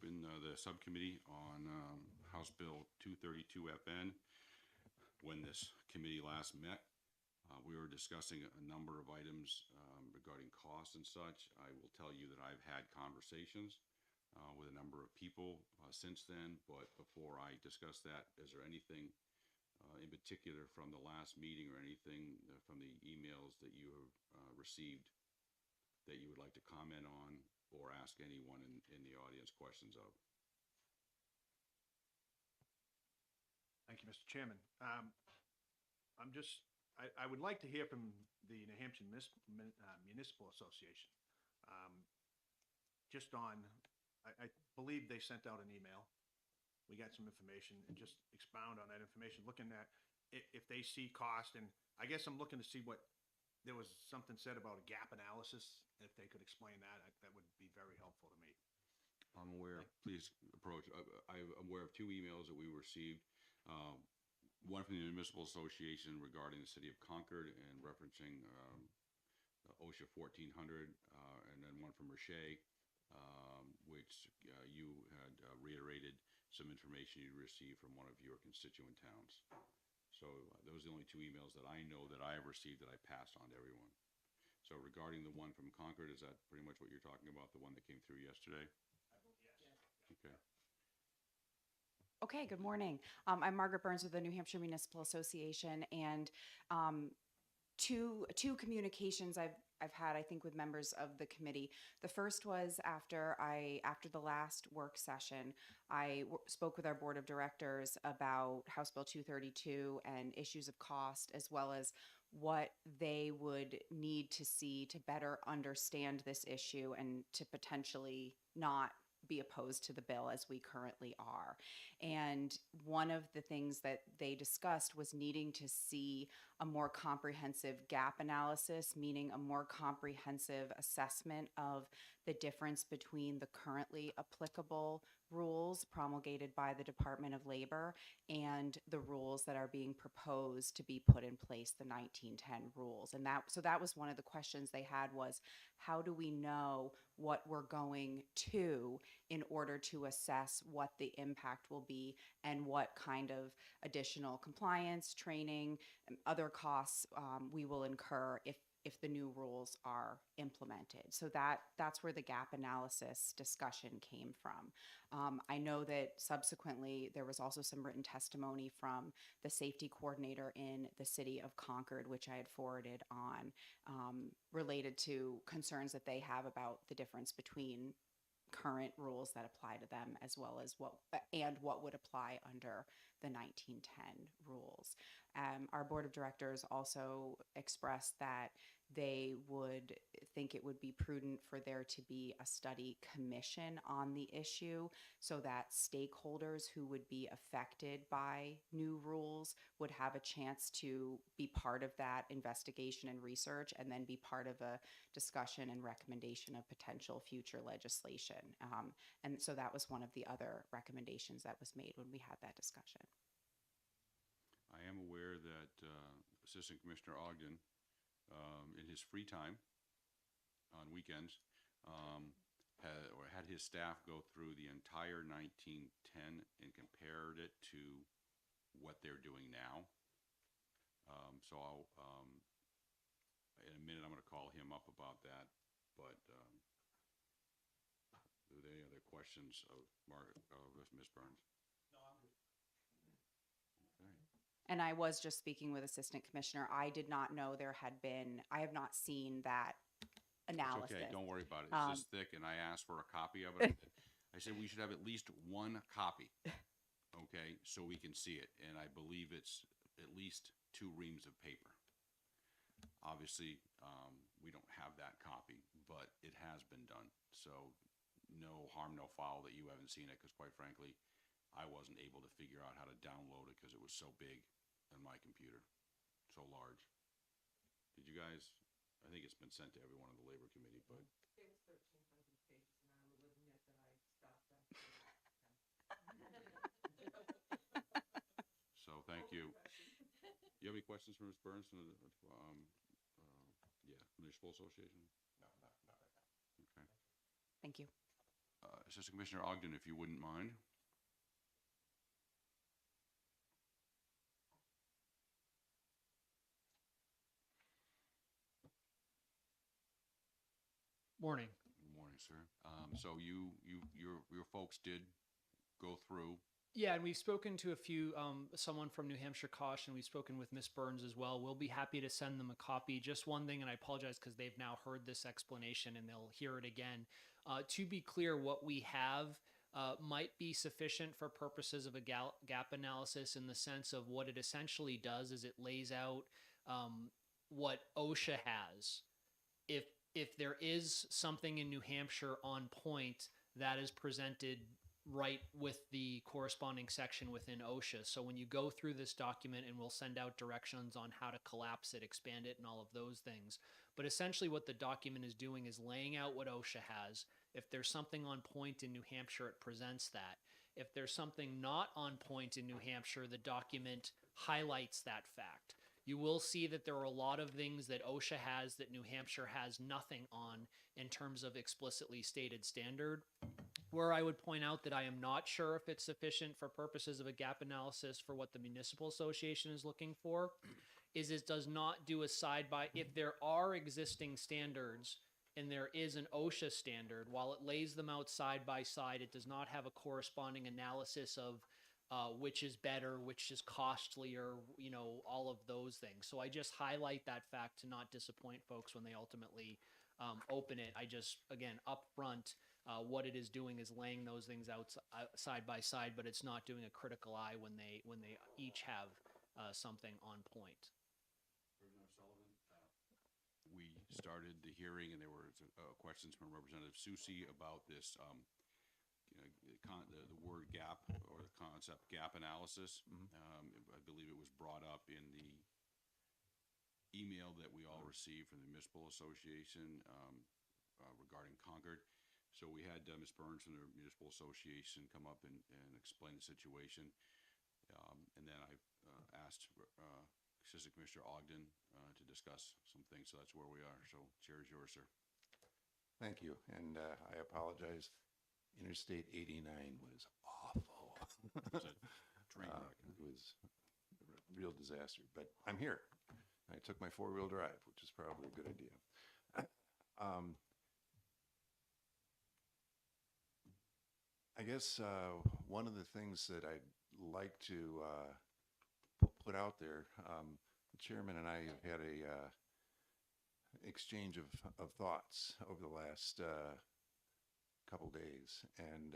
open the subcommittee on House Bill 232 FN. When this committee last met, we were discussing a number of items regarding costs and such. I will tell you that I've had conversations with a number of people since then, but before I discuss that, is there anything in particular from the last meeting or anything from the emails that you have received that you would like to comment on or ask anyone in the audience questions of? Thank you, Mr. Chairman. I would like to hear from the New Hampshire Municipal Association. I believe they sent out an email. We got some information and just expound on that information, looking at if they see cost. And I guess I'm looking to see what, there was something said about a gap analysis. If they could explain that, that would be very helpful to me. I'm aware, please approach. I'm aware of two emails that we received. One from the Municipal Association regarding the city of Concord and referencing OSHA 1400, and then one from Richer, which you had reiterated some information you received from one of your constituent towns. So those are the only two emails that I know that I have received that I passed on to everyone. So regarding the one from Concord, is that pretty much what you're talking about, the one that came through yesterday? Yes. Okay. Okay, good morning. I'm Margaret Burns with the New Hampshire Municipal Association, and two communications I've had, I think, with members of the committee. The first was after the last work session, I spoke with our board of directors about House Bill 232 and issues of cost, as well as what they would need to see to better understand this issue and to potentially not be opposed to the bill as we currently are. And one of the things that they discussed was needing to see a more comprehensive gap analysis, meaning a more comprehensive assessment of the difference between the currently applicable rules promulgated by the Department of Labor and the rules that are being proposed to be put in place, the 1910 rules. And that was one of the questions they had, was how do we know what we're going to in order to assess what the impact will be and what kind of additional compliance, training, and other costs we will incur if the new rules are implemented. So that's where the gap analysis discussion came from. I know that subsequently there was also some written testimony from the safety coordinator in the city of Concord, which I had forwarded on, related to concerns that they have about the difference between current rules that apply to them, as well as what would apply under the 1910 rules. Our board of directors also expressed that they would think it would be prudent for there to be a study commission on the issue, so that stakeholders who would be affected by new rules would have a chance to be part of that investigation and research, and then be part of a discussion and recommendation of potential future legislation. And so that was one of the other recommendations that was made when we had that discussion. I am aware that Assistant Commissioner Ogden, in his free time on weekends, had his staff go through the entire 1910 and compared it to what they're doing now. So I'll, in a minute, I'm going to call him up about that. But are there any other questions of Ms. Burns? No, I'm good. Okay. And I was just speaking with Assistant Commissioner. I did not know I have not seen that analysis. It's okay, don't worry about it. It's this thick, and I asked for a copy of it. I said we should have at least one copy, okay, so we can see it. And I believe it's at least 2 reams of paper. Obviously, we don't have that copy, but it has been done. So no harm, no foul that you haven't seen it, because quite frankly, I wasn't able to figure out how to download it because it was so big on my computer, so large. Did you guys? I think it's been sent to everyone on the Labor Committee, but it was 1,300 pages, and I will admit that I stopped after. so thank you. You have any questions for Ms. Burns from the Municipal Association? No, not right now. Okay. Thank you. Assistant Commissioner Ogden, if you wouldn't mind. Morning. Good morning, sir. So your folks did go through. Yeah, and we've spoken to a few, someone from New Hampshire Kosh, and we've spoken with Miss Burns as well. We'll be happy to send them a copy. Just one thing, and I apologize because they've now heard this explanation and they'll hear it again. To be clear, what we have might be sufficient for purposes of a gap analysis in the sense of what it essentially does is it lays out what OSHA has. If there is something in New Hampshire on point, that is presented right with the corresponding section within OSHA. So when you go through this document, and we'll send out directions on how to collapse it, expand it, and all of those things. But essentially what the document is doing is laying out what OSHA has. If there's something on point in New Hampshire, it presents that. If there's something not on point in New Hampshire, the document highlights that fact. You will see that there are a lot of things that OSHA has that New Hampshire has nothing on in terms of explicitly stated standard. Where I would point out that I am not sure if it's sufficient for purposes of a gap analysis for what the municipal association is looking for is it does not do a side by, if there are existing standards and there is an OSHA standard, while it lays them out side by side, it does not have a corresponding analysis of which is better, which is costlier, all of those things. So I just highlight that fact to not disappoint folks when they ultimately open it. I just, again, upfront, what it is doing is laying those things out side by side, but it's not doing a critical eye when they each have something on point. We started the hearing, and there were questions from Representative Susi about this, the word gap or the concept gap analysis. I believe it was brought up in the email that we all received from the Municipal Association regarding Concord. So we had Ms. Burns from the Municipal Association come up and explain the situation. And then I asked Assistant Commissioner Ogden to discuss some things. So that's where we are. So chair is yours, sir. Thank you, and I apologize. Interstate 89 was awful. It was a train wreck. It was a real disaster, but I'm here. I took my four-wheel drive, which is probably a good idea. I guess one of the things that I'd like to put out there, the chairman and I have had a exchange of thoughts over the last couple days, and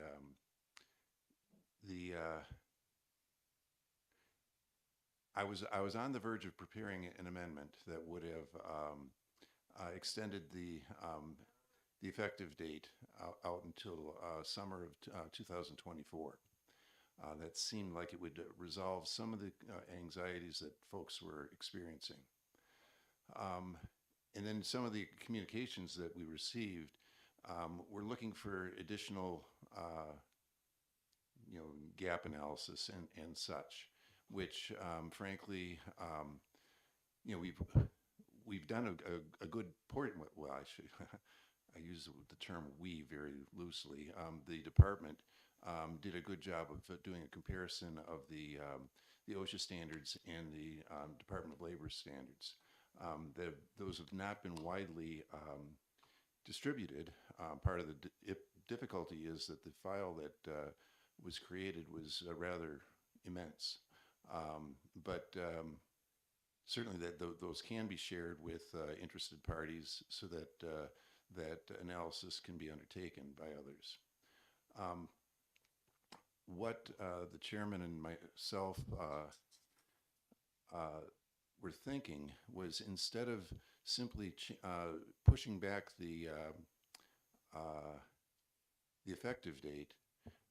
I was on the verge of preparing an amendment that would have extended the effective date out until summer of 2024. That seemed like it would resolve some of the anxieties that folks were experiencing. And then some of the communications that we received, we're looking for additional, gap analysis and such, which, frankly, we've done a good portion. Well, I use the term "we" very loosely. The department did a good job of doing a comparison of the OSHA standards and the Department of Labor standards. Those have not been widely distributed. Part of the difficulty is that the file that was created was rather immense. But certainly those can be shared with interested parties so that that analysis can be undertaken by others. What the chairman and myself were thinking was, instead of simply pushing back the effective date,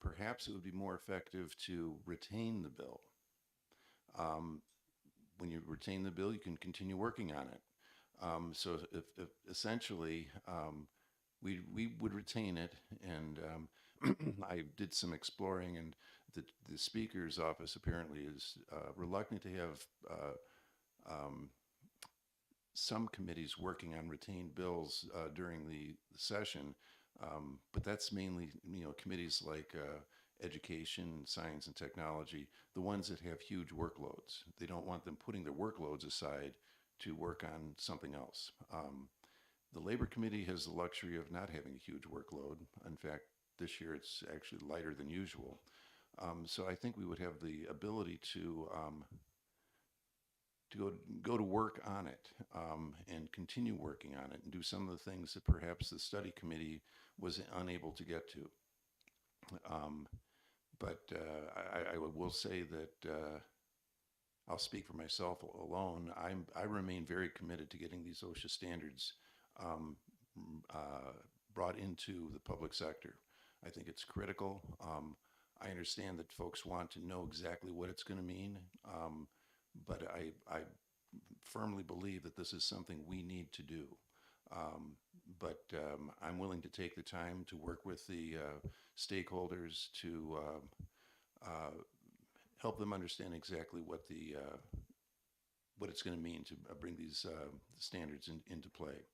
perhaps it would be more effective to retain the bill. When you retain the bill, you can continue working on it. So if essentially we would retain it, and I did some exploring, and the Speaker's office apparently is reluctant to have some committees working on retained bills during the session, But that's mainly, committees like education, science, and technology, the ones that have huge workloads. They don't want them putting their workloads aside to work on something else. The Labor Committee has the luxury of not having a huge workload. In fact, this year it's actually lighter than usual. So I think we would have the ability to go to work on it, and continue working on it and do some of the things that perhaps the study committee was unable to get to. But I will say that I'll speak for myself alone. I remain very committed to getting these OSHA standards um, brought into the public sector. I think it's critical. I understand that folks want to know exactly what it's going to mean, but I firmly believe that this is something we need to do. But I'm willing to take the time to work with the stakeholders to help them understand exactly what it's going to mean to bring these standards into play.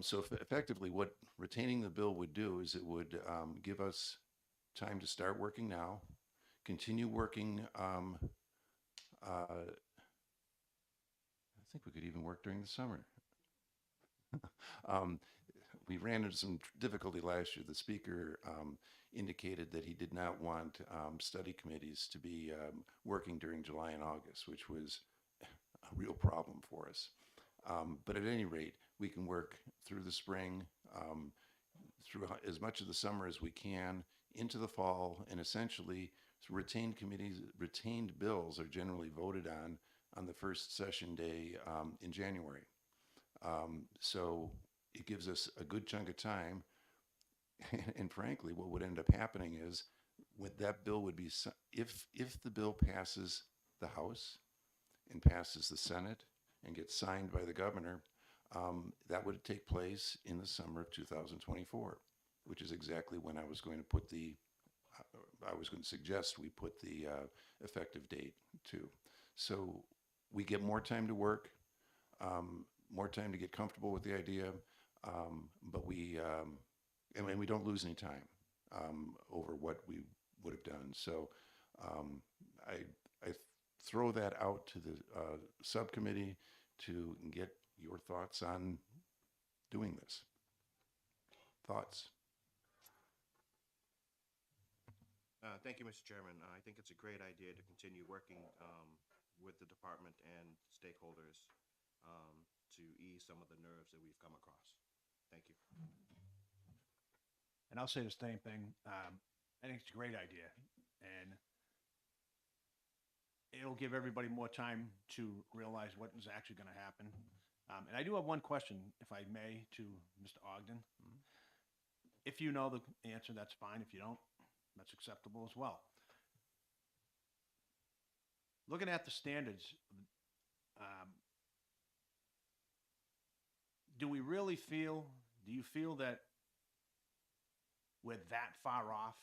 So effectively, what retaining the bill would do is it would give us time to start working now, continue working. I think we could even work during the summer. um, we ran into some difficulty last year. The speaker indicated that he did not want study committees to be working during July and August, which was a real problem for us. But at any rate, we can work through the spring, through as much of the summer as we can, into the fall, and essentially retained committees, retained bills are generally voted on the first session day in January. So it gives us a good chunk of time. And frankly, what would end up happening is with that bill would be, if the bill passes the House and passes the Senate and gets signed by the governor, that would take place in the summer of 2024, which is exactly when I was going to suggest we put the effective date to. So we get more time to work, more time to get comfortable with the idea, but and we don't lose any time over what we would have done. So I throw that out to the subcommittee to get your thoughts on doing this. Thoughts? Thank you, Mr. Chairman. I think it's a great idea to continue working with the department and stakeholders to ease some of the nerves that we've come across. Thank you. And I'll say the same thing. I think it's a great idea, and it'll give everybody more time to realize what is actually going to happen. And I do have one question, if I may, to Mr. Ogden. If you know the answer, that's fine. If you don't, that's acceptable as well. Looking at the standards, do you feel that we're that far off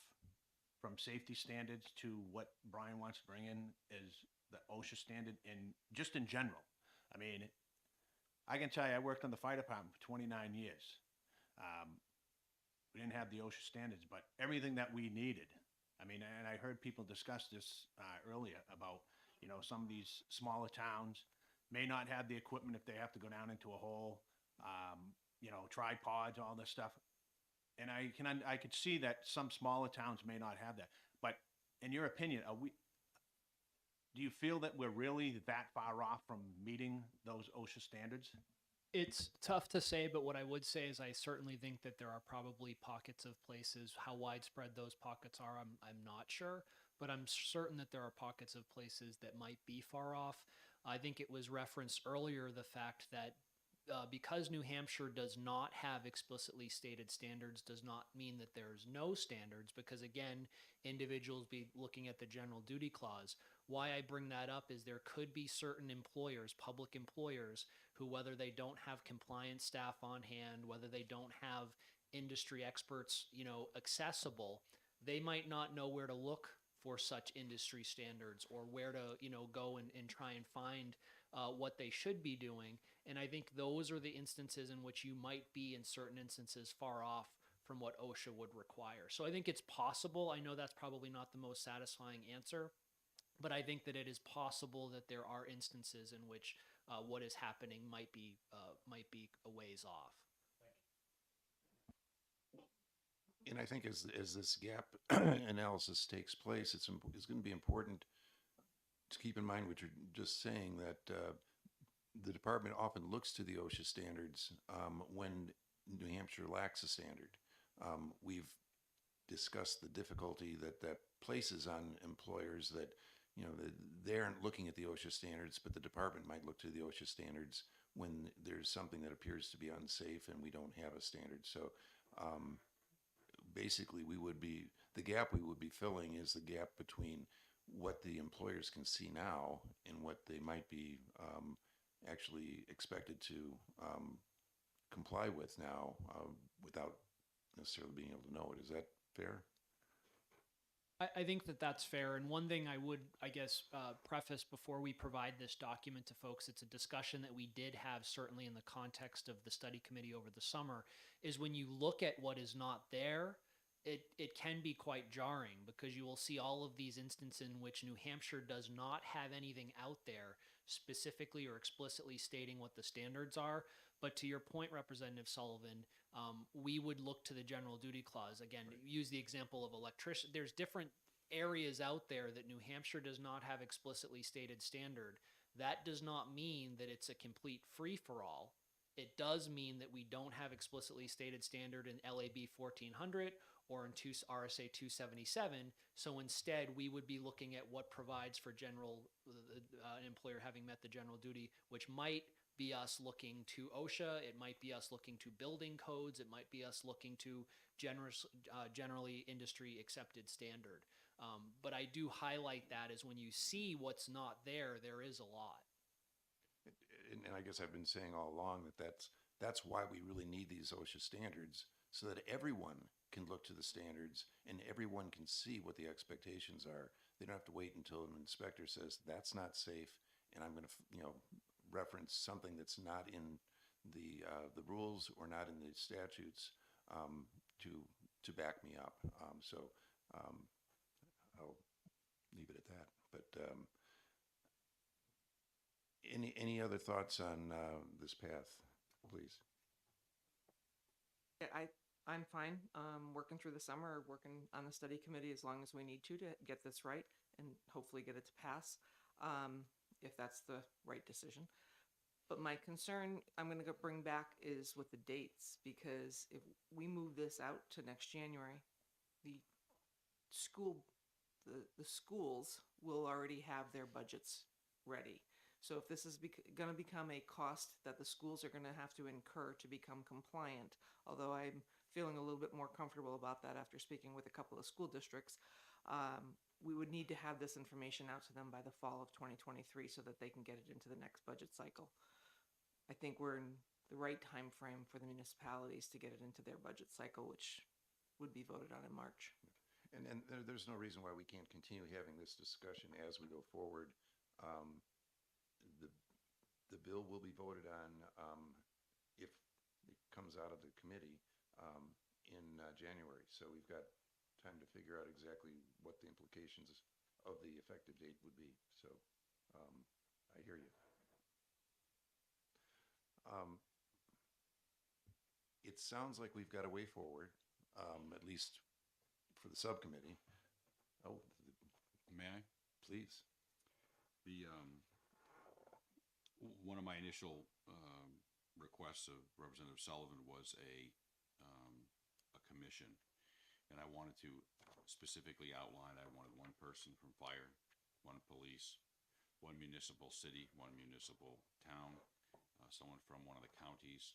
from safety standards to what Brian wants to bring in as the OSHA standard, and just in general? I mean, I can tell you, I worked on the fire department for 29 years. We didn't have the OSHA standards, but everything that we needed. I mean, and I heard people discuss this earlier about, some of these smaller towns may not have the equipment if they have to go down into a hole, tripods, all this stuff. And I could see that some smaller towns may not have that. But in your opinion, do you feel that we're really that far off from meeting those OSHA standards? It's tough to say, but what I would say is I certainly think that there are probably pockets of places. How widespread those pockets are, I'm not sure, but I'm certain that there are pockets of places that might be far off. I think it was referenced earlier, the fact that because New Hampshire does not have explicitly stated standards does not mean that there's no standards, because again, individuals be looking at the general duty clause. Why I bring that up is there could be certain employers, public employers, who, whether they don't have compliance staff on hand, whether they don't have industry experts, accessible, they might not know where to look for such industry standards, or where to, go and try and find what they should be doing. And I think those are the instances in which you might be, in certain instances, far off from what OSHA would require. So I think it's possible. I know that's probably not the most satisfying answer, but I think that it is possible that there are instances in which what is happening might be a ways off. And I think as this gap analysis takes place, it's going to be important to keep in mind what you're just saying, that the department often looks to the OSHA standards when New Hampshire lacks a standard. We've discussed the difficulty that places on employers, that they aren't looking at the OSHA standards, but the department might look to the OSHA standards when there's something that appears to be unsafe and we don't have a standard. So basically, the gap we would be filling is the gap between what the employers can see now and what they might be actually expected to comply with now without necessarily being able to know it. Is that fair? I think that that's fair. And one thing I would, I guess, preface before we provide this document to folks, it's a discussion that we did have certainly in the context of the study committee over the summer, is when you look at what is not there, it can be quite jarring, because you will see all of these instances in which New Hampshire does not have anything out there specifically or explicitly stating what the standards are. But to your point, Representative Sullivan, we would look to the general duty clause. Again, use the example of electrician. There's different areas out there that New Hampshire does not have explicitly stated standard. That does not mean that it's a complete free-for-all. It does mean that we don't have explicitly stated standard in LAB 1400 or in RSA 277. So instead, we would be looking at what provides for an employer having met the general duty, which might be us looking to OSHA. It might be us looking to building codes. It might be us looking to generally industry accepted standard. But I do highlight that as when you see what's not there, there is a lot. And I guess I've been saying all along that's why we really need these OSHA standards, so that everyone can look to the standards and everyone can see what the expectations are. They don't have to wait until an inspector says that's not safe, and I'm going to reference something that's not in the rules or not in the statutes to back me up. So I'll leave it at that. But any other thoughts on this path, please? Yeah, I'm fine, working through the summer, working on the study committee as long as we need to get this right and hopefully get it to pass, if that's the right decision. But my concern I'm going to bring back is with the dates, because if we move this out to next January, the schools will already have their budgets ready. So if this is going to become a cost that the schools are going to have to incur to become compliant, although I'm feeling a little bit more comfortable about that after speaking with a couple of school districts, we would need to have this information out to them by the fall of 2023 so that they can get it into the next budget cycle. I think we're in the right time frame for the municipalities to get it into their budget cycle, which would be voted on in March. And there's no reason why we can't continue having this discussion as we go forward. The bill will be voted on if it comes out of the committee in January. So we've got time to figure out exactly what the implications of the effective date would be. So I hear you. It sounds like we've got a way forward, at least for the subcommittee. Oh, May I? please. The one of my initial requests of Representative Sullivan was a commission, and I wanted to specifically outline. I wanted one person from fire, one police, one municipal city, one municipal town, someone from one of the counties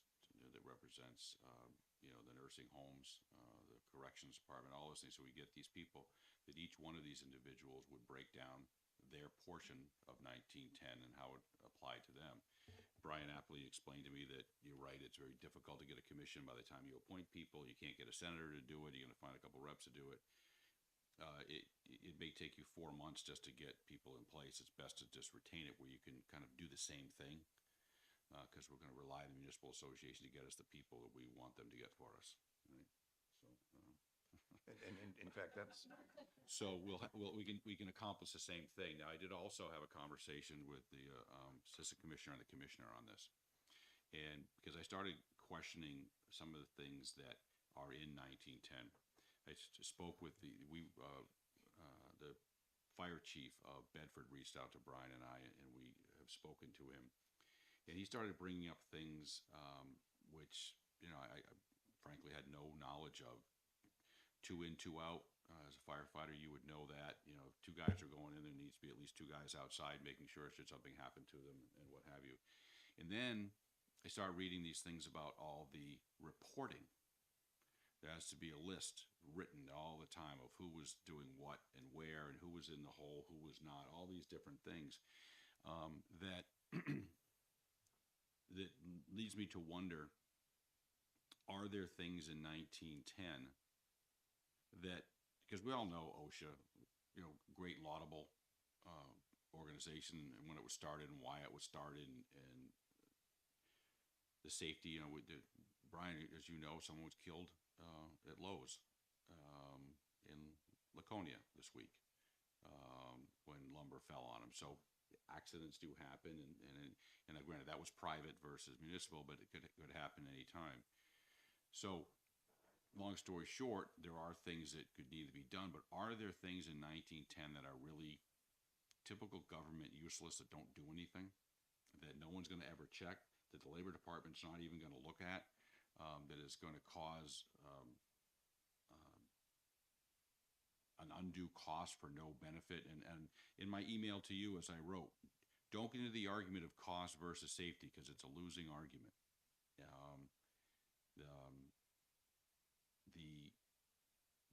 that represents the nursing homes, the corrections department, all those things. So we get these people that each one of these individuals would break down their portion of 1910 and how it applied to them. Brian aptly explained to me that you're right, it's very difficult to get a commission by the time you appoint people. You can't get a senator to do it. You're going to find a couple reps to do it. it may take you 4 months just to get people in place. It's best to just retain it where you can kind of do the same thing, because we're going to rely on the municipal association to get us the people that we want them to get for us. Right? So, And in fact, that's, so we can accomplish the same thing. Now, I did also have a conversation with the assistant commissioner and the commissioner on this, and because I started questioning some of the things that are in 1910, I spoke with the fire chief of Bedford reached out to Brian and I, and we have spoken to him, and he started bringing up things which I frankly had no knowledge of. 2 in, 2 out. As a firefighter, you would know that. If 2 guys are going in, there needs to be at least 2 guys outside, making sure should something happen to them and what have you. And then I started reading these things about all the reporting. There has to be a list written all the time of who was doing what and where and who was in the hole, who was not, all these different things that that leads me to wonder, are there things in 1910 that, because we all know OSHA, great laudable organization, and when it was started and why it was started, and the safety, Brian, as you know, someone was killed at Lowe's in Laconia this week when lumber fell on him. So accidents do happen, and granted, that was private versus municipal, but it could happen any time. So, long story short, there are things that could need to be done, but are there things in 1910 that are really typical government useless, that don't do anything, that no one's going to ever check, that the labor department's not even going to look at, that is going to cause an undue cost for no benefit? And in my email to you, as I wrote, don't get into the argument of cost versus safety, because it's a losing argument.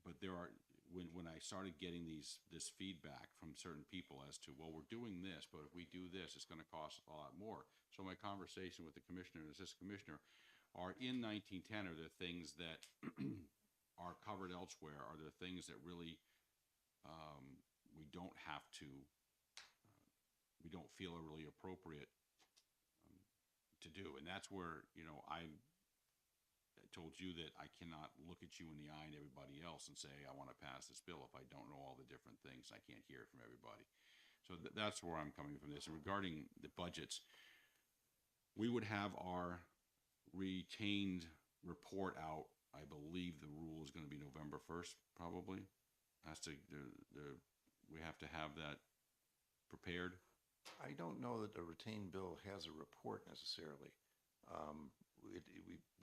But there are, when I started getting this feedback from certain people as to, well, we're doing this, but if we do this, it's going to cost a lot more. So my conversation with the commissioner and assistant commissioner are, in 1910, are there things that are covered elsewhere? Are there things that really we don't have to, we don't feel are really appropriate to do? And that's where, I told you that I cannot look at you in the eye and everybody else and say, I want to pass this bill, if I don't know all the different things. I can't hear it from everybody. So that's where I'm coming from this. And regarding the budgets, we would have our retained report out. I believe the rule is going to be November 1st, probably. We have to have that prepared. I don't know that a retained bill has a report necessarily.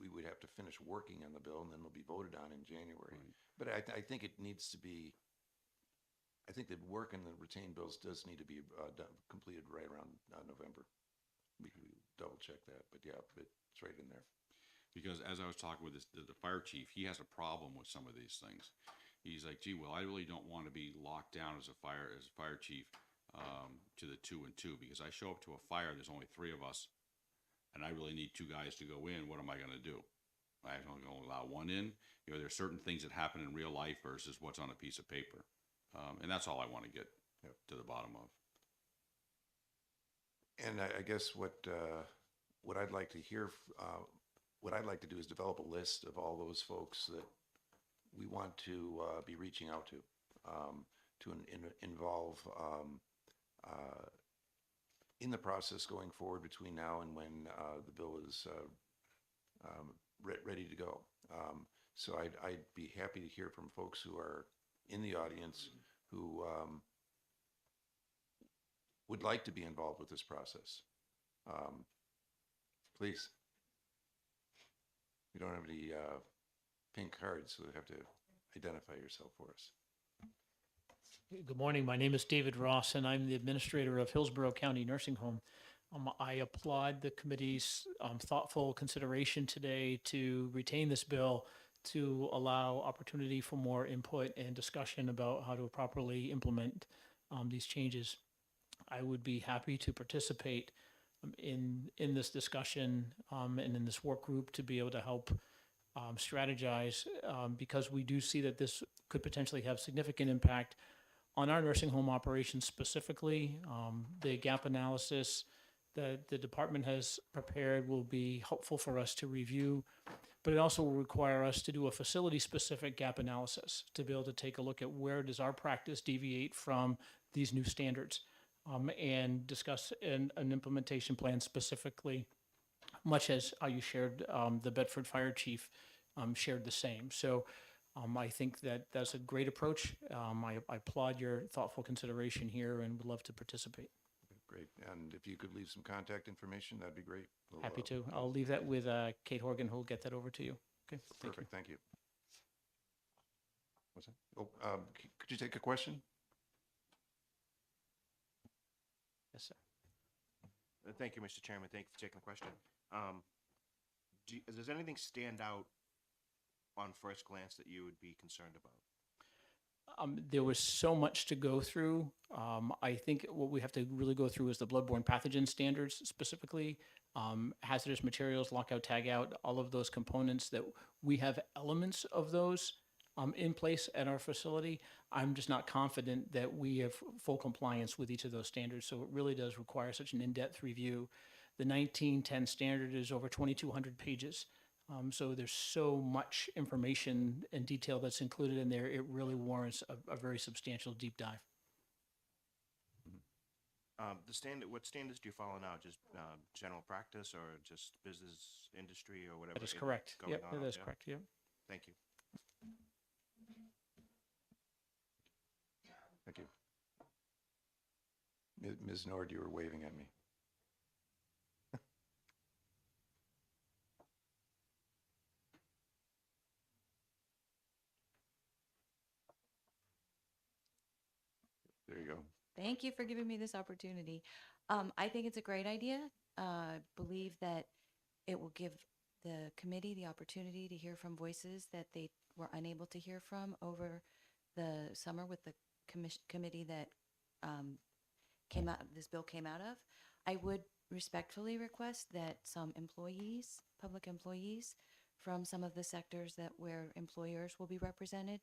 We would have to finish working on the bill, and then it'll be voted on in January. Right. But I think it needs to be, I think that work in the retained bills does need to be completed right around November. We double check that, but yeah, it's right in there. Because as I was talking with the fire chief, he has a problem with some of these things. He's like, gee, well, I really don't want to be locked down as a fire chief to the 2 and 2, because I show up to a fire, there's only 3 of us, and I really need 2 guys to go in. What am I going to do? I'm only going to allow 1 in. There's certain things that happen in real life versus what's on a piece of paper, and that's all I want to get to the bottom of. And I guess what I'd like to hear, what I'd like to do is develop a list of all those folks that we want to be reaching out to involve in the process going forward between now and when the bill is ready to go. So I'd be happy to hear from folks who are in the audience who would like to be involved with this process. Please. We don't have any pink cards, so you have to identify yourself for us. Good morning. My name is David Ross, and I'm the administrator of Hillsborough County Nursing Home. I applaud the committee's thoughtful consideration today to retain this bill to allow opportunity for more input and discussion about how to properly implement these changes. I would be happy to participate in this discussion and in this work group to be able to help strategize, because we do see that this could potentially have significant impact on our nursing home operations specifically. The gap analysis that the department has prepared will be helpful for us to review, but it also will require us to do a facility-specific gap analysis to be able to take a look at where does our practice deviate from these new standards, and discuss an implementation plan specifically, much as how you shared, the Bedford Fire Chief shared the same. So I think that that's a great approach. I applaud your thoughtful consideration here and would love to participate. Great. And if you could leave some contact information, that'd be great. We'll, Happy to. I'll leave that with Kate Horgan, who'll get that over to you. Okay, thank you. Perfect. Thank you. What's that? Oh, could you take a question? Yes, sir. Thank you, Mr. Chairman. Thank you for taking the question. Does anything stand out on first glance that you would be concerned about? There was so much to go through. I think what we have to really go through is the bloodborne pathogen standards specifically, hazardous materials, lockout, tagout, all of those components that we have elements of those in place at our facility. I'm just not confident that we have full compliance with each of those standards. So it really does require such an in-depth review. The 1910 standard is over 2,200 pages. So there's so much information and detail that's included in there. It really warrants a very substantial deep dive. What standards do you follow now? Just general practice or just business industry or whatever? That is correct. going Yep, on that out is there? correct. Yep. Thank you. Thank you. Ms. Nord, you were waving at me. There you go. Thank you for giving me this opportunity. I think it's a great idea. Believe that it will give the committee the opportunity to hear from voices that they were unable to hear from over the summer with the committee that this bill came out of. I would respectfully request that some employees, public employees from some of the sectors that where employers will be represented,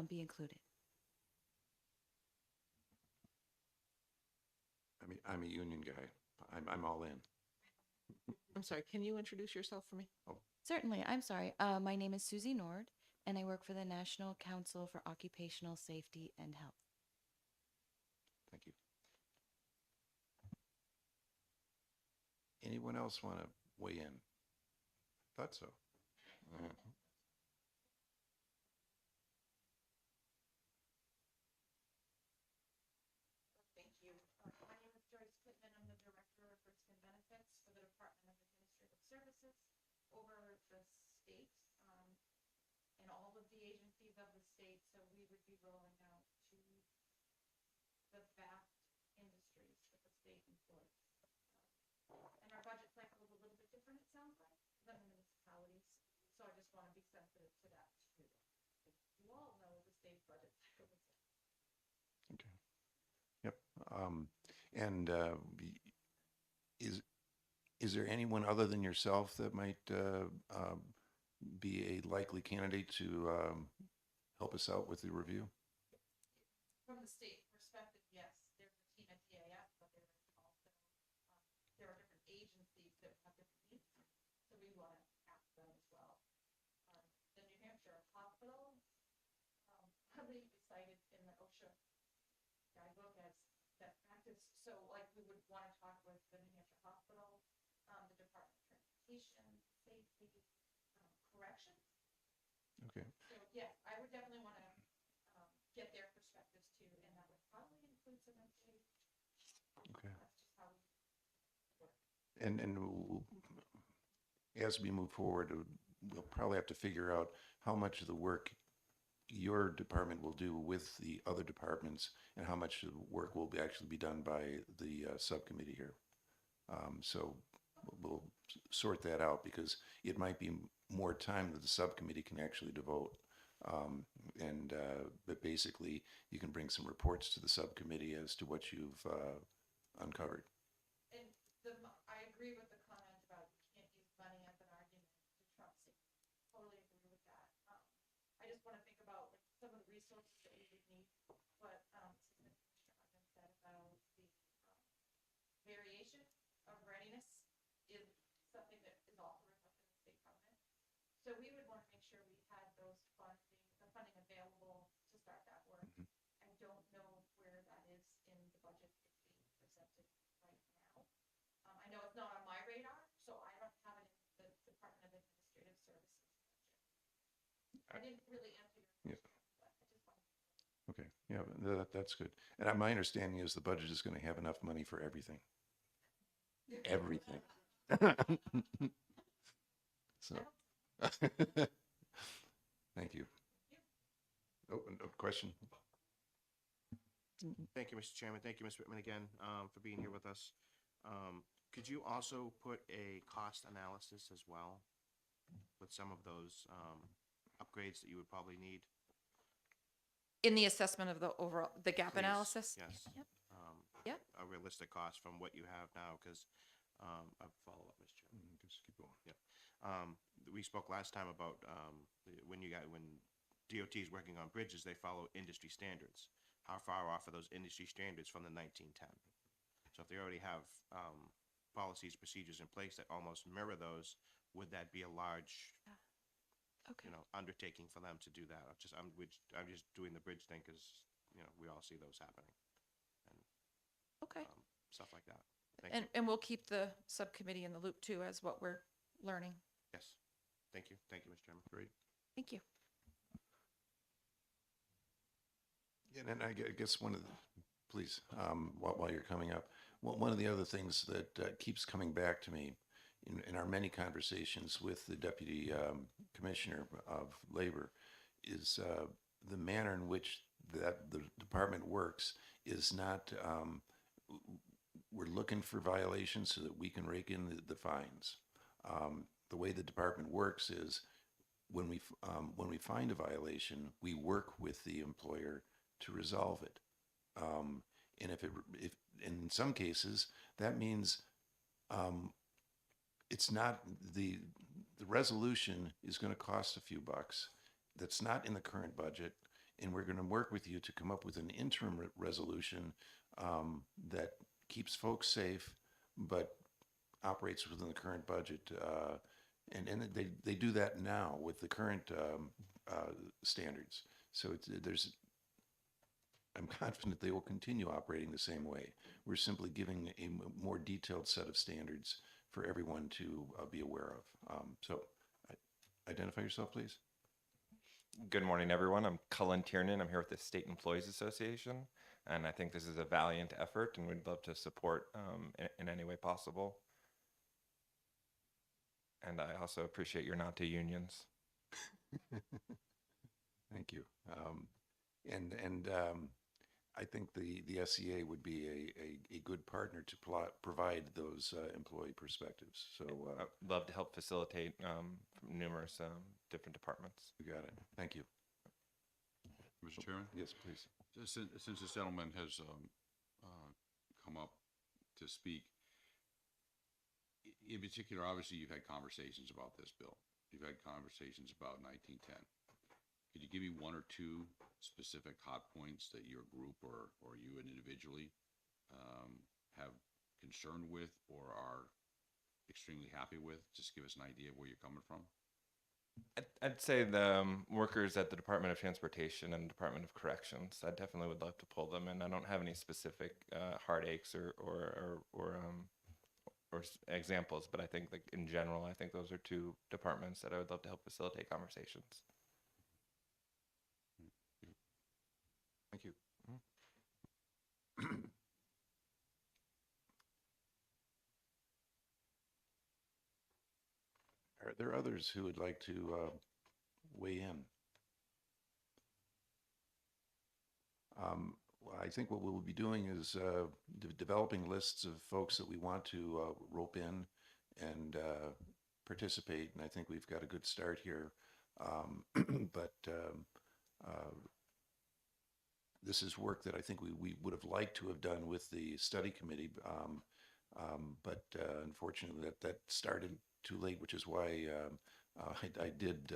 be included. I'm a union guy. I'm all in. I'm sorry, can you introduce yourself for me? Certainly. I'm sorry. My name is Susie Nord, and I work for the National Council for Occupational Safety and Health. Thank you. Anyone else want to weigh in? Thought so. Thank you. My name is Joyce Pittman. I'm the Director of Risk and Benefits for the Department of Administrative Services over the state, and all of the agencies of the state. So we would be rolling out to the vast industries that the state employs. And our budget cycle is a little bit different, it sounds like, than the municipalities. So I just want to be sensitive to that too. You all know the state's budget cycle is. Okay. Yep. And is there anyone other than yourself that might be a likely candidate to help us out with the review? From the state perspective, yes, there's a team at TAF, but there are also there are different agencies that have different needs, so we want to ask them as well. The New Hampshire hospital, I believe we cited in the OSHA guidebook as best practice. So, like, we would want to talk with the New Hampshire hospital, the Department of Transportation, Safety, Corrections. Okay. So, yes, I would definitely want to get their perspectives too, and that would probably include some employees. Okay. That's just how we work. And as we move forward, we'll probably have to figure out how much of the work your department will do with the other departments and how much of the work will actually be done by the subcommittee here. So we'll sort that out because it might be more time that the subcommittee can actually devote. But basically, you can bring some reports to the subcommittee as to what you've uncovered. And I agree with the comment about you can't use money as an argument to trump safety. Totally So we would want to make sure we had the funding available to start that work. I don't know where that is in the budget that's being presented right now. I know it's not on my radar, so I don't have it in the Department of Administrative Services budget. I didn't really answer your Yeah. question, but I just wanted. Okay, yeah, that's good. And my understanding is the budget is going to have enough money for everything. Everything. So, thank you. Open question. Thank you, Mr. Chairman. Thank you, Ms. Whitman, again, for being here with us. Could you also put a cost analysis as well with some of those upgrades that you would probably need? In the assessment of the overall, the gap Please. analysis? Yes. Yep. Yep. A realistic cost from what you have now, because, a follow-up, Mr. Chairman. Just keep going. Yeah. We spoke last time about, when DOT is working on bridges, they follow industry standards. How far off are those industry standards from the 1910? So if they already have, policies, procedures in place that almost mirror those, would that be a large, Okay. undertaking for them to do that? I'm just doing the bridge thing because, we all see those happening and, Okay. stuff like that. Thank you. And we'll keep the subcommittee in the loop too, as what we're learning. Yes. Thank you. Thank you, Mr. Chairman. Great. Thank you. And I guess one of the, please, while you're coming up, one of the other things that keeps coming back to me in our many conversations with the Deputy Commissioner of Labor is the manner in which that the department works is not, we're looking for violations so that we can rake in the fines. The way the department works is when we find a violation, we work with the employer to resolve it. And if in some cases, that means it's not the resolution is going to cost a few bucks. That's not in the current budget, and we're going to work with you to come up with an interim resolution that keeps folks safe, but operates within the current budget. And they do that now with the current standards. So I'm confident they will continue operating the same way. We're simply giving a more detailed set of standards for everyone to be aware of. So identify yourself, please. Good morning, everyone. I'm Cullen Tiernan. I'm here with the State Employees Association, and I think this is a valiant effort, and we'd love to support in any way possible. And I also appreciate your nod to unions. Thank you. I think the SEA would be a good partner to provide those employee perspectives. So I'd love to help facilitate from numerous different departments. you got it. Thank you. Mr. Chairman? Yes, please. Since this gentleman has come up to speak, in particular, obviously, you've had conversations about this bill. You've had conversations about 1910. Could you give me one or two specific hot points that your group or you individually have concern with or are extremely happy with? Just give us an idea of where you're coming from. I'd say the workers at the Department of Transportation and Department of Corrections. I definitely would love to pull them in. I don't have any specific heartaches or examples, but I think, like, in general, I think those are two departments that I would love to help facilitate conversations. Thank you. Are there others who would like to weigh in? Well, I think what we'll be doing is developing lists of folks that we want to rope in and participate, and I think we've got a good start here. But this is work that I think we would have liked to have done with the study committee, but unfortunately that started too late, which is why I did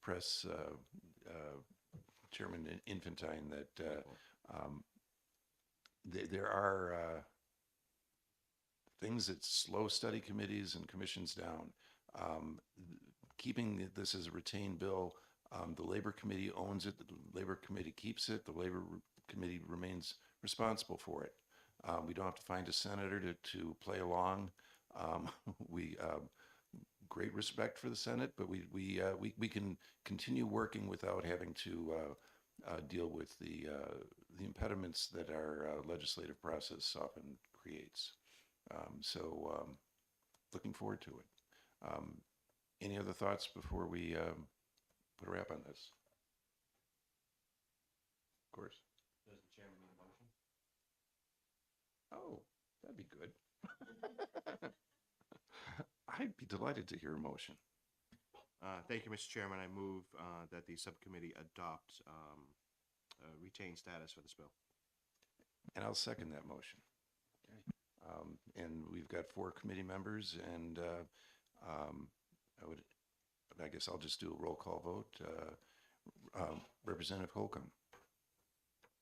press Chairman Infantine that there are things that slow study committees and commissions down. keeping this as a retained bill. The Labor Committee owns it, the Labor Committee keeps it, the Labor Committee remains responsible for it. We don't have to find a senator to play along. We great respect for the Senate, but we can continue working without having to deal with the impediments that our legislative process often creates. Looking forward to it. Any other thoughts before we put a wrap on this? Of course. Does the chairman need a motion? Oh, that'd be good. I'd be delighted to hear a motion. Thank you, Mr. Chairman. I move that the subcommittee adopt retained status for this bill. And I'll second that motion. And we've got 4 committee members, and I guess I'll just do a roll call vote. Representative Holcomb,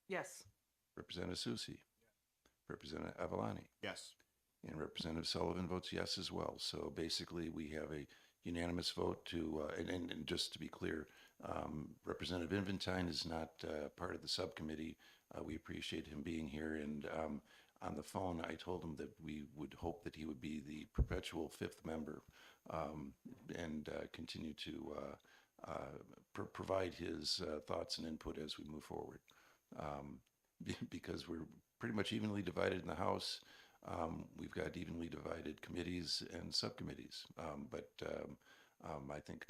Yes. Representative Susi, Representative Avalani, Yes. and Representative Sullivan votes yes as well. So basically, we have a unanimous vote to, and just to be clear, Representative Inventine is not part of the subcommittee. We appreciate him being here, and on the phone, I told him that we would hope that he would be the perpetual 5th member and continue to provide his thoughts and input as we move forward. Because we're pretty much evenly divided in the House. We've got evenly divided committees and subcommittees, but I think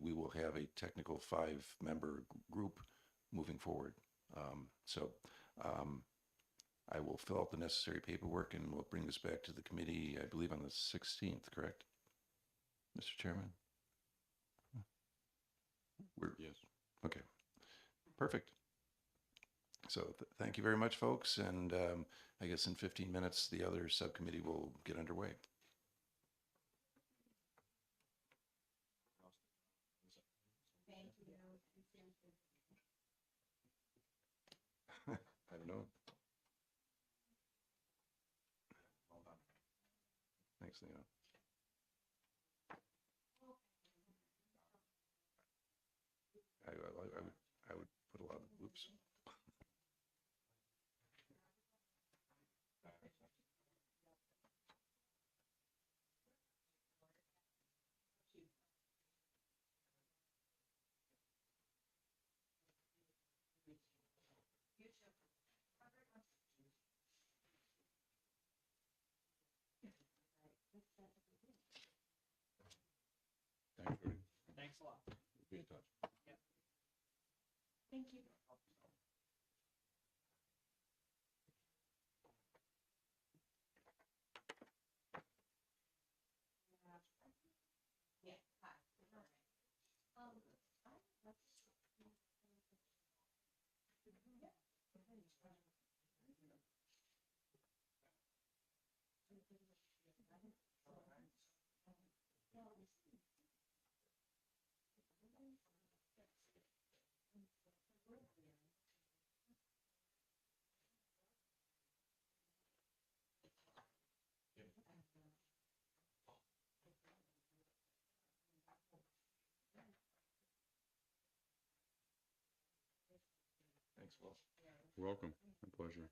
we will have a technical 5-member group moving forward. I will fill out the necessary paperwork and we'll bring this back to the committee, I believe on the 16th, correct? Mr. Chairman? Yes. Okay, perfect. So thank you very much, folks, and I guess in 15 minutes, the other subcommittee will get underway. I don't know. Thanks, Leon. I would put a lot of, oops. Thanks, Rudy. Thanks a lot. Be in touch. Thank you. Thanks, Will. You're welcome. My pleasure.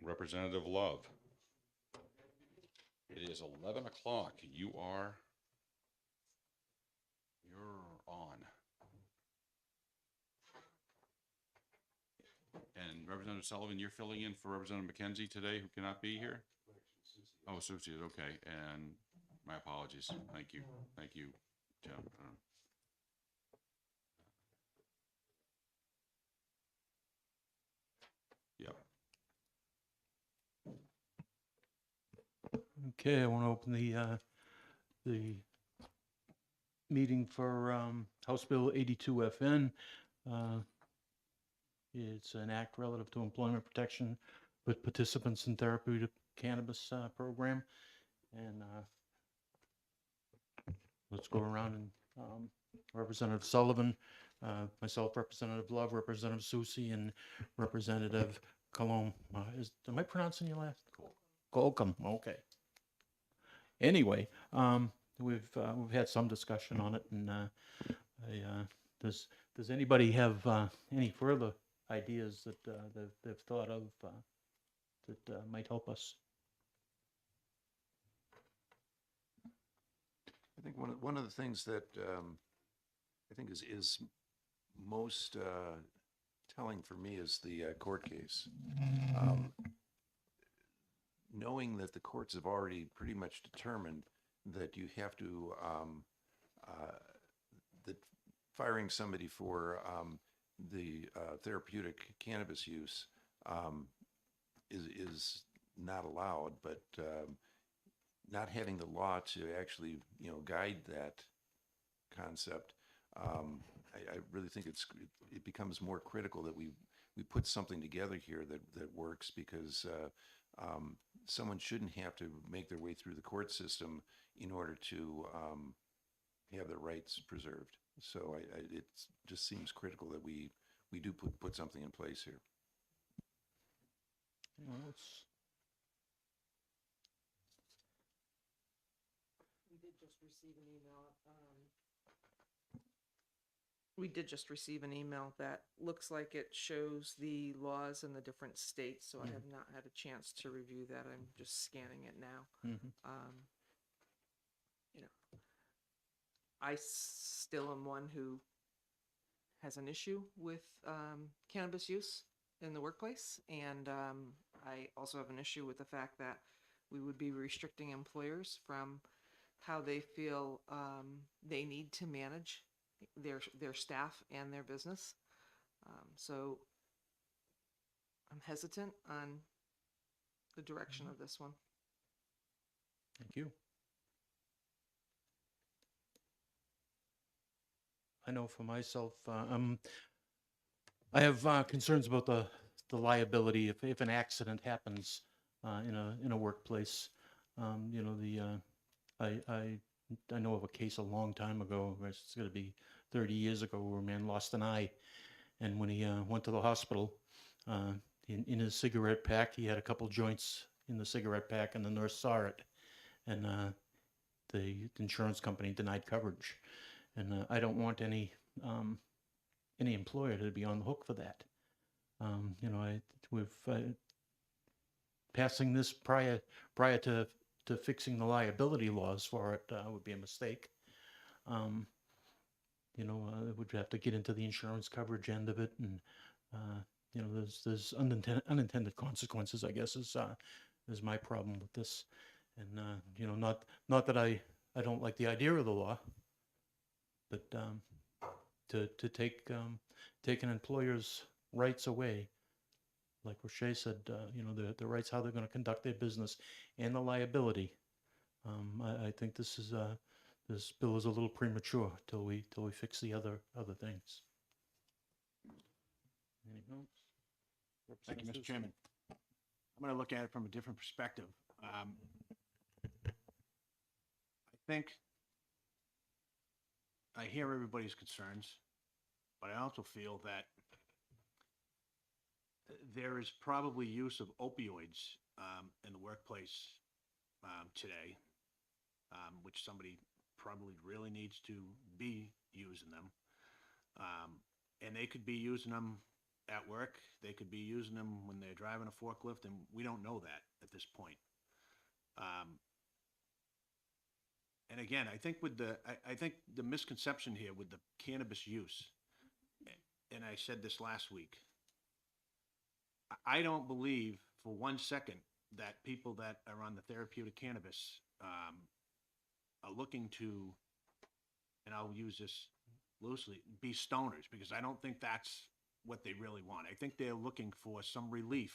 Representative Love. It is 11 o'clock. You're on. And Representative Sullivan, you're filling in for Representative McKenzie today, who cannot be here? Oh, associate, okay, and my apologies. Thank you, Jim. Yep. Okay, I want to open the meeting for House Bill 82 FN. It's an act relative to employment protection with participants in therapeutic cannabis program. And let's go around and Representative Sullivan, myself, Representative Love, Representative Susi, and Representative Colomb. Am I pronouncing your last? Colcom. Okay. Anyway, we've had some discussion on it, and does anybody have any further ideas that they've thought of that might help us? I think one of the things that I think is most telling for me is the court case. Knowing that the courts have already pretty much determined that you have to that firing somebody for the therapeutic cannabis use is not allowed, but not having the law to actually guide that concept, I really think it becomes more critical that we put something together here that works, because someone shouldn't have to make their way through the court system in order to have their rights preserved. So it just seems critical that we do put something in place here. Anyone else? We did just receive an email. We did just receive an email that looks like it shows the laws in the different states, so I have not had a chance to review that. I'm just scanning it now. I still am one who has an issue with cannabis use in the workplace, and I also have an issue with the fact that we would be restricting employers from how they feel they need to manage their staff and their business. So I'm hesitant on the direction of this one. Thank you. I know for myself, I have concerns about the liability if an accident happens in a workplace. I know of a case a long time ago, it's going to be 30 years ago, where a man lost an eye, and when he went to the hospital, in his cigarette pack, he had a couple joints in the cigarette pack, and the nurse saw it, and the insurance company denied coverage. And I don't want any employer to be on the hook for that. We've passing this prior to fixing the liability laws for it would be a mistake. We'd have to get into the insurance coverage end of it, and there's unintended consequences, I guess, is my problem with this. And not that I don't like the idea of the law, but to take an employer's rights away, like Roche said, the rights, how they're going to conduct their business, and the liability. I think this bill is a little premature till we fix the other things. Anything else? Thank you, Mr. Chairman. I'm going to look at it from a different perspective. I think I hear everybody's concerns, but I also feel that there is probably use of opioids in the workplace today, which somebody probably really needs to be using them. And they could be using them at work. They could be using them when they're driving a forklift, and we don't know that at this point. And again, I think I think the misconception here with the cannabis use, and I said this last week, I don't believe for 1 second that people that are on the therapeutic cannabis are looking to, and I'll use this loosely, be stoners, because I don't think that's what they really want. I think they're looking for some relief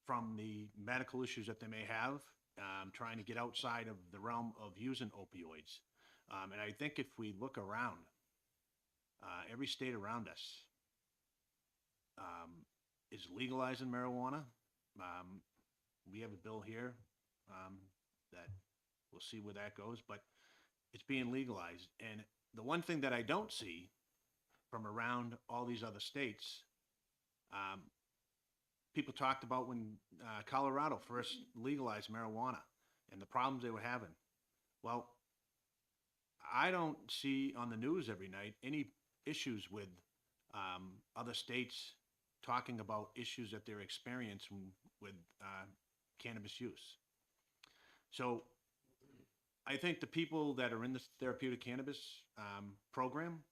from the medical issues that they may have, trying to get outside of the realm of using opioids. And I think if we look around, every state around us is legalizing marijuana. We have a bill here that we'll see where that goes, but it's being legalized. And the one thing that I don't see from around all these other states, people talked about when Colorado first legalized marijuana and the problems they were having. Well, I don't see on the news every night any issues with other states talking about issues that they're experiencing with cannabis use. So I think the people that are in the therapeutic cannabis program,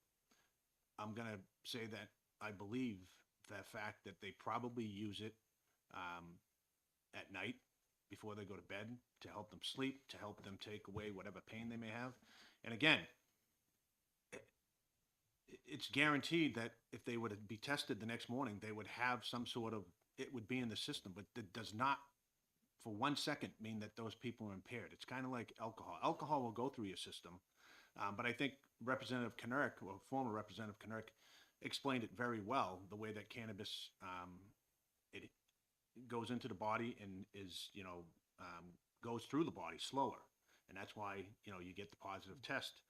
I'm going to say that I believe the fact that they probably use it at night before they go to bed to help them sleep, to help them take away whatever pain they may have. And again, it's guaranteed that if they were to be tested the next morning, they would have some sort of, it would be in the system, but it does not for 1 second mean that those people are impaired. It's kind of like alcohol. Alcohol will go through your system, but I think Representative Knurk, or former Representative Knurk, explained it very well, the way that cannabis, it goes into the body and is, goes through the body slower. And that's why, you get the positive test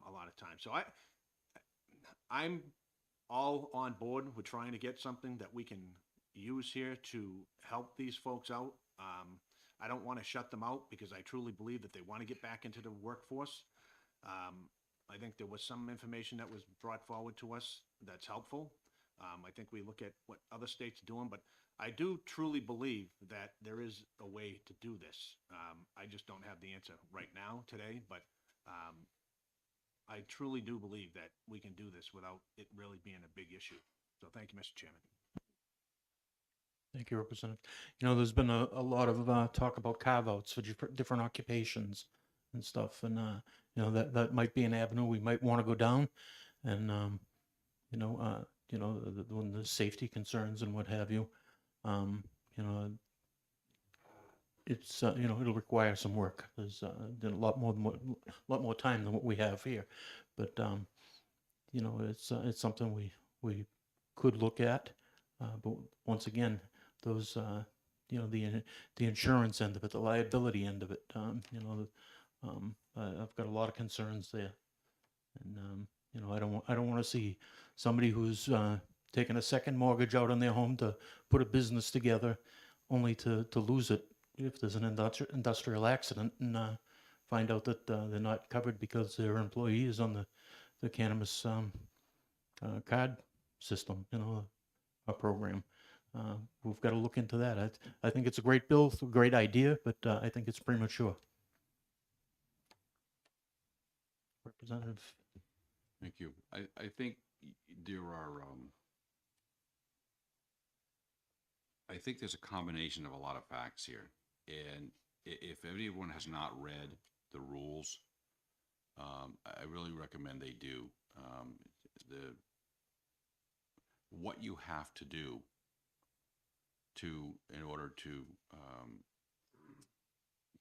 a lot of times. So I'm all on board with trying to get something that we can use here to help these folks out. I don't want to shut them out because I truly believe that they want to get back into the workforce. I think there was some information that was brought forward to us that's helpful. I think we look at what other states are doing, but I do truly believe that there is a way to do this. I just don't have the answer right now today, but I truly do believe that we can do this without it really being a big issue. So thank you, Mr. Chairman. Thank you, Representative. There's been a lot of talk about carve-outs for different occupations and stuff, and that might be an avenue we might want to go down. And when the safety concerns and what have you, it's it'll require some work. There's a lot more time than what we have here, but it's something we could look at. But once again, those the insurance end of it, the liability end of it, I've got a lot of concerns there, and I don't want to see somebody who's taking a second mortgage out on their home to put a business together, only to lose it if there's an industrial accident and find out that they're not covered because their employee is on the cannabis card system, a program. We've got to look into that. I think it's a great bill, a great idea, but I think it's premature. Representative. Thank you. I think there are, I think there's a combination of a lot of facts here. And if anyone has not read the rules, I really recommend they do. What you have to do in order to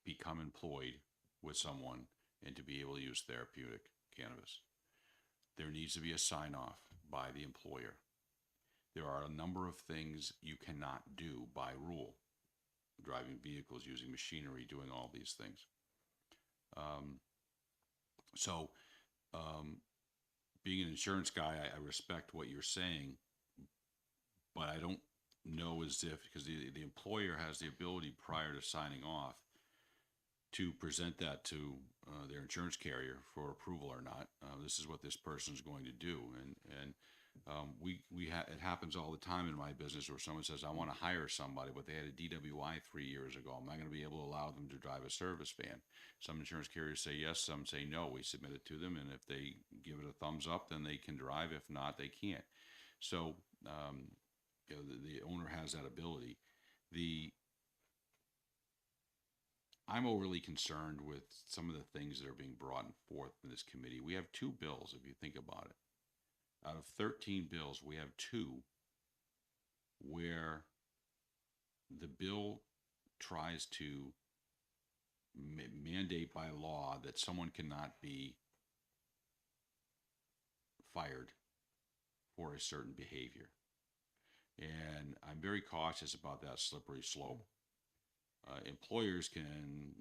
become employed with someone and to be able to use therapeutic cannabis. There needs to be a sign-off by the employer. There are a number of things you cannot do by rule. Driving vehicles, using machinery, doing all these things. Being an insurance guy, I respect what you're saying, but I don't know as if, because the employer has the ability prior to signing off to present that to their insurance carrier for approval or not. This is what this person is going to do, and It happens all the time in my business where someone says, I want to hire somebody, but they had a DWI 3 years ago. I'm not going to be able to allow them to drive a service van. Some insurance carriers say yes, some say no. We submit it to them, and if they give it a thumbs up, then they can drive. If not, they can't. So, the owner has that ability. I'm overly concerned with some of the things that are being brought forth in this committee. We have 2 bills, if you think about it. Out of 13 bills, we have 2 where the bill tries to mandate by law that someone cannot be fired for a certain behavior. And I'm very cautious about that slippery slope. Employers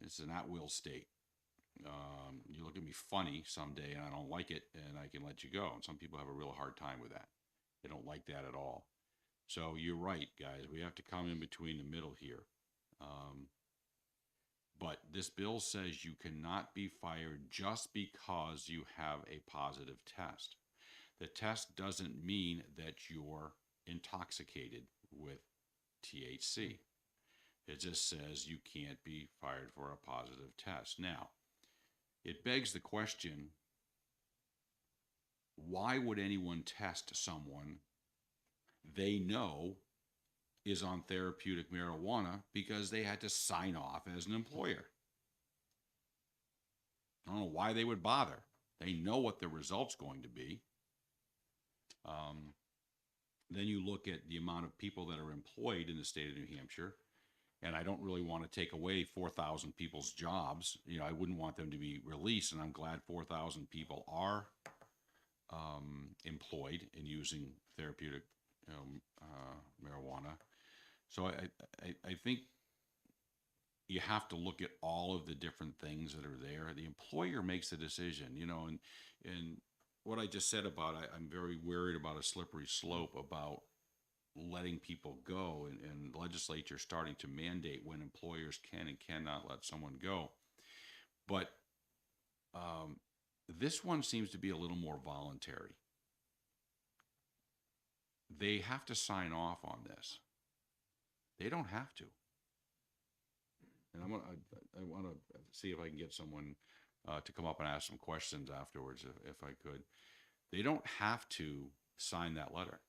it's an at-will state. You look at me funny someday and I don't like it, and I can let you go. And some people have a real hard time with that. They don't like that at all. So you're right, guys. We have to come in between the middle here. But this bill says you cannot be fired just because you have a positive test. The test doesn't mean that you're intoxicated with THC. It just says you can't be fired for a positive test. Now, it begs the question, why would anyone test someone they know is on therapeutic marijuana because they had to sign off as an employer? I don't know why they would bother. They know what the result's going to be. Then you look at the amount of people that are employed in the state of New Hampshire, and I don't really want to take away 4,000 people's jobs. I wouldn't want them to be released, and I'm glad 4,000 people are employed in using therapeutic marijuana. So I think you have to look at all of the different things that are there. The employer makes the decision, and what I just said about I'm very worried about a slippery slope about letting people go, and legislature starting to mandate when employers can and cannot let someone go. But this one seems to be a little more voluntary. They have to sign off on this. They don't have to. And I want to see if I can get someone to come up and ask some questions afterwards, if I could. They don't have to sign that letter,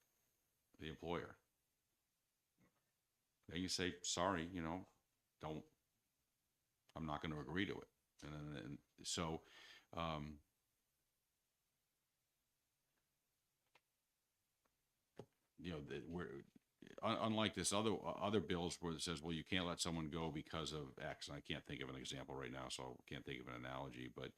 the employer. They can say, sorry, I'm not going to agree to it. And so, unlike this other bills where it says, well, you can't let someone go because of X, and I can't think of an example right now, so I can't think of an analogy, but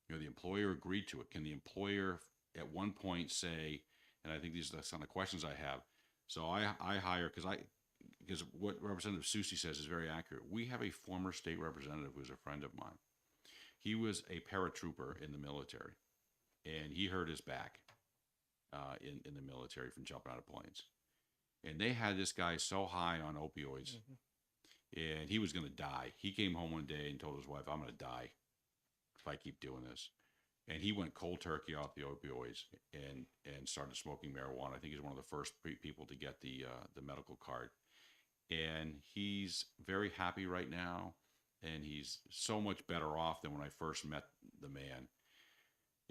the employer agreed to it. Can the employer at one point say, and I think these are some of the questions I have, so I hire, because what Representative Susi says is very accurate. We have a former state representative who's a friend of mine. He was a paratrooper in the military, and he hurt his back in the military from jumping out of planes. And they had this guy so high on opioids, and he was going to die. He came home one day and told his wife, I'm going to die if I keep doing this. And he went cold turkey off the opioids and started smoking marijuana. I think he's one of the first people to get the medical card. And he's very happy right now, and he's so much better off than when I first met the man.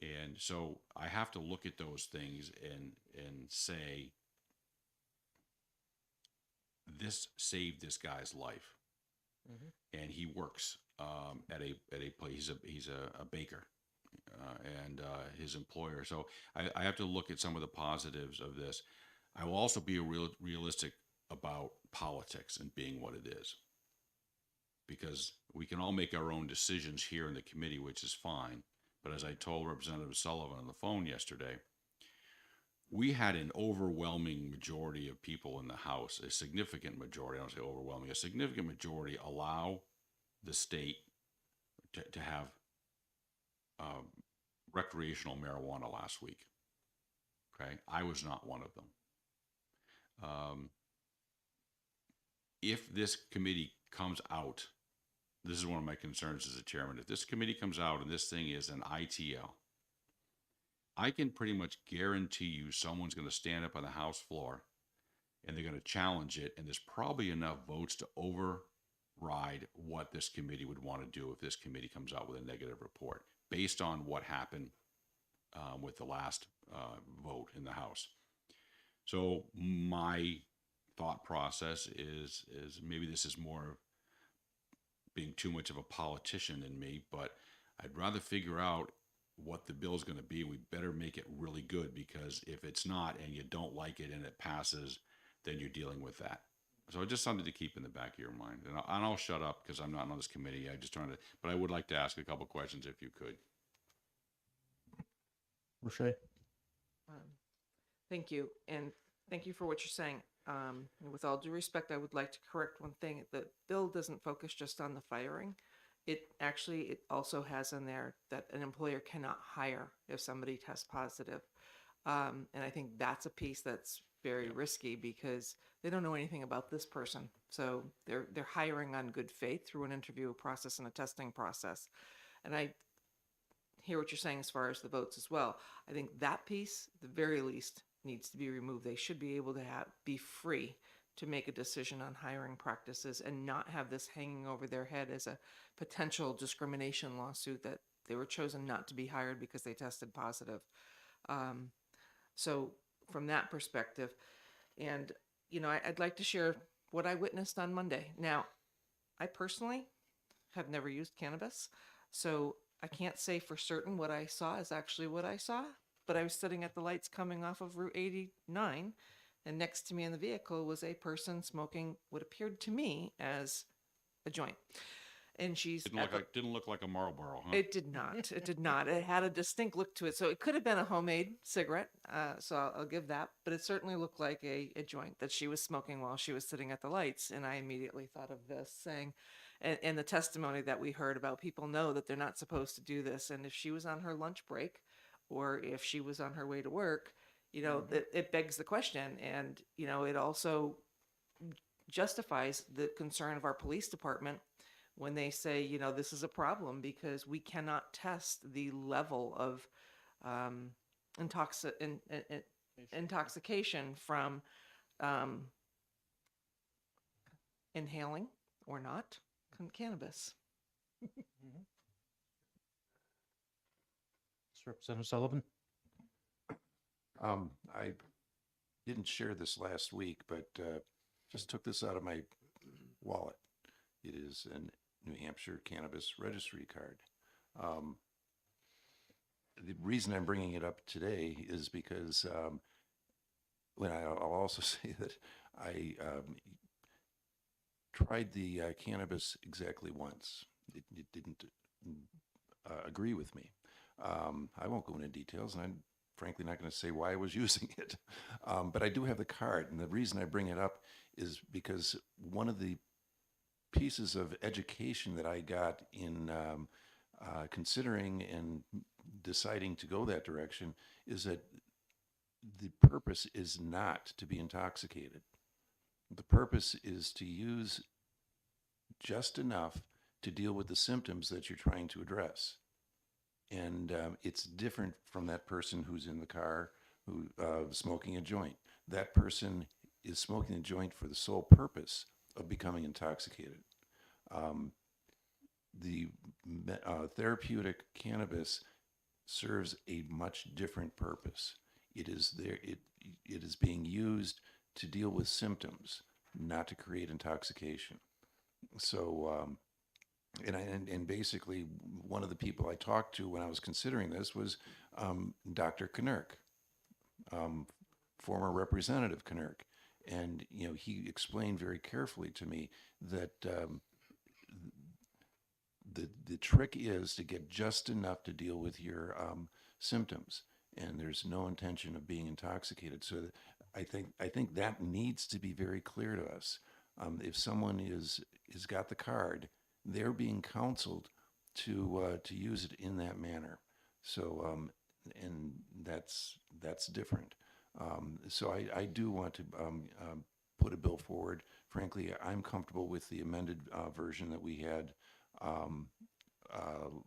And so I have to look at those things and say, this saved this guy's life. And he works at a place. He's a baker, and his employer. So I have to look at some of the positives of this. I will also be realistic about politics and being what it is, because we can all make our own decisions here in the committee, which is fine. But as I told Representative Sullivan on the phone yesterday, we had an overwhelming majority of people in the House, a significant majority, I don't say overwhelming, a significant majority allow the state to have recreational marijuana last week. Okay, I was not one of them. If this committee comes out, this is one of my concerns as a chairman, if this committee comes out and this thing is an ITL, I can pretty much guarantee you someone's going to stand up on the House floor and they're going to challenge it. And there's probably enough votes to override what this committee would want to do if this committee comes out with a negative report based on what happened with the last vote in the House. So my thought process is maybe this is more being too much of a politician than me, but I'd rather figure out what the bill is going to be. We better make it really good, because if it's not and you don't like it and it passes, then you're dealing with that. So just something to keep in the back of your mind. And I'll shut up because I'm not on this committee. I just trying to, but I would like to ask a couple questions if you could. Roche? Thank you, and thank you for what you're saying. And with all due respect, I would like to correct one thing. The bill doesn't focus just on the firing. It also has in there that an employer cannot hire if somebody tests positive. And I think that's a piece that's very risky, because they don't know anything about this person. So they're hiring on good faith through an interview process and a testing process. And I hear what you're saying as far as the votes as well. I think that piece, at the very least, needs to be removed. They should be able to be free to make a decision on hiring practices and not have this hanging over their head as a potential discrimination lawsuit that they were chosen not to be hired because they tested positive. So from that perspective, and I'd like to share what I witnessed on Monday. Now, I personally have never used cannabis, so I can't say for certain what I saw is actually what I saw, but I was sitting at the lights coming off of Route 89, and next to me in the vehicle was a person smoking what appeared to me as a joint. And she's Didn't look like a Marlboro, huh? It did not. It did not. It had a distinct look to it. So it could have been a homemade cigarette. So I'll give that. But it certainly looked like a joint that she was smoking while she was sitting at the lights. And I immediately thought of this saying, and the testimony that we heard about people know that they're not supposed to do this. And if she was on her lunch break, or if she was on her way to work, it begs the question. And, it also justifies the concern of our police department when they say, this is a problem because we cannot test the level of intoxication from inhaling or not cannabis. Representative Sullivan? I didn't share this last week, but just took this out of my wallet. It is a New Hampshire Cannabis Registry card. The reason I'm bringing it up today is because I'll also say that I tried the cannabis exactly once. It didn't agree with me. I won't go into details, and I'm frankly not going to say why I was using it. But I do have the card, and the reason I bring it up is because one of the pieces of education that I got in considering and deciding to go that direction is that the purpose is not to be intoxicated. The purpose is to use just enough to deal with the symptoms that you're trying to address. And it's different from that person who's in the car who smoking a joint. That person is smoking a joint for the sole purpose of becoming intoxicated. The therapeutic cannabis serves a much different purpose. It is there. It is being used to deal with symptoms, not to create intoxication. So, and basically, one of the people I talked to when I was considering this was Dr. Knirk, former Representative Knirk, and he explained very carefully to me that the trick is to get just enough to deal with your symptoms, and there's no intention of being intoxicated. So I think that needs to be very clear to us. If someone is got the card, they're being counseled to use it in that manner. So and that's different. So I do want to put a bill forward. Frankly, I'm comfortable with the amended version that we had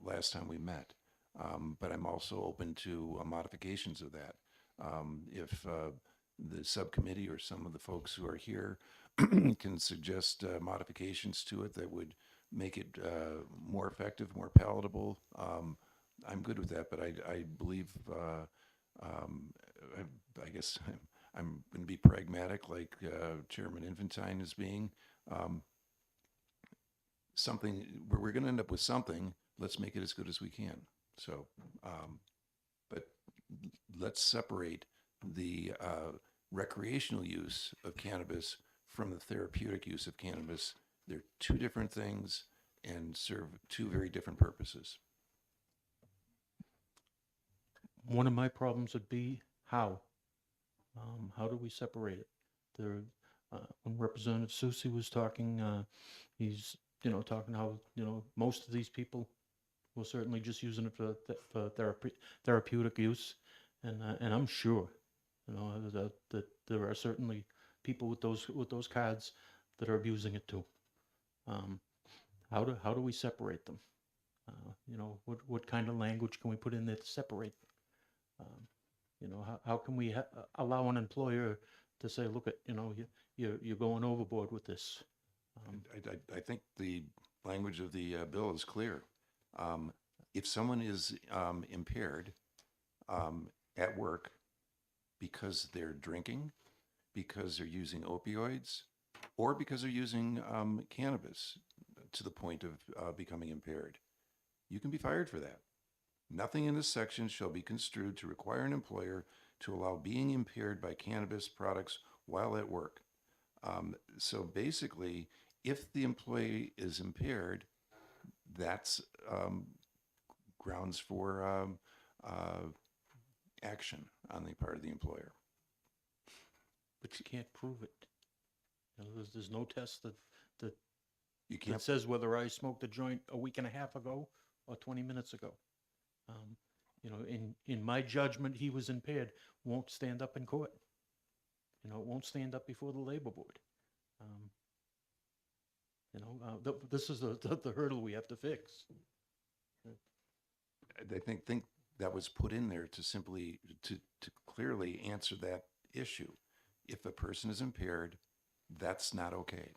last time we met. But I'm also open to modifications of that. If the subcommittee or some of the folks who are here can suggest modifications to it that would make it more effective, more palatable, I'm good with that. But I believe, I guess I'm going to be pragmatic, like Chairman Infantine is being. Something we're going to end up with something. Let's make it as good as we can. So, but let's separate the recreational use of cannabis from the therapeutic use of cannabis. They're two different things and serve two very different purposes. One of my problems would be how. How do we separate it? There, when Representative Susie was talking, he's, talking how, most of these people were certainly just using it for therapeutic use. And I'm sure, that there are certainly people with those cards that are abusing it too. How do we separate them? What kind of language can we put in there to separate them? How can we allow an employer to say, look at, you're going overboard with this? I think the language of the bill is clear. If someone is impaired at work because they're drinking, because they're using opioids, or because they're using cannabis to the point of becoming impaired, you can be fired for that. Nothing in this section shall be construed to require an employer to allow being impaired by cannabis products while at work. So basically, if the employee is impaired, that's grounds for action on the part of the employer. But you can't prove it. There's no test that You can't. that says whether I smoked a joint a week and a half ago or 20 minutes ago. In my judgment, he was impaired. Won't stand up in court. Won't stand up before the labor board. This is the hurdle we have to fix. I think that was put in there to simply to clearly answer that issue. If a person is impaired, that's not okay.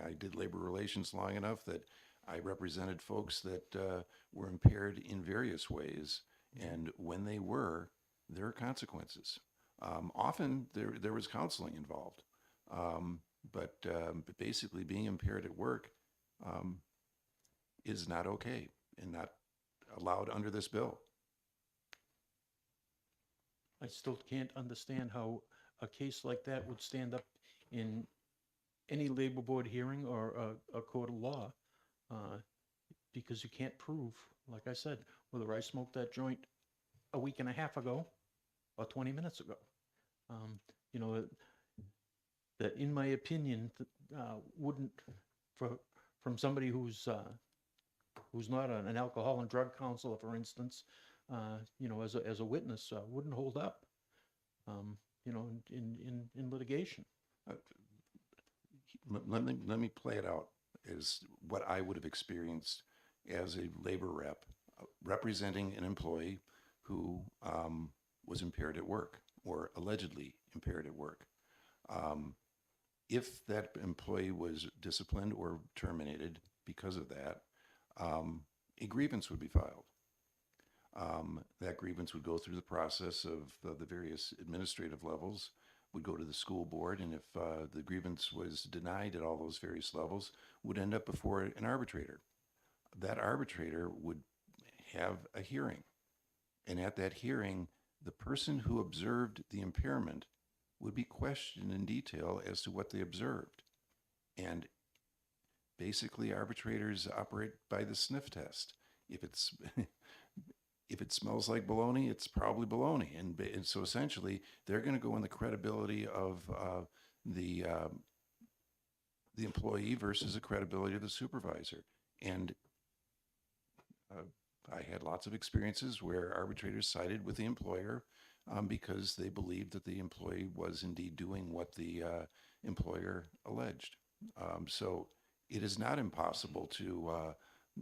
I did labor relations long enough that I represented folks that were impaired in various ways, and when they were, there are consequences. Often there was counseling involved, but basically being impaired at work is not okay and not allowed under this bill. I still can't understand how a case like that would stand up in any labor board hearing or a court of law, because you can't prove, like I said, whether I smoked that joint a week and a half ago or 20 minutes ago. That in my opinion, wouldn't, from somebody who's not an alcohol and drug counselor, for instance, as a witness, wouldn't hold up, in litigation. Let me play it out as what I would have experienced as a labor rep representing an employee who was impaired at work or allegedly impaired at work. If that employee was disciplined or terminated because of that, a grievance would be filed. That grievance would go through the process of the various administrative levels, would go to the school board, and if the grievance was denied at all those various levels, would end up before an arbitrator. That arbitrator would have a hearing, and at that hearing, the person who observed the impairment would be questioned in detail as to what they observed. And basically, arbitrators operate by the sniff test. If it's if it smells like bologna, it's probably bologna. And so essentially, they're going to go on the credibility of the employee versus the credibility of the supervisor. And I had lots of experiences where arbitrators sided with the employer because they believed that the employee was indeed doing what the employer alleged. So it is not impossible to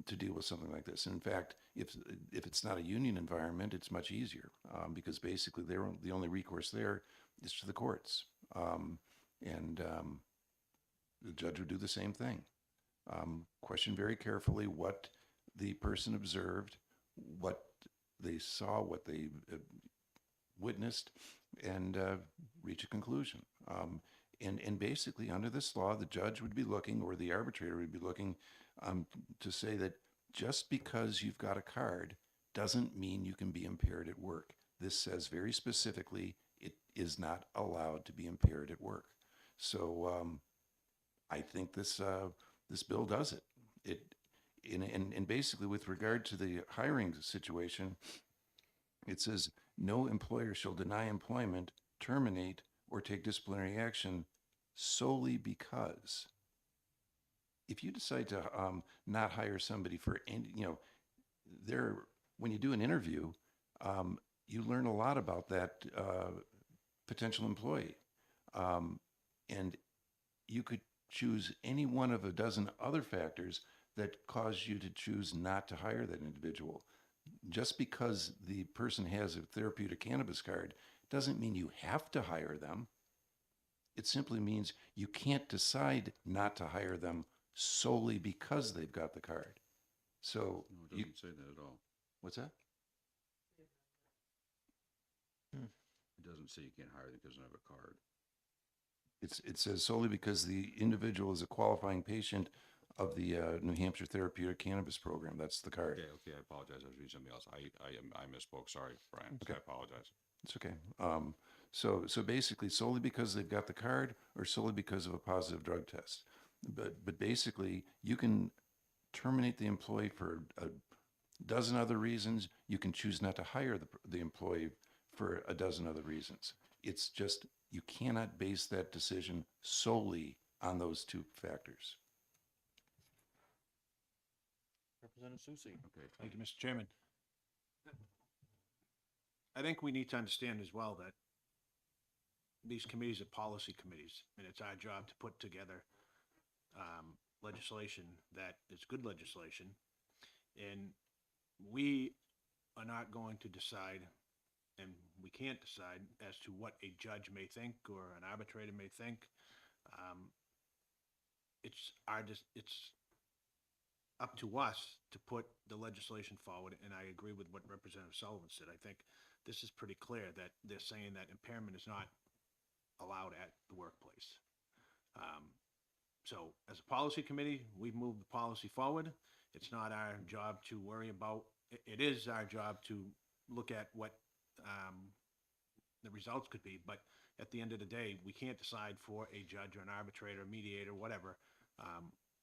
to deal with something like this. And in fact, if it's not a union environment, it's much easier because basically the only recourse there is to the courts, and the judge would do the same thing. Question very carefully what the person observed, what they saw, what they witnessed, and reach a conclusion. And basically, under this law, the judge would be looking, or the arbitrator would be looking, to say that just because you've got a card doesn't mean you can be impaired at work. This says very specifically it is not allowed to be impaired at work. So I think this bill does it. And basically, with regard to the hiring situation, it says no employer shall deny employment, terminate, or take disciplinary action solely because. If you decide to not hire somebody for any, when you do an interview, you learn a lot about that potential employee, and you could choose any one of a dozen other factors that cause you to choose not to hire that individual. Just because the person has a therapeutic cannabis card doesn't mean you have to hire them. It simply means you can't decide not to hire them solely because they've got the card. So No, it doesn't say that at all. what's that? It doesn't say you can't hire them because they don't have a card. It says solely because the individual is a qualifying patient of the New Hampshire Therapeutic Cannabis Program. That's the card. Okay, I apologize. I was reading something else. I misspoke. Sorry, Brian. Okay. I apologize. It's okay. So basically, solely because they've got the card, or solely because of a positive drug test. But basically, you can terminate the employee for a dozen other reasons. You can choose not to hire the employee for a dozen other reasons. It's just you cannot base that decision solely on those two factors. Representative Susi. Okay. Thank you, Mr. Chairman. I think we need to understand as well that these committees are policy committees, and it's our job to put together legislation that is good legislation. And we are not going to decide, and we can't decide as to what a judge may think or an arbitrator may think. It's up to us to put the legislation forward, and I agree with what Representative Sullivan said. I think this is pretty clear that they're saying that impairment is not allowed at the workplace. So as a policy committee, we've moved the policy forward. It's not our job to worry about, it is our job to look at what the results could be, but at the end of the day, we can't decide for a judge or an arbitrator, mediator, whatever,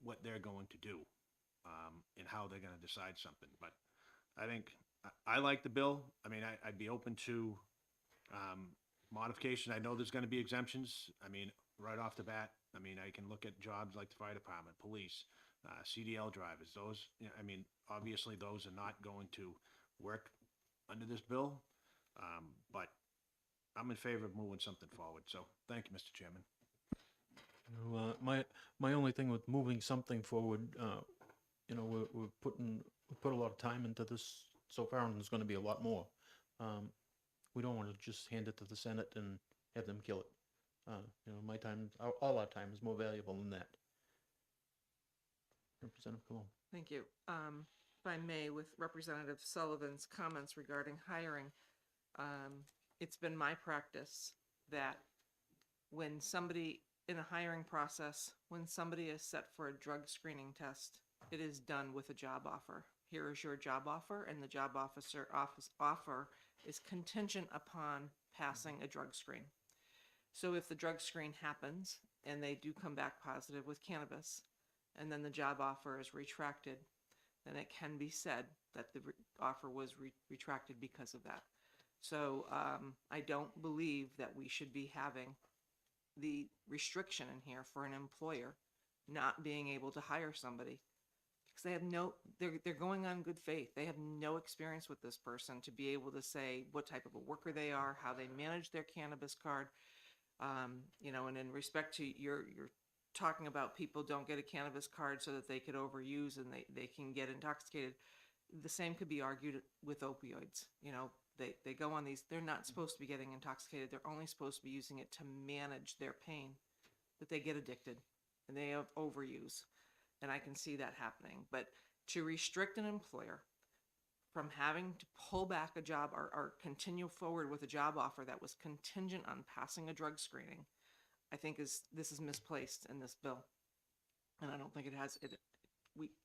what they're going to do. And how they're going to decide something. But I think I like the bill. I mean, I'd be open to modification. I know there's going to be exemptions. I mean, right off the bat, I mean, I can look at jobs like the fire department, police, CDL drivers. Those, I mean, obviously those are not going to work under this bill. But I'm in favor of moving something forward. So thank you, Mr. Chairman. My only thing with moving something forward, we put a lot of time into this so far, and there's going to be a lot more. We don't want to just hand it to the Senate and have them kill it. My time, all our time is more valuable than that. Representative Cologne. Thank you. If I may, with Representative Sullivan's comments regarding hiring, it's been my practice that when somebody in a hiring process, when somebody is set for a drug screening test, it is done with a job offer. Here is your job offer, and the job offer is contingent upon passing a drug screen. So if the drug screen happens and they do come back positive with cannabis, and then the job offer is retracted, then it can be said that the offer was retracted because of that. So I don't believe that we should be having the restriction in here for an employer not being able to hire somebody because they have they're going on good faith. They have no experience with this person to be able to say what type of a worker they are, how they manage their cannabis card. And in respect to your talking about people don't get a cannabis card so that they could overuse and they can get intoxicated. The same could be argued with opioids. You know, they go on these, they're not supposed to be getting intoxicated. They're only supposed to be using it to manage their pain, but they get addicted and they have overuse. And I can see that happening. But to restrict an employer from having to pull back a job or continue forward with a job offer that was contingent on passing a drug screening, I think this is misplaced in this bill. And I don't think it has it.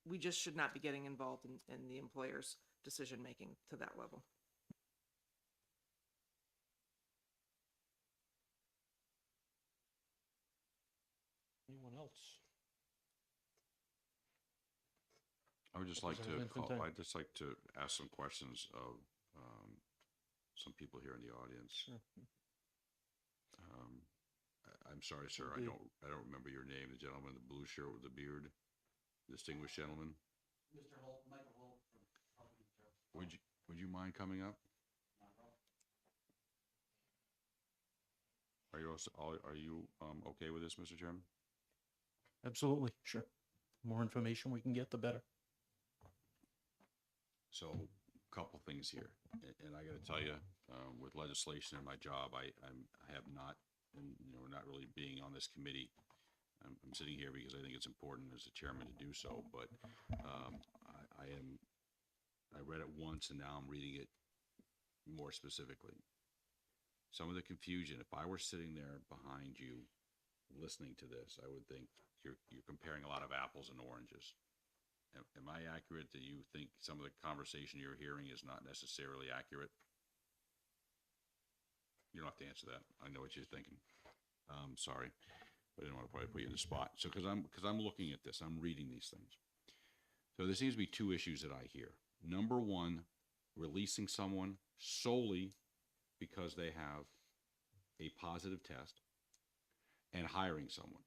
We just should not be getting involved in the employer's decision making to that level. Anyone else? I would just like to Representative Infantine. I'd just like to ask some questions of some people here in the audience. Sure. I'm sorry, sir. I don't remember your name. The gentleman in the blue shirt with the beard, distinguished gentleman. Mr. Holt, Michael Holt from Would you mind coming up? Are you okay with this, Mr. Chairman? Absolutely, sure. More information we can get, the better. So, a couple things here, and I got to tell you, with legislation in my job, I have not, and not really being on this committee. I'm sitting here because I think it's important as the chairman to do so. But I read it once, and now I'm reading it more specifically. Some of the confusion. If I were sitting there behind you, listening to this, I would think you're comparing a lot of apples and oranges. Am I accurate that you think some of the conversation you're hearing is not necessarily accurate? You don't have to answer that. I know what you're thinking. Sorry, but I didn't want to probably put you in the spot. So, because I'm looking at this, I'm reading these things. So there seems to be two issues that I hear. Number one, releasing someone solely because they have a positive test, and hiring someone.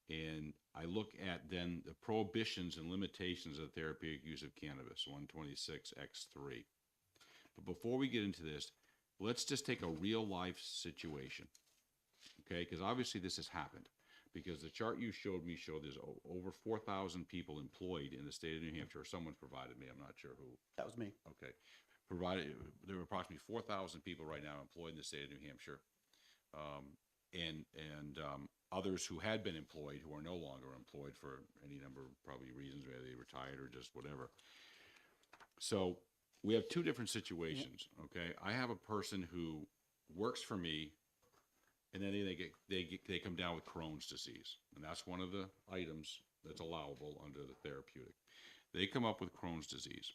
And I look at then the prohibitions and limitations of therapeutic use of cannabis, 126X3. But before we get into this, let's just take a real life situation, okay? Because obviously this has happened. Because the chart you showed me showed there's over 4,000 people employed in the state of New Hampshire. Someone's provided me, I'm not sure who. That was me. Okay. There are approximately 4,000 people right now employed in the state of New Hampshire. And others who had been employed who are no longer employed for any number of probably reasons, whether they retired or just whatever. So we have two different situations, okay? I have a person who works for me, and then they come down with Crohn's disease, and that's one of the items that's allowable under the therapeutic. They come up with Crohn's disease.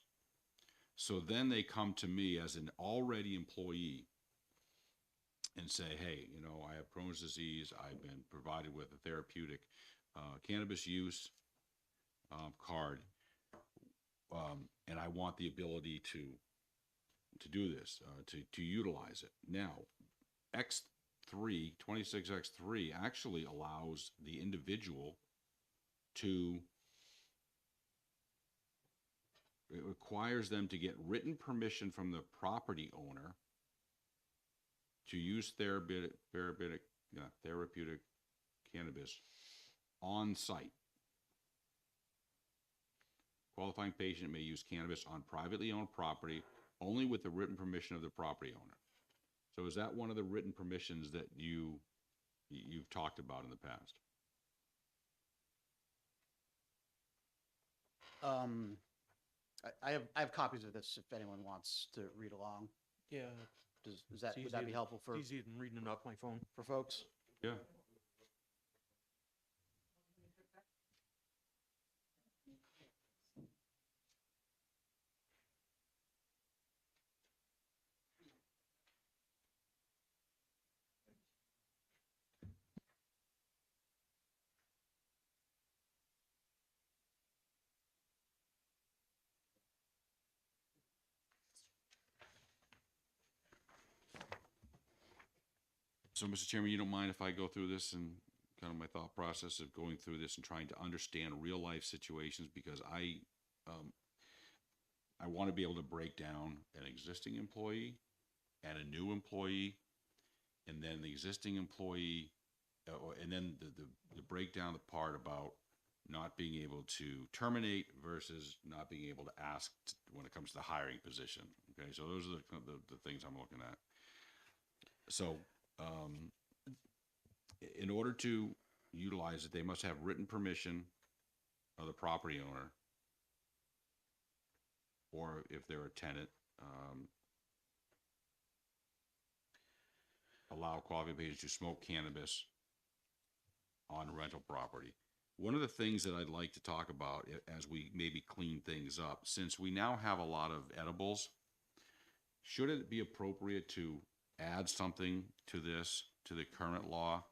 So then they come to me as an already employee and say, hey, I have Crohn's disease. I've been provided with a therapeutic cannabis use card, and I want the ability to do this, to utilize it. Now, 26X3 actually allows the individual it requires them to get written permission from the property owner to use therapeutic cannabis on site. Qualifying patient may use cannabis on privately owned property only with the written permission of the property owner. So is that one of the written permissions that you've talked about in the past? I have copies of this if anyone wants to read along. Yeah. Would that be helpful for Easier than reading it off my phone. folks? Yeah. So, Mr. Chairman, you don't mind if I go through this and kind of my thought process of going through this and trying to understand real life situations, because I want to be able to break down an existing employee and a new employee, and then the existing employee and then the breakdown, the part about not being able to terminate versus not being able to ask when it comes to the hiring position. Okay, so those are the things I'm looking at. So, in order to utilize it, they must have written permission of the property owner, or if they're a tenant, allow qualified pages to smoke cannabis on rental property. One of the things that I'd like to talk about as we maybe clean things up, since we now have a lot of edibles, should it be appropriate to add something to this, to the current law,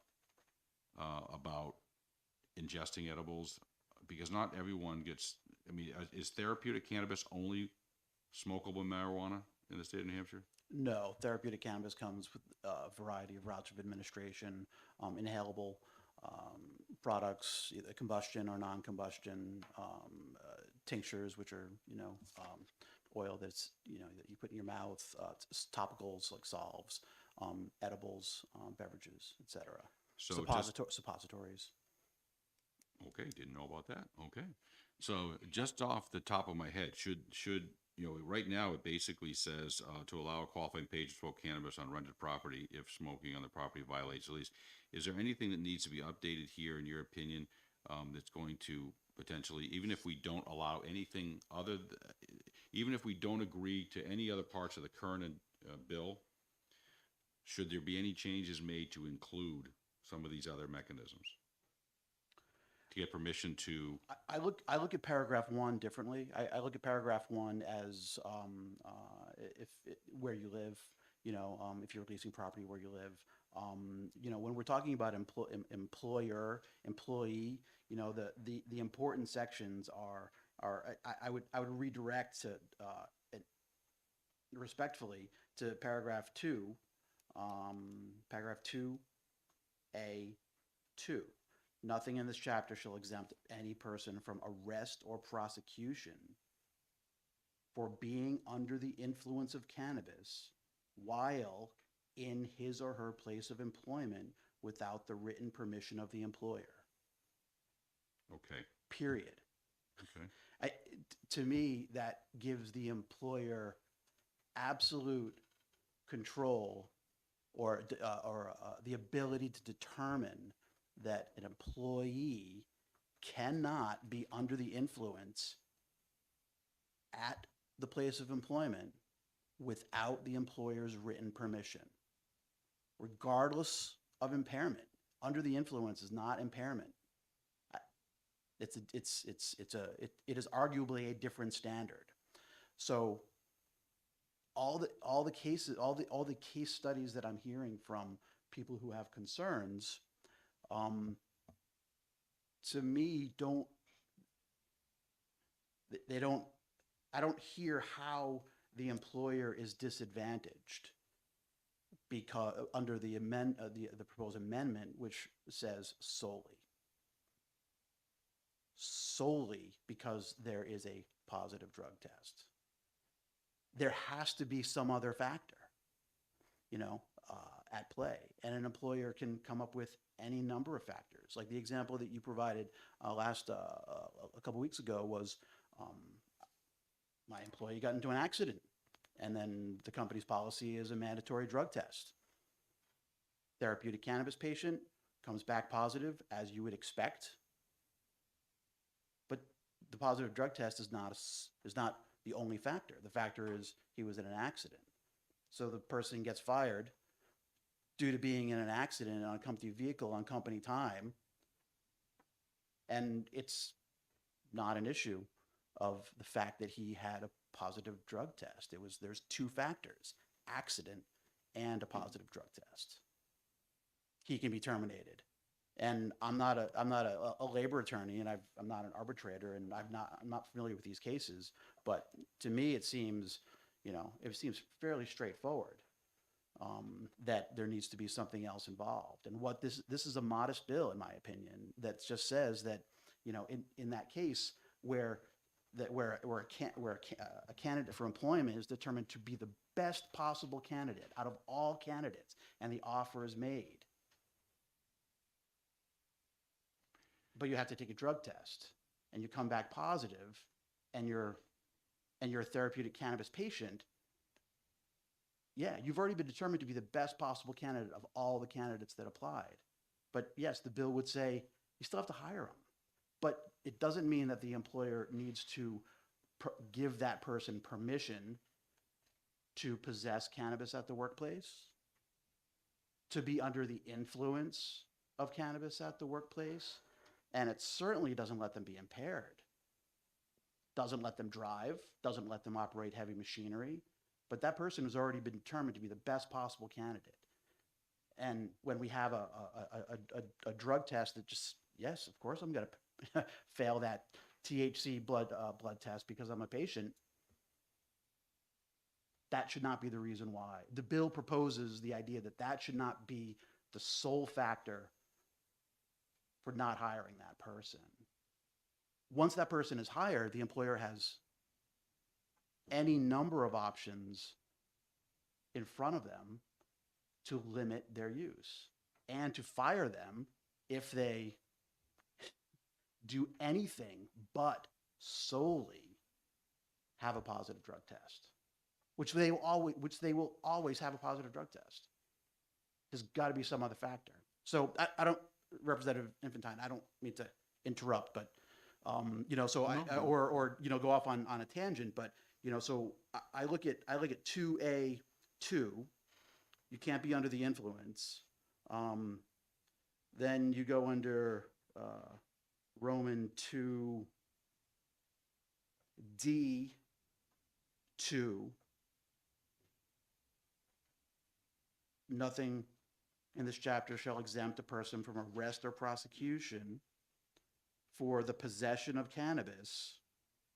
about ingesting edibles? Because not everyone gets, I mean, is therapeutic cannabis only smokable marijuana in the state of New Hampshire? No, therapeutic cannabis comes with a variety of routes of administration, inhalable products, either combustion or non-combustion, tinctures, which are, oil that's, that you put in your mouth, topicals like salves, edibles, beverages, etc. So Suppositories. Okay, didn't know about that. Okay. So just off the top of my head, should right now it basically says to allow a qualified page to smoke cannabis on rented property if smoking on the property violates the lease. Is there anything that needs to be updated here, in your opinion, that's going to potentially, even if we don't allow anything other, even if we don't agree to any other parts of the current bill, should there be any changes made to include some of these other mechanisms? To get permission to, I look at paragraph 1 differently. I look at paragraph 1 as where you live, if you're leasing property where you live. When we're talking about employer, employee, the important sections are I would redirect to respectfully to paragraph 2, paragraph 2A2. Nothing in this chapter shall exempt any person from arrest or prosecution for being under the influence of cannabis while in his or her place of employment without the written permission of the employer. okay, Period. okay. To me, that gives the employer absolute control or the ability to determine that an employee cannot be under the influence at the place of employment without the employer's written permission, regardless of impairment. Under the influence is not impairment. It is arguably a different standard. So all the case studies that I'm hearing from people who have concerns, to me, I don't hear how the employer is disadvantaged because under the proposed amendment, which says solely because there is a positive drug test. There has to be some other factor, at play, and an employer can come up with any number of factors. Like the example that you provided a couple weeks ago was my employee got into an accident, and then the company's policy is a mandatory drug test. Therapeutic cannabis patient comes back positive, as you would expect, but the positive drug test is not the only factor. The factor is he was in an accident. So the person gets fired due to being in an accident on a company vehicle on company time, and it's not an issue of the fact that he had a positive drug test. There's two factors: accident and a positive drug test. He can be terminated. And I'm not a labor attorney, and I'm not an arbitrator, and I'm not familiar with these cases. But to me, it seems fairly straightforward that there needs to be something else involved. And what this is a modest bill, in my opinion, that just says that in that case where a candidate for employment is determined to be the best possible candidate out of all candidates, and the offer is made, but you have to take a drug test and you come back positive and you're a therapeutic cannabis patient, yeah, you've already been determined to be the best possible candidate of all the candidates that applied. But yes, the bill would say you still have to hire them. But it doesn't mean that the employer needs to give that person permission to possess cannabis at the workplace, to be under the influence of cannabis at the workplace, and it certainly doesn't let them be impaired. Doesn't let them drive, doesn't let them operate heavy machinery, but that person has already been determined to be the best possible candidate. And when we have a drug test that just, yes, of course I'm going to fail that THC blood test because I'm a patient, that should not be the reason why. The bill proposes the idea that that should not be the sole factor for not hiring that person. Once that person is hired, the employer has any number of options in front of them to limit their use and to fire them if they do anything but solely have a positive drug test, which they will always have a positive drug test. There's got to be some other factor. So I don't, Representative Infantine, I don't mean to interrupt, but so or go off on a tangent, but so I look at 2A2, you can't be under the influence. Then you go under Roman 2D2, nothing in this chapter shall exempt a person from arrest or prosecution for the possession of cannabis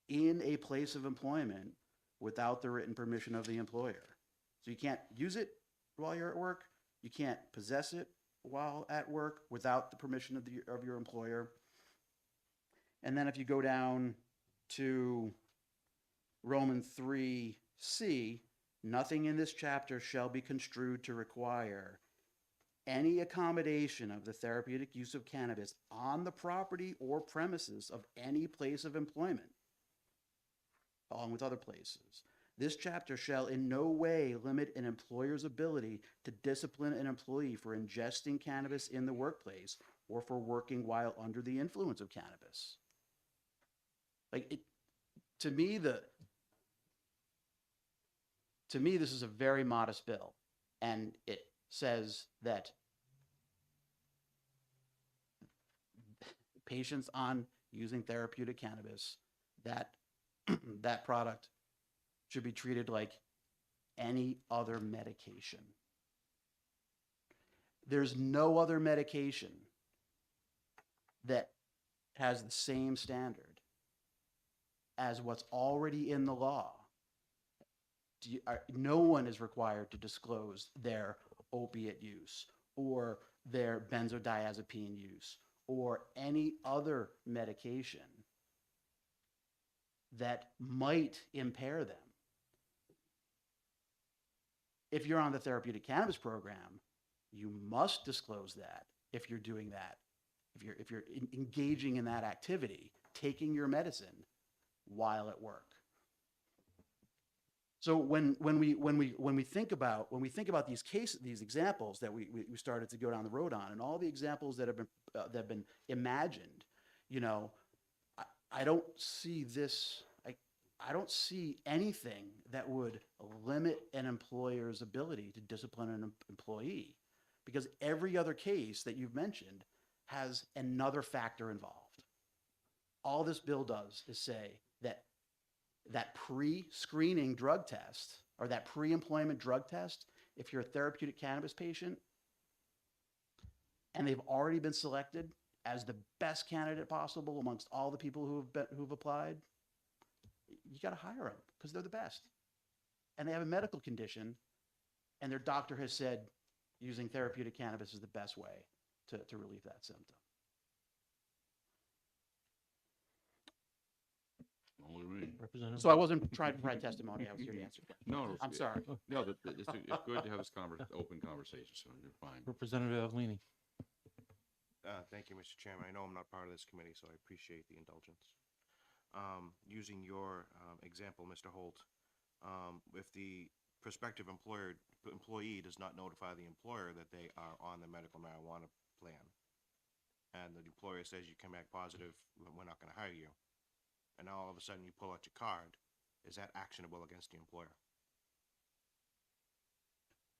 in a place of employment without the written permission of the employer. So you can't use it while you're at work. You can't possess it while at work without the permission of your employer. And then if you go down to Roman 3C, nothing in this chapter shall be construed to require any accommodation of the therapeutic use of cannabis on the property or premises of any place of employment, along with other places. This chapter shall in no way limit an employer's ability to discipline an employee for ingesting cannabis in the workplace or for working while under the influence of cannabis. To me, this is a very modest bill, and it says that patients on using therapeutic cannabis, that that product should be treated like any other medication. There's no other medication that has the same standard as what's already in the law. No one is required to disclose their opiate use or their benzodiazepine use or any other medication that might impair them. If you're on the therapeutic cannabis program, you must disclose that if you're doing that. If you're engaging in that activity, taking your medicine while at work. So when we think about these examples that we started to go down the road on, and all the examples that have been imagined, I don't see this. I don't see anything that would limit an employer's ability to discipline an employee, because every other case that you've mentioned has another factor involved. All this bill does is say that pre-screening drug test or that pre-employment drug test, if you're a therapeutic cannabis patient and they've already been selected as the best candidate possible amongst all the people who've applied, you got to hire them because they're the best. And they have a medical condition, and their doctor has said using therapeutic cannabis is the best way to relieve that symptom. Only me. Representative. So I wasn't trying to provide testimony. I was here to answer. No, I'm sorry. No, it's good to have this open conversation, so you're fine. Representative Avellini. Thank you, Mr. Chairman. I know I'm not part of this committee, so I appreciate the indulgence. Using your example, Mr. Holt, if the prospective employee does not notify the employer that they are on the medical marijuana plan, and the employer says you come back positive, we're not going to hire you, and now all of a sudden you pull out your card, is that actionable against the employer?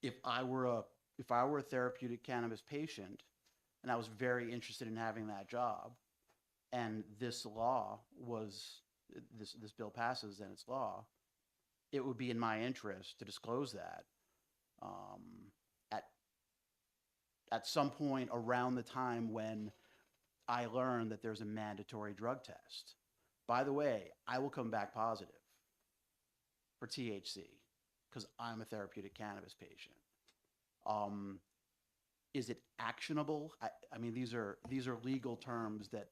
If I were a therapeutic cannabis patient and I was very interested in having that job, and this law was, this bill passes and it's law, it would be in my interest to disclose that at some point around the time when I learn that there's a mandatory drug test. By the way, I will come back positive for THC because I'm a therapeutic cannabis patient. Is it actionable? I mean, these are legal terms that,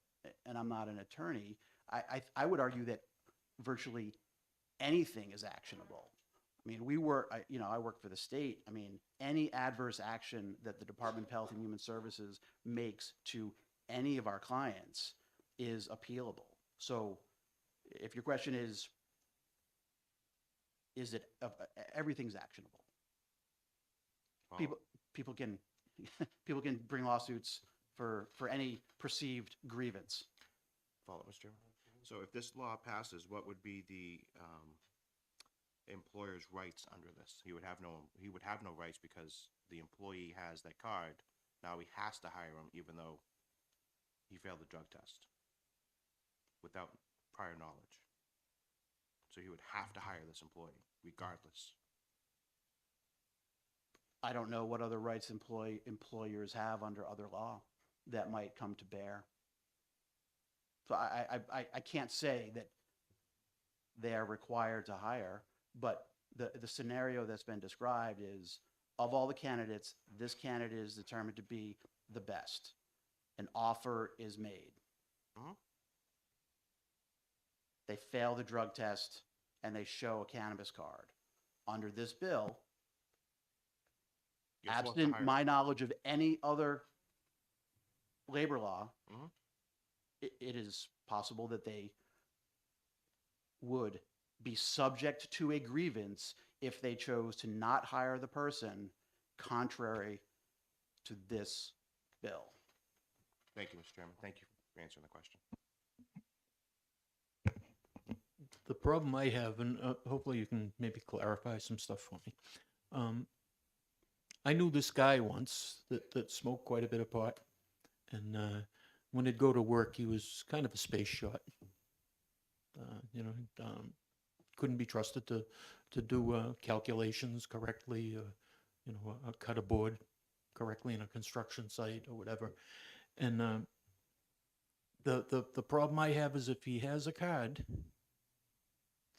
and I'm not an attorney. I would argue that virtually anything is actionable. I mean, I work for the state. I mean, any adverse action that the Department of Health and Human Services makes to any of our clients is appealable. So if your question is it, everything's actionable. Follow- People can, people can bring lawsuits for any perceived grievance. Follow, Mr. Chairman. So if this law passes, what would be the employer's rights under this? He would have no rights because the employee has that card. Now he has to hire him even though he failed the drug test without prior knowledge. So he would have to hire this employee regardless. I don't know what other rights employers have under other law that might come to bear. So I can't say that they are required to hire, but the scenario that's been described is, of all the candidates, this candidate is determined to be the best. An offer is made. Mhm. They fail the drug test and they show a cannabis card. Under this bill, You're forced to absent hire my knowledge of any other labor law, Mhm. it is possible that they would be subject to a grievance if they chose to not hire the person contrary to this bill. Thank you, Mr. Chairman. Thank you for answering the question. The problem I have, and hopefully you can maybe clarify some stuff for me. I knew this guy once that smoked quite a bit of pot, and when he'd go to work, he was kind of a space shot. Couldn't be trusted to do calculations correctly, cut a board correctly in a construction site or whatever. And the problem I have is if he has a card,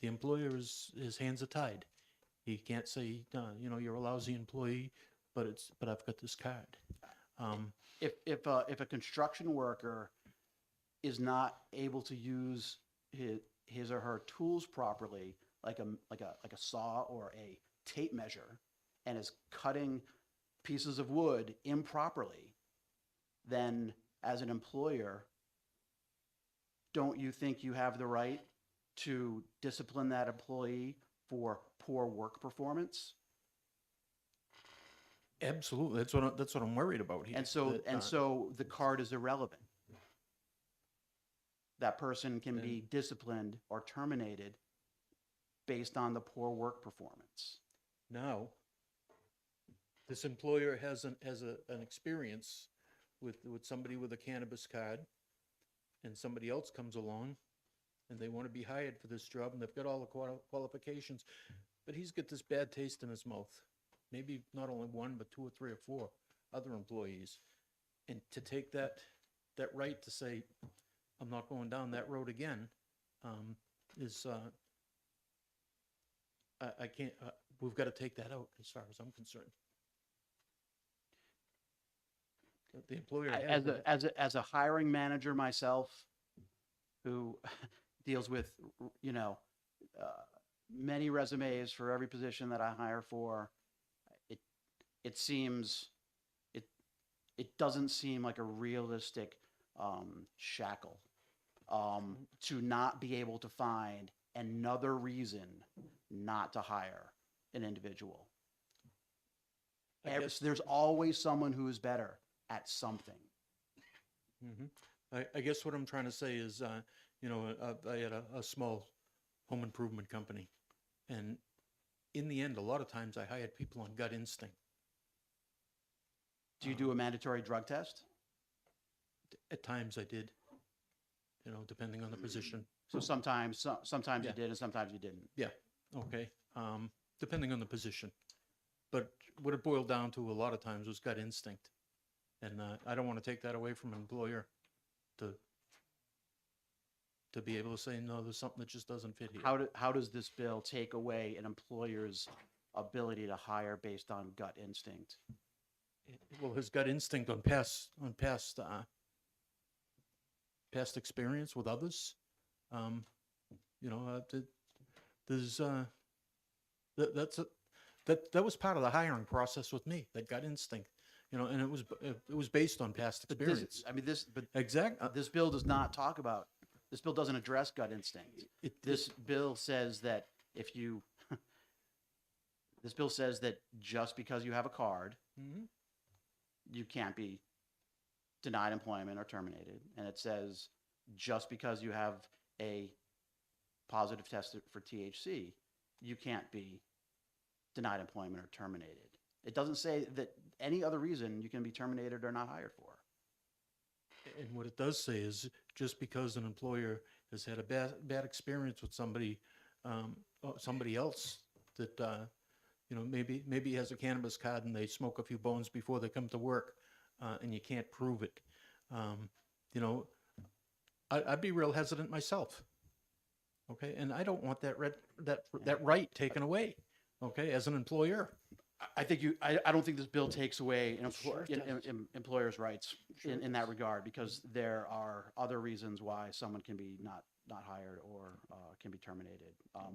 the employer his hands are tied. He can't say, you're a lousy employee, but I've got this card. If a construction worker is not able to use his or her tools properly, like a saw or a tape measure, and is cutting pieces of wood improperly, then as an employer, don't you think you have the right to discipline that employee for poor work performance? Absolutely, that's what I'm worried about here. And so that, the card is irrelevant. That person can be disciplined or terminated based on the poor work performance. now, this employer has an experience with somebody with a cannabis card, and somebody else comes along, and they want to be hired for this job, and they've got all the qualifications, but he's got this bad taste in his mouth. Maybe not only one, but 2 or 3 or 4 other employees, and to take that right to say, I'm not going down that road again, is I can't. We've got to take that out as far as I'm concerned. The employer has As a hiring manager myself, who deals with many resumes for every position that I hire for, it seems it doesn't seem like a realistic shackle to not be able to find another reason not to hire an individual. There's always someone who is better at something. I guess what I'm trying to say is, I had a small home improvement company, and in the end, a lot of times I hired people on gut instinct. Do you do a mandatory drug test? At times I did, depending on the position. So sometimes Yeah. you did and sometimes you didn't. Yeah, okay, depending on the position. But what it boiled down to a lot of times was gut instinct. And I don't want to take that away from an employer to be able to say, no, there's something that just doesn't fit here. How does this bill take away an employer's ability to hire based on gut instinct? Well, his gut instinct on past experience with others, there's that was part of the hiring process with me. That gut instinct, and it was based on past But experience. Exactly. This bill does not talk about. This bill doesn't address gut instinct. This bill says that if you. This bill says that just because you have a card, you can't be denied employment or terminated. And it says just because you have a positive test for THC, you can't be denied employment or terminated. It doesn't say that any other reason you can be terminated or not hired for. And what it does say is just because an employer has had a bad experience with somebody else that maybe he has a cannabis card and they smoke a few bones before they come to work, and you can't prove it. I'd be real hesitant myself. Okay, and I don't want that right taken away. Okay, as an employer. I don't think this bill takes away employers' rights in that regard, because there are other reasons why someone can be not hired or can be terminated.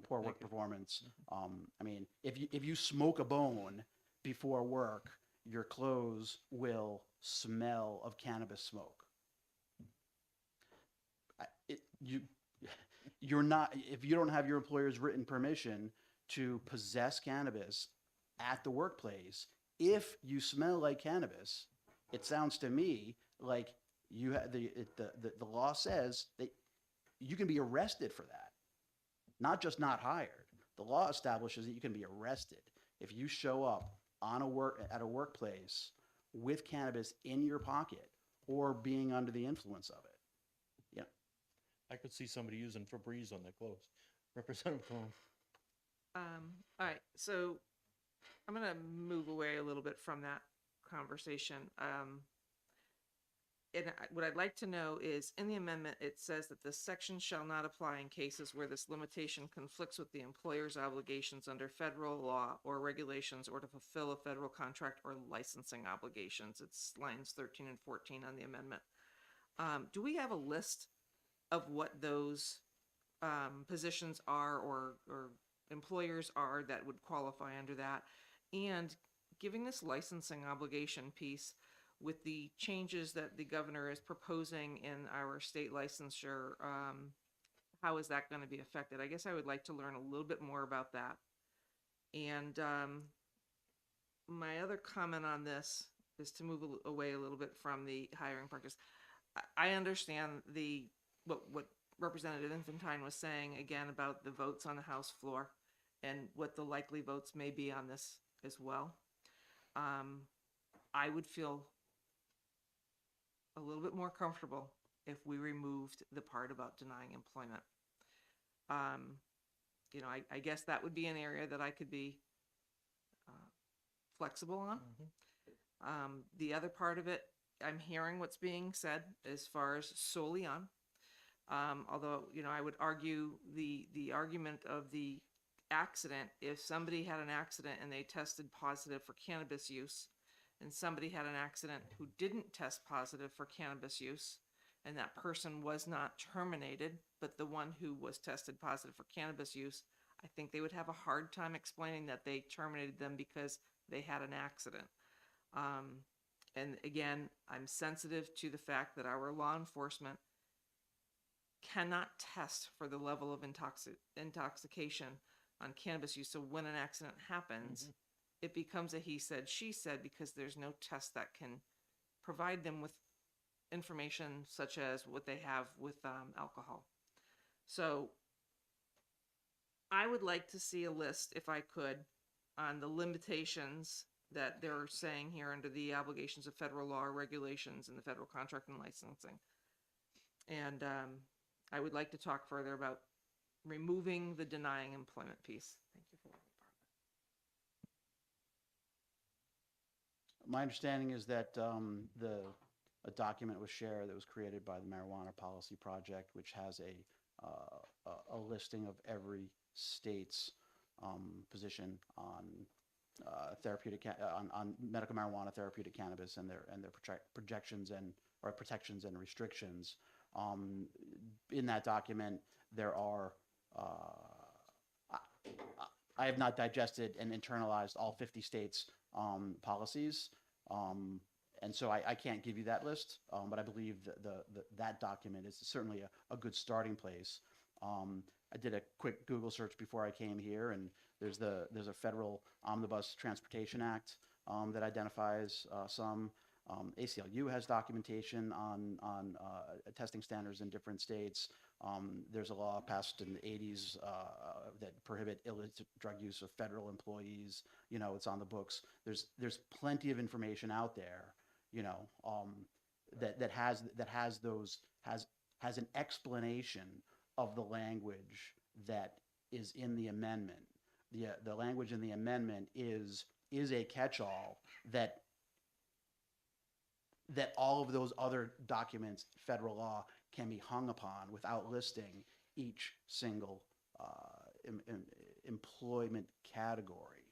Poor work performance. I mean, if you smoke a bone before work, your clothes will smell of cannabis smoke. You're not, if you don't have your employer's written permission to possess cannabis at the workplace, if you smell like cannabis, it sounds to me like you have the law says that you can be arrested for that, not just not hired. The law establishes that you can be arrested if you show up at a workplace with cannabis in your pocket or being under the influence of it. I could see somebody using Febreze on their clothes. Representative Cologne. All right, so I'm going to move away a little bit from that conversation. What I'd like to know is, in the amendment, it says that this section shall not apply in cases where this limitation conflicts with the employer's obligations under federal law or regulations, or to fulfill a federal contract or licensing obligations. It's lines 13 and 14 on the amendment. Do we have a list of what those positions are or employers are that would qualify under that? And giving this licensing obligation piece with the changes that the governor is proposing in our state licensure, how is that going to be affected? I guess I would like to learn a little bit more about that. And my other comment on this is to move away a little bit from the hiring practice. I understand what Representative Infantine was saying again about the votes on the House floor and what the likely votes may be on this as well. I would feel a little bit more comfortable if we removed the part about denying employment. I guess that would be an area that I could be flexible on. The other part of it, I'm hearing what's being said as far as solely on. Although, I would argue the argument of the accident, if somebody had an accident and they tested positive for cannabis use, and somebody had an accident who didn't test positive for cannabis use, and that person was not terminated, but the one who was tested positive for cannabis use, I think they would have a hard time explaining that they terminated them because they had an accident. And again, I'm sensitive to the fact that our law enforcement cannot test for the level of intoxication on cannabis use. So when an accident happens, it becomes a he said, she said, because there's no test that can provide them with information such as what they have with alcohol. So I would like to see a list, if I could, on the limitations that they're saying here under the obligations of federal law or regulations in the federal contract and licensing. And I would like to talk further about removing the denying employment piece. Thank you for letting me borrow that. My understanding is that a document was shared that was created by the Marijuana Policy Project, which has a listing of every state's position on on medical marijuana, therapeutic cannabis, and their projections and or protections and restrictions. In that document, there are I have not digested and internalized all 50 states' policies, and so I can't give you that list. But I believe that document is certainly a good starting place. I did a quick Google search before I came here, and there's a federal Omnibus Transportation Act that identifies some. ACLU has documentation on testing standards in different states. There's a law passed in the 80s that prohibit illicit drug use of federal employees. You know, it's on the books. There's plenty of information out there, you know, that has an explanation of the language that is in the amendment. The language in the amendment is a catch-all that all of those other documents, federal law, can be hung upon without listing each single employment category.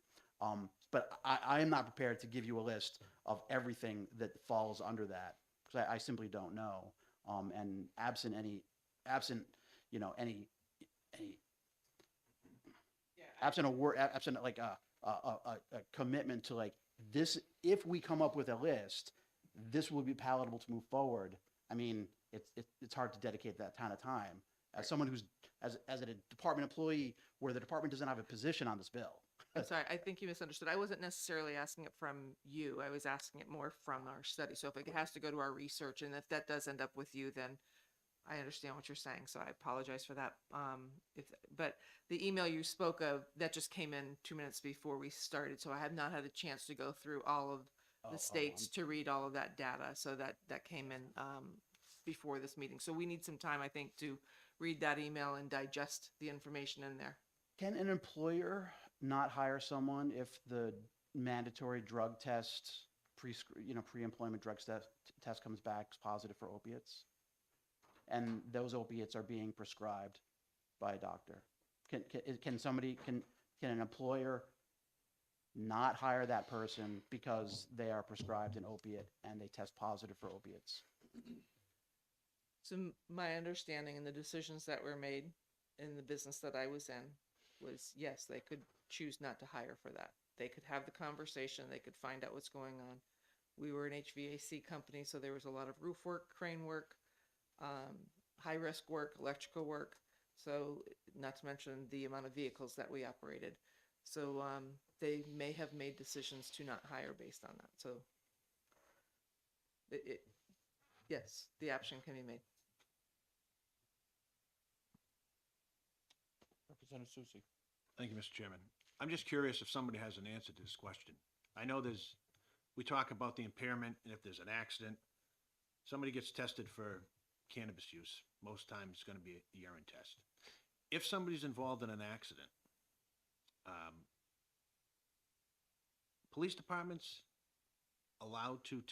But I am not prepared to give you a list of everything that falls under that, because I simply don't know. And absent like a commitment to like this, if we come up with a list, this will be palatable to move forward. I mean, it's hard to dedicate that kind of time as someone who's as a department employee where the department doesn't have a position on this bill. I'm sorry, I think you misunderstood. I wasn't necessarily asking it from you. I was asking it more from our study. So if it has to go to our research, and if that does end up with you, then I understand what you're saying. So I apologize for that. But the email you spoke of, that just came in 2 minutes before we started. So I have not had a chance to go through all of the states to read all of that data. So that came in before this meeting. So we need some time, I think, to read that email and digest the information in there. Can an employer not hire someone if the mandatory drug test, pre-employment drug test comes back positive for opiates, and those opiates are being prescribed by a doctor? Can an employer not hire that person because they are prescribed an opiate and they test positive for opiates? So my understanding and the decisions that were made in the business that I was in was, yes, they could choose not to hire for that. They could have the conversation. They could find out what's going on. We were an HVAC company, so there was a lot of roof work, crane work, high-risk work, electrical work. So not to mention the amount of vehicles that we operated. So they may have made decisions to not hire based on that. So yes, the option can be made. Representative Susi. Thank you, Mr. Chairman. I'm just curious if somebody has an answer to this question. I know we talk about the impairment, and if there's an accident, somebody gets tested for cannabis use. Most times it's going to be a urine test. If somebody's involved in an accident, police departments allowed to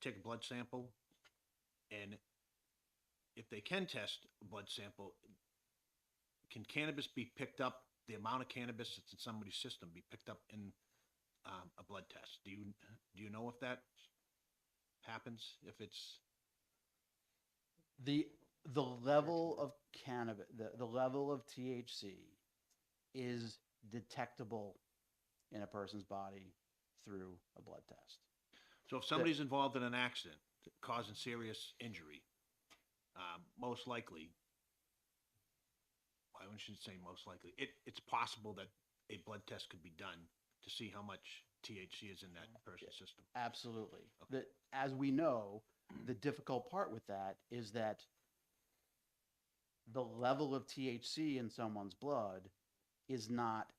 take a blood sample, and if they can test a blood sample, can cannabis be picked up, the amount of cannabis that's in somebody's system be picked up in a blood test? Do you know if that happens? If it's The level of cannabis, the level of THC is detectable in a person's body through a blood test. So if somebody's involved in an accident causing serious injury, most likely, I shouldn't say most likely, it's possible that a blood test could be done to see how much THC is in that person's system. Absolutely. That, as we know, the difficult part with that is that the level of THC in someone's blood is not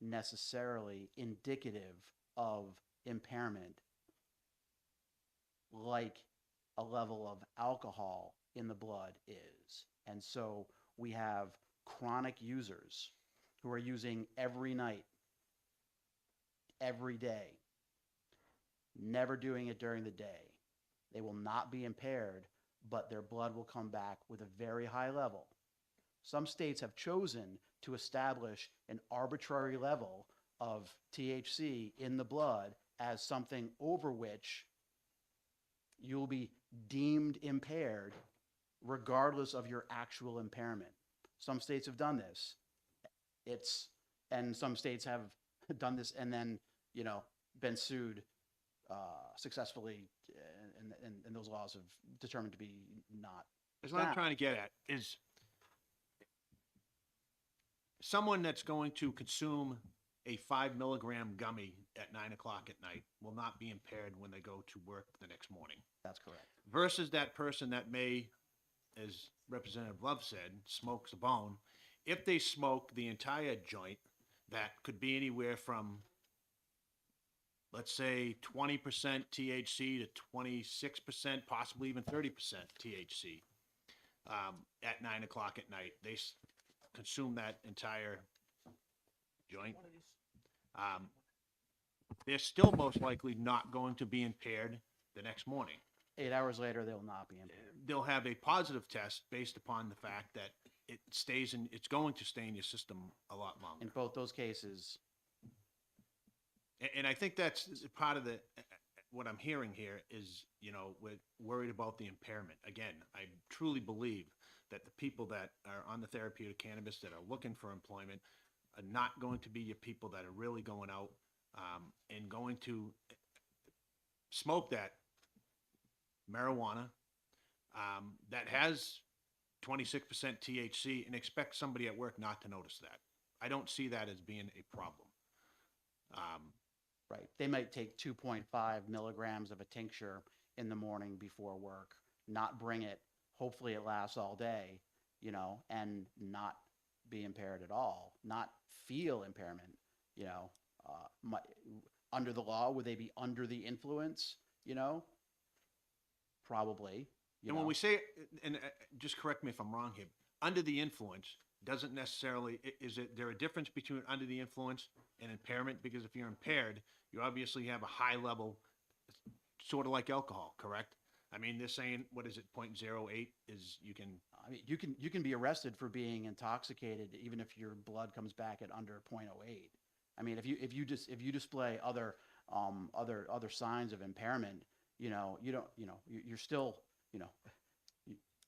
necessarily indicative of impairment like a level of alcohol in the blood is. And so we have chronic users who are using every night, every day, never doing it during the day. They will not be impaired, but their blood will come back with a very high level. Some states have chosen to establish an arbitrary level of THC in the blood as something over which you'll be deemed impaired regardless of your actual impairment. Some states have done this. And some states have done this and then, been sued successfully, and those laws have determined to be not. That's what I'm sound. trying to get at is someone that's going to consume a 5 milligram gummy at 9 o'clock at night will not be impaired when they go to work the next morning. That's correct. Versus that person that may, as Representative Love said, smokes a bone. If they smoke the entire joint, that could be anywhere from, let's say, 20% THC to 26%, possibly even 30% THC at 9 o'clock at night. They consume that entire joint. They're still most likely not going to be impaired the next morning. 8 hours later, they will not be impaired. They'll have a positive test based upon the fact that it's going to stay in your system a lot longer. In both those cases, And I think that's part of what I'm hearing here is, we're worried about the impairment. Again, I truly believe that the people that are on the therapeutic cannabis that are looking for employment are not going to be your people that are really going out and going to smoke that marijuana that has 26% THC and expect somebody at work not to notice that. I don't see that as being a problem. right, they might take 2.5 milligrams of a tincture in the morning before work, not bring it, hopefully it lasts all day, and not be impaired at all, not feel impairment, under the law, would they be under the influence, Probably. And when we say, and just correct me if I'm wrong here, under the influence doesn't necessarily, is there a difference between under the influence and impairment? Because if you're impaired, you obviously have a high level, sort of like alcohol, correct? I mean, they're saying, what is it, 0.08 is you can. I mean, you can be arrested for being intoxicated even if your blood comes back at under 0.08. I mean, if you display other signs of impairment, you're still,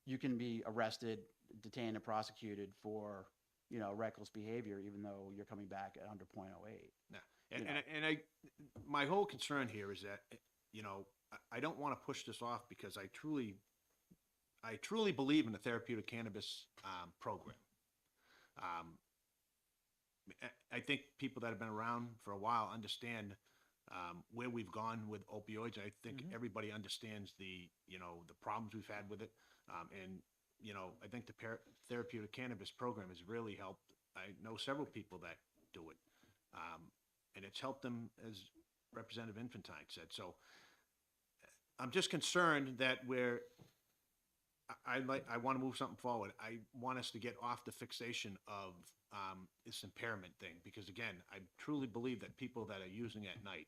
you can be arrested, detained, and prosecuted for, reckless behavior, even though you're coming back at under 0.08. Yeah. And my whole concern here is that, I don't want to push this off because I truly believe in the therapeutic cannabis program. I think people that have been around for a while understand where we've gone with opioids. I think everybody understands the problems we've had with it. And I think the therapeutic cannabis program has really helped. I know several people that do it. And it's helped them, as Representative Infantine said. So I'm just concerned that I want to move something forward. I want us to get off the fixation of this impairment thing, because again, I truly believe that people that are using at night,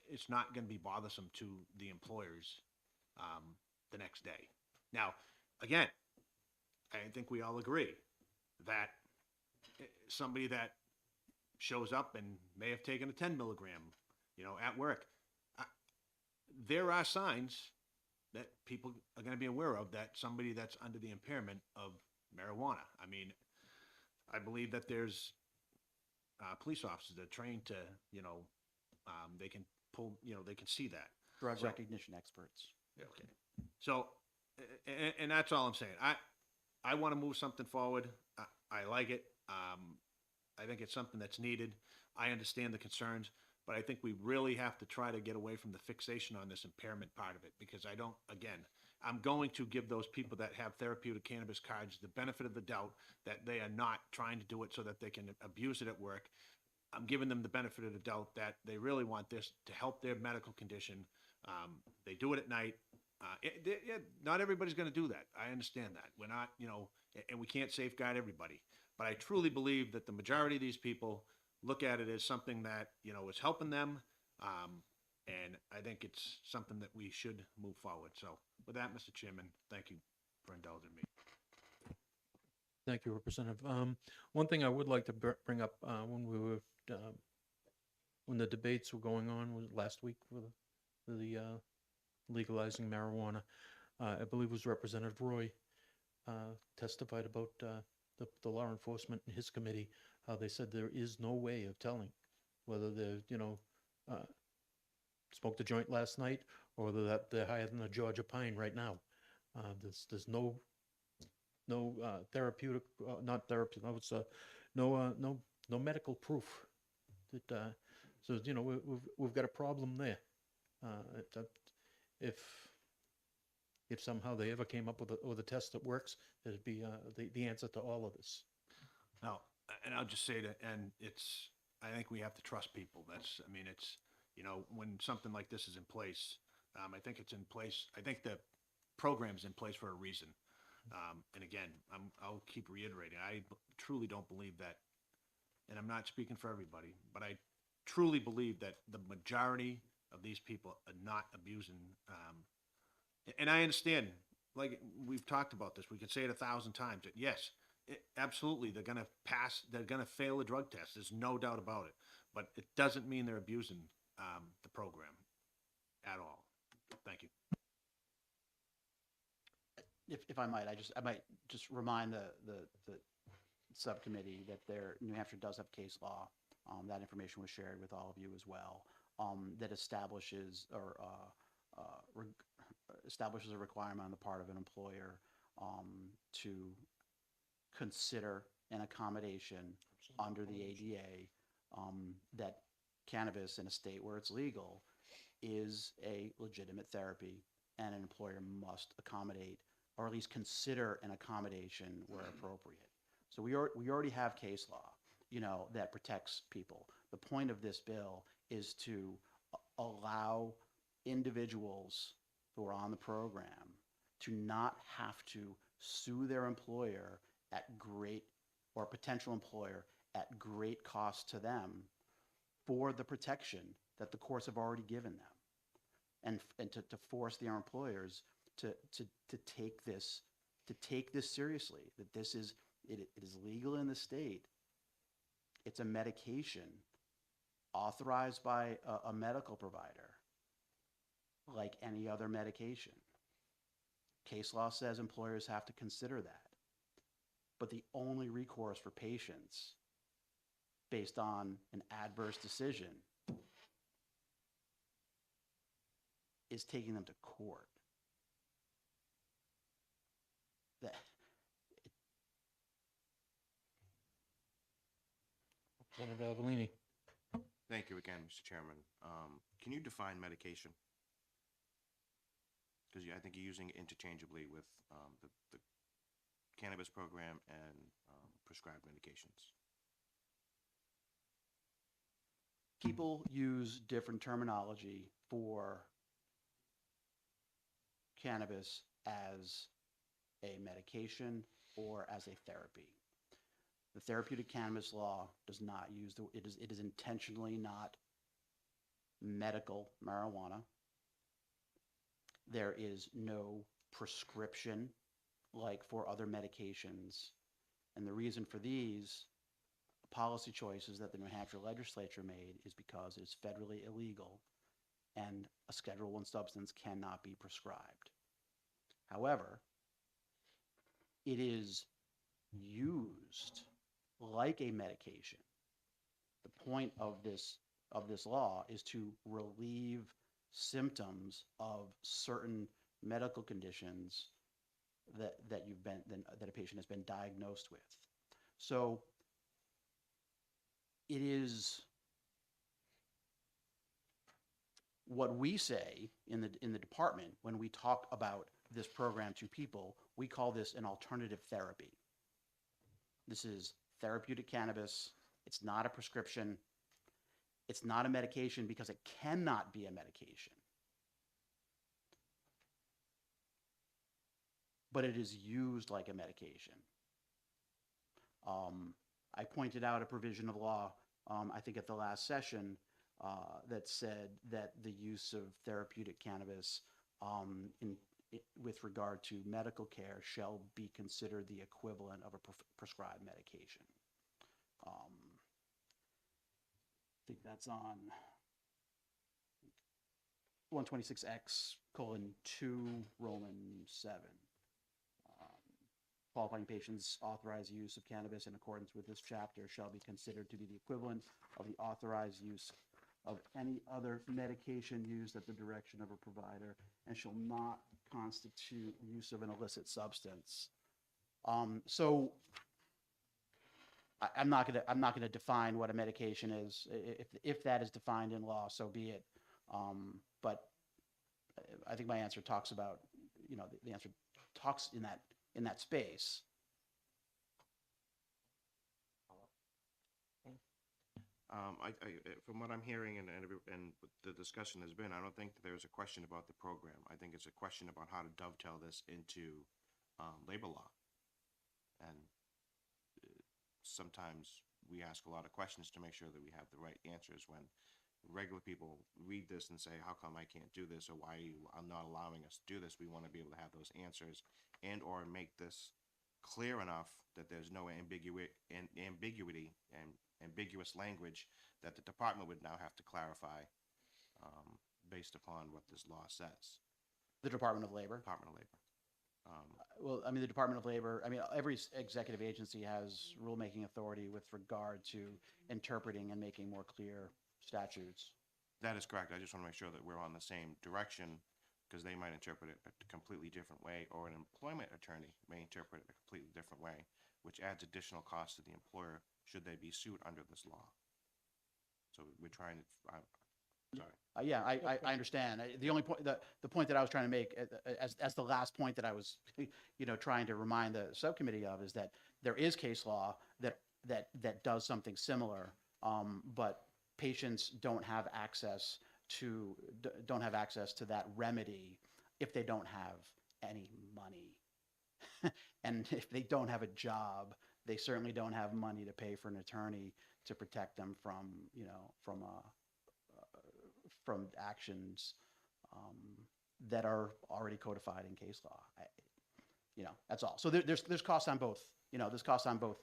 it's not going to be bothersome to the employers the next day. Now, again, I think we all agree that somebody that shows up and may have taken a 10 milligram, at work, there are signs that people are going to be aware of that somebody that's under the impairment of marijuana. I mean, I believe that there's police officers that are trained to, They can pull, they can see that. Drug So- recognition experts. Okay. So, and that's all I'm saying. I want to move something forward. I like it. I think it's something that's needed. I understand the concerns, but I think we really have to try to get away from the fixation on this impairment part of it, because I'm going to give those people that have therapeutic cannabis cards the benefit of the doubt that they are not trying to do it so that they can abuse it at work. I'm giving them the benefit of the doubt that they really want this to help their medical condition. They do it at night. Not everybody's going to do that. I understand that. We're not, and we can't safeguard everybody. But I truly believe that the majority of these people look at it as something that, is helping them. And I think it's something that we should move forward. So with that, Mr. Chairman, thank you for indulging me. Thank you, Representative. One thing I would like to bring up, when the debates were going on, was last week with the legalizing marijuana, I believe it was Representative Roy, testified about, the law enforcement and his committee, how they said there is no way of telling whether they're, smoked a joint last night or whether that they're higher than a Georgia pine right now. There's no therapeutic, not therapeutic, no, it's no medical proof that, so, we've got a problem there. If somehow they ever came up with a test that works, it'd be, the answer to all of this. Now, and I'll just say that, and I think we have to trust people. When something like this is in place, I think it's in place. I think the program's in place for a reason. And again, I'll keep reiterating, I truly don't believe that, and I'm not speaking for everybody, but I truly believe that the majority of these people are not abusing, and I understand, like, we've talked about this, we can say it 1,000 times, that yes, absolutely, they're gonna fail a drug test, there's no doubt about it, but it doesn't mean they're abusing, the program at all. Thank you. If I might, I might just remind the subcommittee that New Hampshire does have case law. That information was shared with all of you as well. That establishes establishes a requirement on the part of an employer to consider an accommodation under the ADA, that cannabis in a state where it's legal is a legitimate therapy, and an employer must accommodate, or at least consider an accommodation where appropriate. So we already have case law, that protects people. The point of this bill is to allow individuals who are on the program to not have to sue their employer or potential employer at great cost to them for the protection that the courts have already given them, and to force their employers to take this seriously, that it is legal in the state. It's a medication authorized by a medical provider, like any other medication. Case law says employers have to consider that. But the only recourse for patients based on an adverse decision is taking them to court. Senator Avellini. Thank you again, Mr. Chairman. Can you define medication? Because I think you're using it interchangeably with the cannabis program and prescribed medications. People use different terminology for cannabis as a medication or as a therapy. The therapeutic cannabis law does not use it is intentionally not medical marijuana. There is no prescription like for other medications. And the reason for these policy choices that the New Hampshire legislature made is because it's federally illegal and a Schedule I substance cannot be prescribed. However, it is used like a medication. The point of this of this law is to relieve symptoms of certain medical conditions that that a patient has been diagnosed with. So it is what we say in the department when we talk about this program to people. We call this an alternative therapy. This is therapeutic cannabis. It's not a prescription. It's not a medication because it cannot be a medication. But it is used like a medication. I pointed out a provision of law, I think at the last session, that said that the use of therapeutic cannabis with regard to medical care shall be considered the equivalent of a prescribed medication. I think that's on 126X:2 Roman 7. Qualifying patients' authorized use of cannabis in accordance with this chapter shall be considered to be the equivalent of the authorized use of any other medication used at the direction of a provider and shall not constitute use of an illicit substance. So I'm not gonna define what a medication is. If that is defined in law, so be it. But I think my answer talks about, the answer talks in that space. From what I'm hearing and what the discussion has been, I don't think that there's a question about the program. I think it's a question about how to dovetail this into labor law. And sometimes we ask a lot of questions to make sure that we have the right answers. When regular people read this and say, how come I can't do this, or why are you not allowing us to do this? We want to be able to have those answers and or make this clear enough that there's no ambiguity and ambiguous language that the department would now have to clarify based upon what this law says. The Department of Labor. Department of Labor. Well, I mean, the Department of Labor, every executive agency has rulemaking authority with regard to interpreting and making more clear statutes. That is correct. I just want to make sure that we're on the same direction, because they might interpret it a completely different way, or an employment attorney may interpret it a completely different way, which adds additional costs to the employer should they be sued under this law. So we're trying to, sorry. Yeah, I understand. The only point, the point that I was trying to make as the last point that I was, trying to remind the subcommittee of, is that there is case law that does something similar, but patients don't have access to that remedy if they don't have any money. And if they don't have a job, they certainly don't have money to pay for an attorney to protect them from actions that are already codified in case law. That's all. So there's costs on both. There's costs on both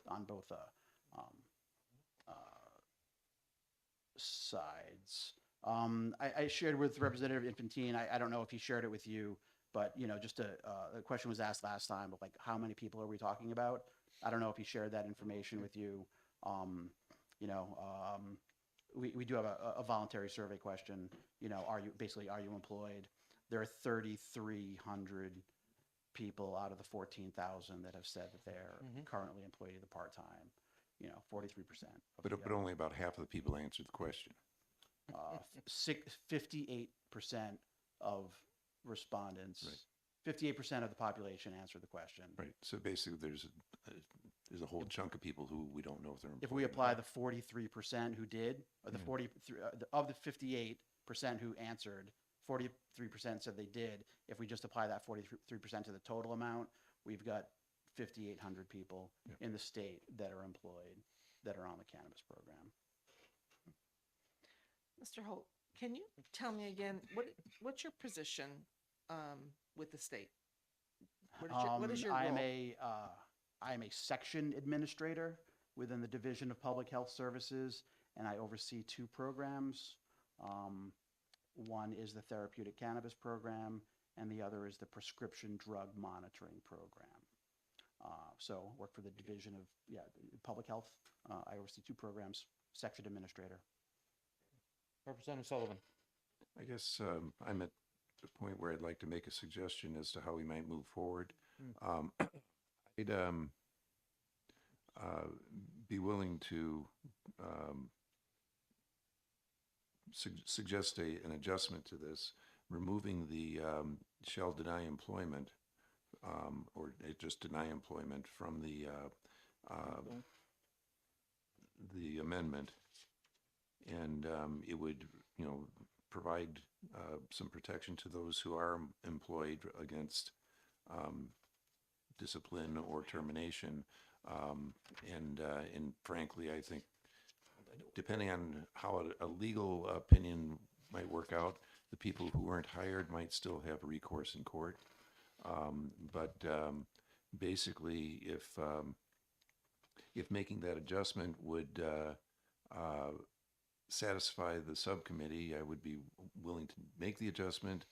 sides. I shared with Representative Infantine. I don't know if he shared it with you, but just the question was asked last time of, like, how many people are we talking about? I don't know if he shared that information with you. We do have a voluntary survey question. Are you employed? There are 3,300 people out of the 14,000 that have said that they're currently employed either part-time. 43%. But only about half of the people answered the question. 58% of respondents, right. 58% of the population answered the question. Right. So basically, there's a whole chunk of people who we don't know if they're employed. If we apply the 43% who did, or the 43 of the 58% who answered, 43% said they did. If we just apply that 43% to the total amount, we've got 5,800 people in the state that are employed, that are on the cannabis program. Mr. Holt, can you tell me again, what's your position with the state? What is your role? I am a section administrator within the Division of Public Health Services, and I oversee two programs. One is the therapeutic cannabis program, and the other is the prescription drug monitoring program. So work for the Division of Public Health. I oversee two programs, section administrator. Representative Sullivan. I guess I'm at the point where I'd like to make a suggestion as to how we might move forward. I'd be willing to suggest an adjustment to this, removing the shall deny employment or just deny employment from the amendment, and it would, provide some protection to those who are employed against discipline or termination. And frankly, I think depending on how a legal opinion might work out, the people who weren't hired might still have recourse in court. But basically, if making that adjustment would satisfy the subcommittee, I would be willing to make the adjustment,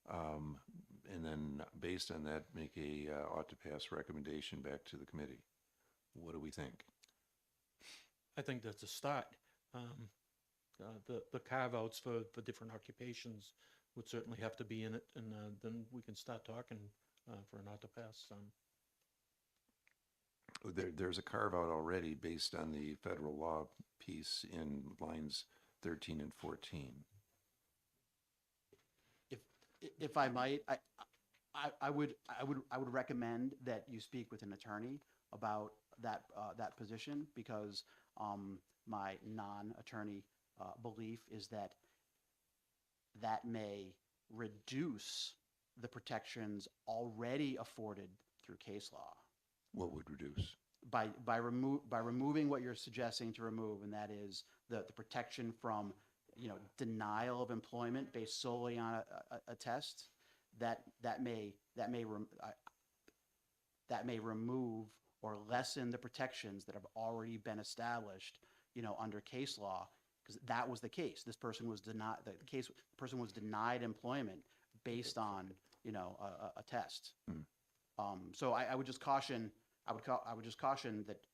and then based on that, make a ought to pass recommendation back to the committee. What do we think? I think that's a start. The carve-outs for different occupations would certainly have to be in it, and then we can start talking for an ought to pass. There's a carve-out already based on the federal law piece in lines 13 and 14. If I might, I would recommend that you speak with an attorney about that position, because my non-attorney belief is that may reduce the protections already afforded through case law. What would reduce? By removing what you're suggesting to remove, and that is the protection from denial of employment based solely on a test, that may remove or lessen the protections that have already been established under case law, because that was the case. This person was denied employment based on a test. So I would just caution. I would just caution that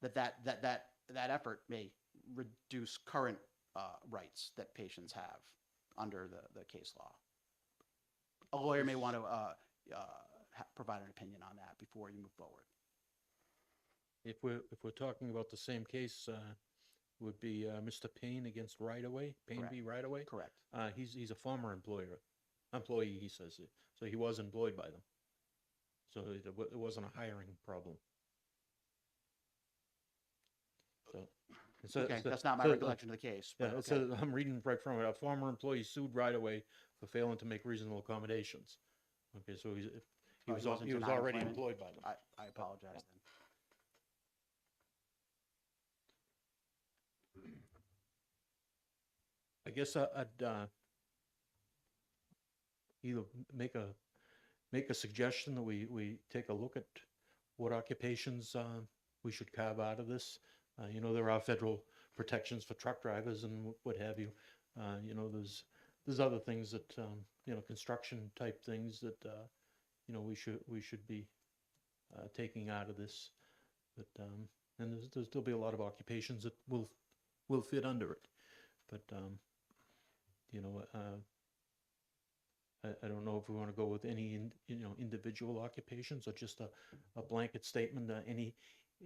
that effort may reduce current rights that patients have under the case law. A lawyer may want to provide an opinion on that before you move forward. If we're talking about the same case, would be Mr. Payne against Right Away, Payne v. Right Away. Correct. He's a former employee, he says, so he was employed by them. So it wasn't a hiring problem. So Okay, that's not my recollection of the case. Yeah, But it okay. says, I'm reading right from it. A former employee sued Right Away for failing to make reasonable accommodations. Okay, so he was wasn't he was denied already employment? employed by them. I apologize then. I guess I'd either make a suggestion that we take a look at what occupations we should carve out of this. There are federal protections for truck drivers and what have you. There's other things that construction type things that we should be taking out of this. But and there'll be a lot of occupations that will fit under it. But I don't know if we want to go with any individual occupations or just a blanket statement.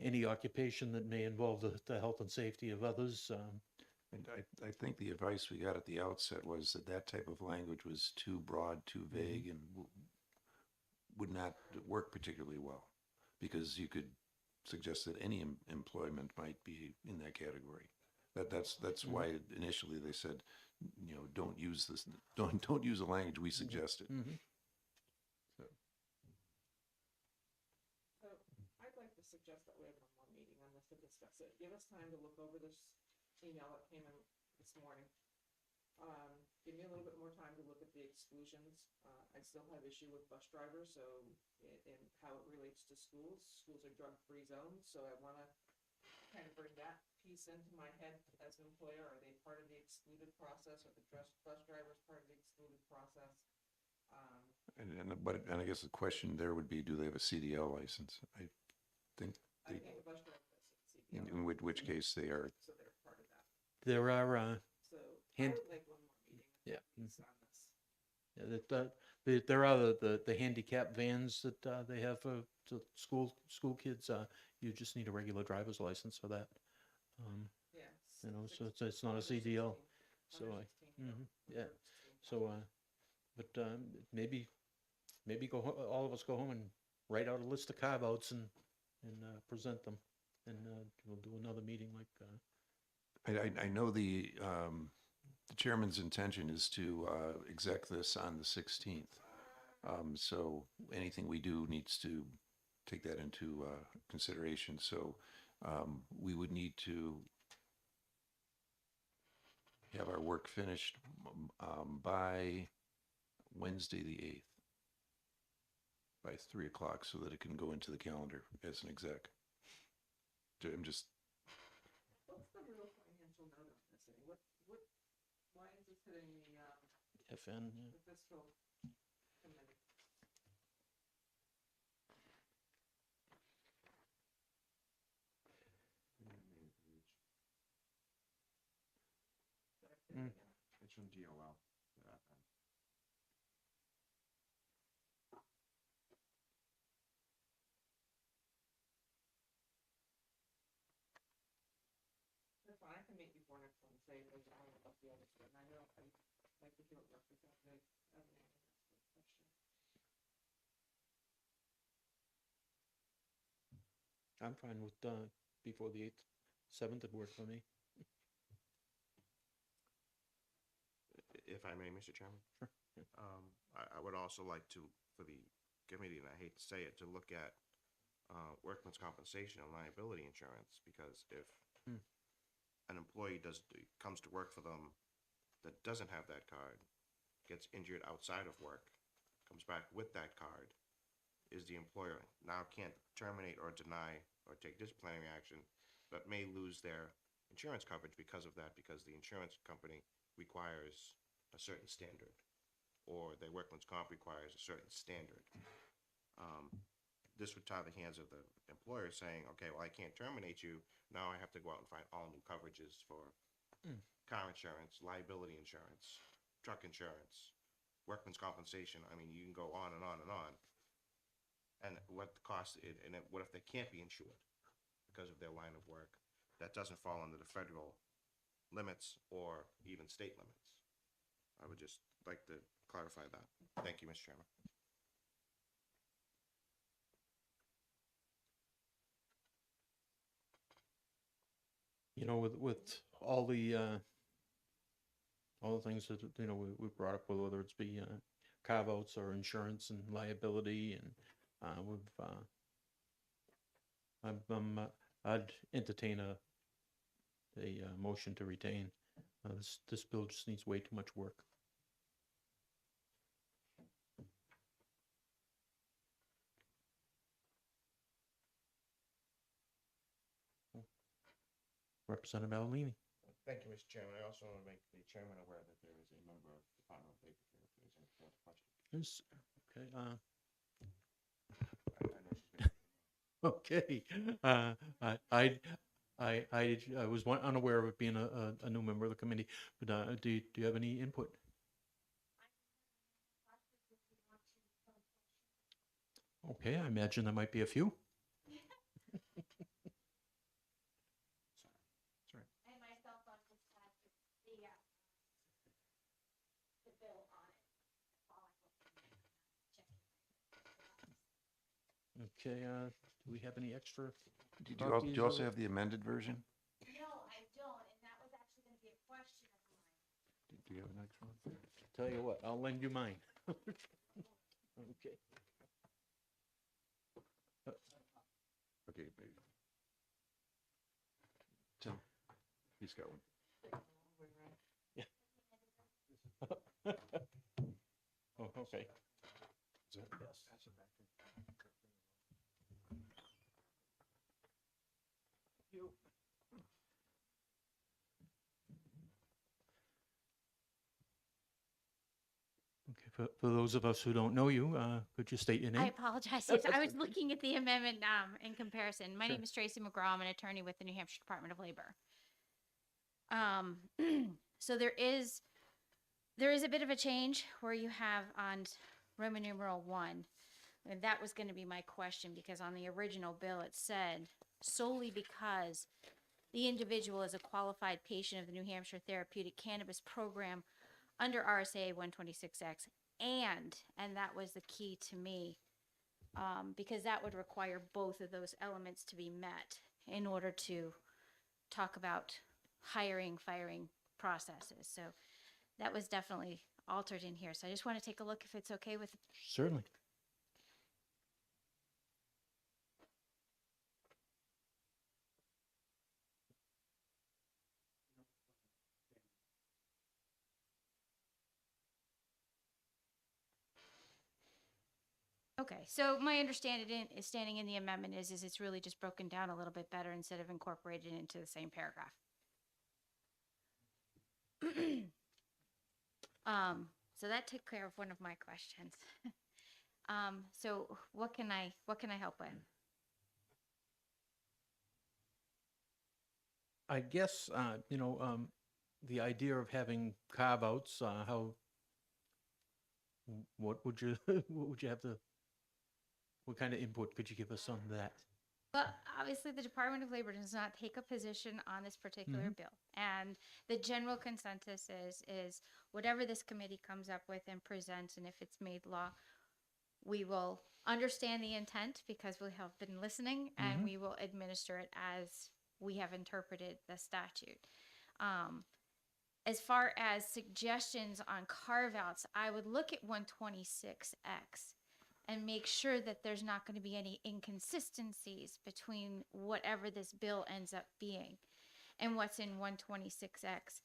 Any occupation that may involve the health and safety of others. And I think the advice we got at the outset was that type of language was too broad, too vague, and would not work particularly well, because you could suggest that any employment might be in that category. That's why initially they said, don't use this, don't use the language we suggested. So I'd like to suggest that we have one more meeting on this to discuss it. Give us time to look over this email that came in this morning. Give me a little bit more time to look at the exclusions. I still have issue with bus drivers, so and how it relates to schools. Schools are drug-free zones, so I want to kind of bring that piece into my head as an employer. Are they part of the excluded process, or the bus drivers part of the excluded process? But I guess the question there would be, do they have a CDL license? I think I think a bus driver does it. in which case they are. So they're part of that. there are, So Hand- I would like one more meeting. with Yeah. Denise on this. yeah, there are the handicap vans that, they have for the school kids. You just need a regular driver's license for that. Yeah. You know, so six- it's not a 116, CDL. So 116, mhm, yeah. 116. So, but, maybe all of us go home and write out a list of carve-outs and present them. And, we'll do another meeting like, I know the chairman's intention is to exec this on the 16th. So anything we do needs to take that into consideration. So we would need to have our work finished by Wednesday the 8th, by 3 o'clock, so that it can go into the calendar as an exec. I'm just, What's the real financial note on this? I mean, why is this hitting the FN. Yeah. the fiscal committee? Mm. It's from DOL. That's fine. I can meet before next Wednesday. I don't know about the others, but I know I'd like to hear what Representative Evan has for question. I'm fine with, before the 8th. 7th would work for me. If I may, Mr. Chairman? Sure. I would also like to, for the committee, and I hate to say it, to look at workman's compensation and liability insurance, because if Hmm. an employee comes to work for them that doesn't have that card, gets injured outside of work, comes back with that card, is the employer now can't terminate or deny or take disciplinary action, but may lose their insurance coverage because of that, because the insurance company requires a certain standard, or their workman's comp requires a certain standard. This would tie the hands of the employer saying, okay, well, I can't terminate you. Now I have to go out and find all new coverages for car insurance, liability insurance, truck insurance, workman's compensation. I mean, you can go on and on and on. And what the cost, what if they can't be insured because of their line of work? That doesn't fall under the federal limits or even state limits. I would just like to clarify that. Thank you, Mr. Chairman. You know, with all the things that, you know, we brought up, whether it's be, carve-outs or insurance and liability, and, I'd entertain a motion to retain. This bill just needs way too much work. Representative Alini. Thank you, Mr. Chairman. I also want to make the chairman aware that there is a member of the Department of Labor here if there's any further questions. Okay, I know she's been. okay. I was unaware of it being a new member of the committee, but, do you have any input? Okay, I imagine there might be a few. Sorry. And my cell phone just had the bill on it. While I'm looking at it. Okay, do we have any extra? do copies you also of it? have the amended version? No, I don't, and that was actually gonna be a question of mine. Do you have an extra one? Tell you what, I'll lend you mine. Okay. Okay, maybe. Tim, he's got one. Oh, okay. Is that- Okay, for those of us who don't know you, could you state your I name? apologize. Yes, I was looking at the amendment in comparison. My Sure. name is Tracy McGraw. I'm an attorney with the New Hampshire Department of Labor. So there is a bit of a change where you have on Roman numeral 1, and that was going to be my question, because on the original bill it said solely because the individual is a qualified patient of the New Hampshire Therapeutic Cannabis Program under RSA 126X, and that was the key to me, because that would require both of those elements to be met in order to talk about hiring, firing processes. So that was definitely altered in here. So I just want to take a look if it's okay with. Certainly. Okay, so my standing in the amendment is it's really just broken down a little bit better instead of incorporated into the same paragraph. So that took care of one of my questions. So what can I help with? I guess, the idea of having carve-outs, what would you, what would you have to, what kind of input could you give us on that? Well, obviously, the Department of Labor does not take a position on this particular bill. And the general consensus is whatever this committee comes up with and presents, and if it's made law, we will understand the intent because we have been listening, and we will administer it as we have interpreted the statute. As far as suggestions on carve-outs, I would look at 126X and make sure that there's not going to be any inconsistencies between whatever this bill ends up being and what's in 126X.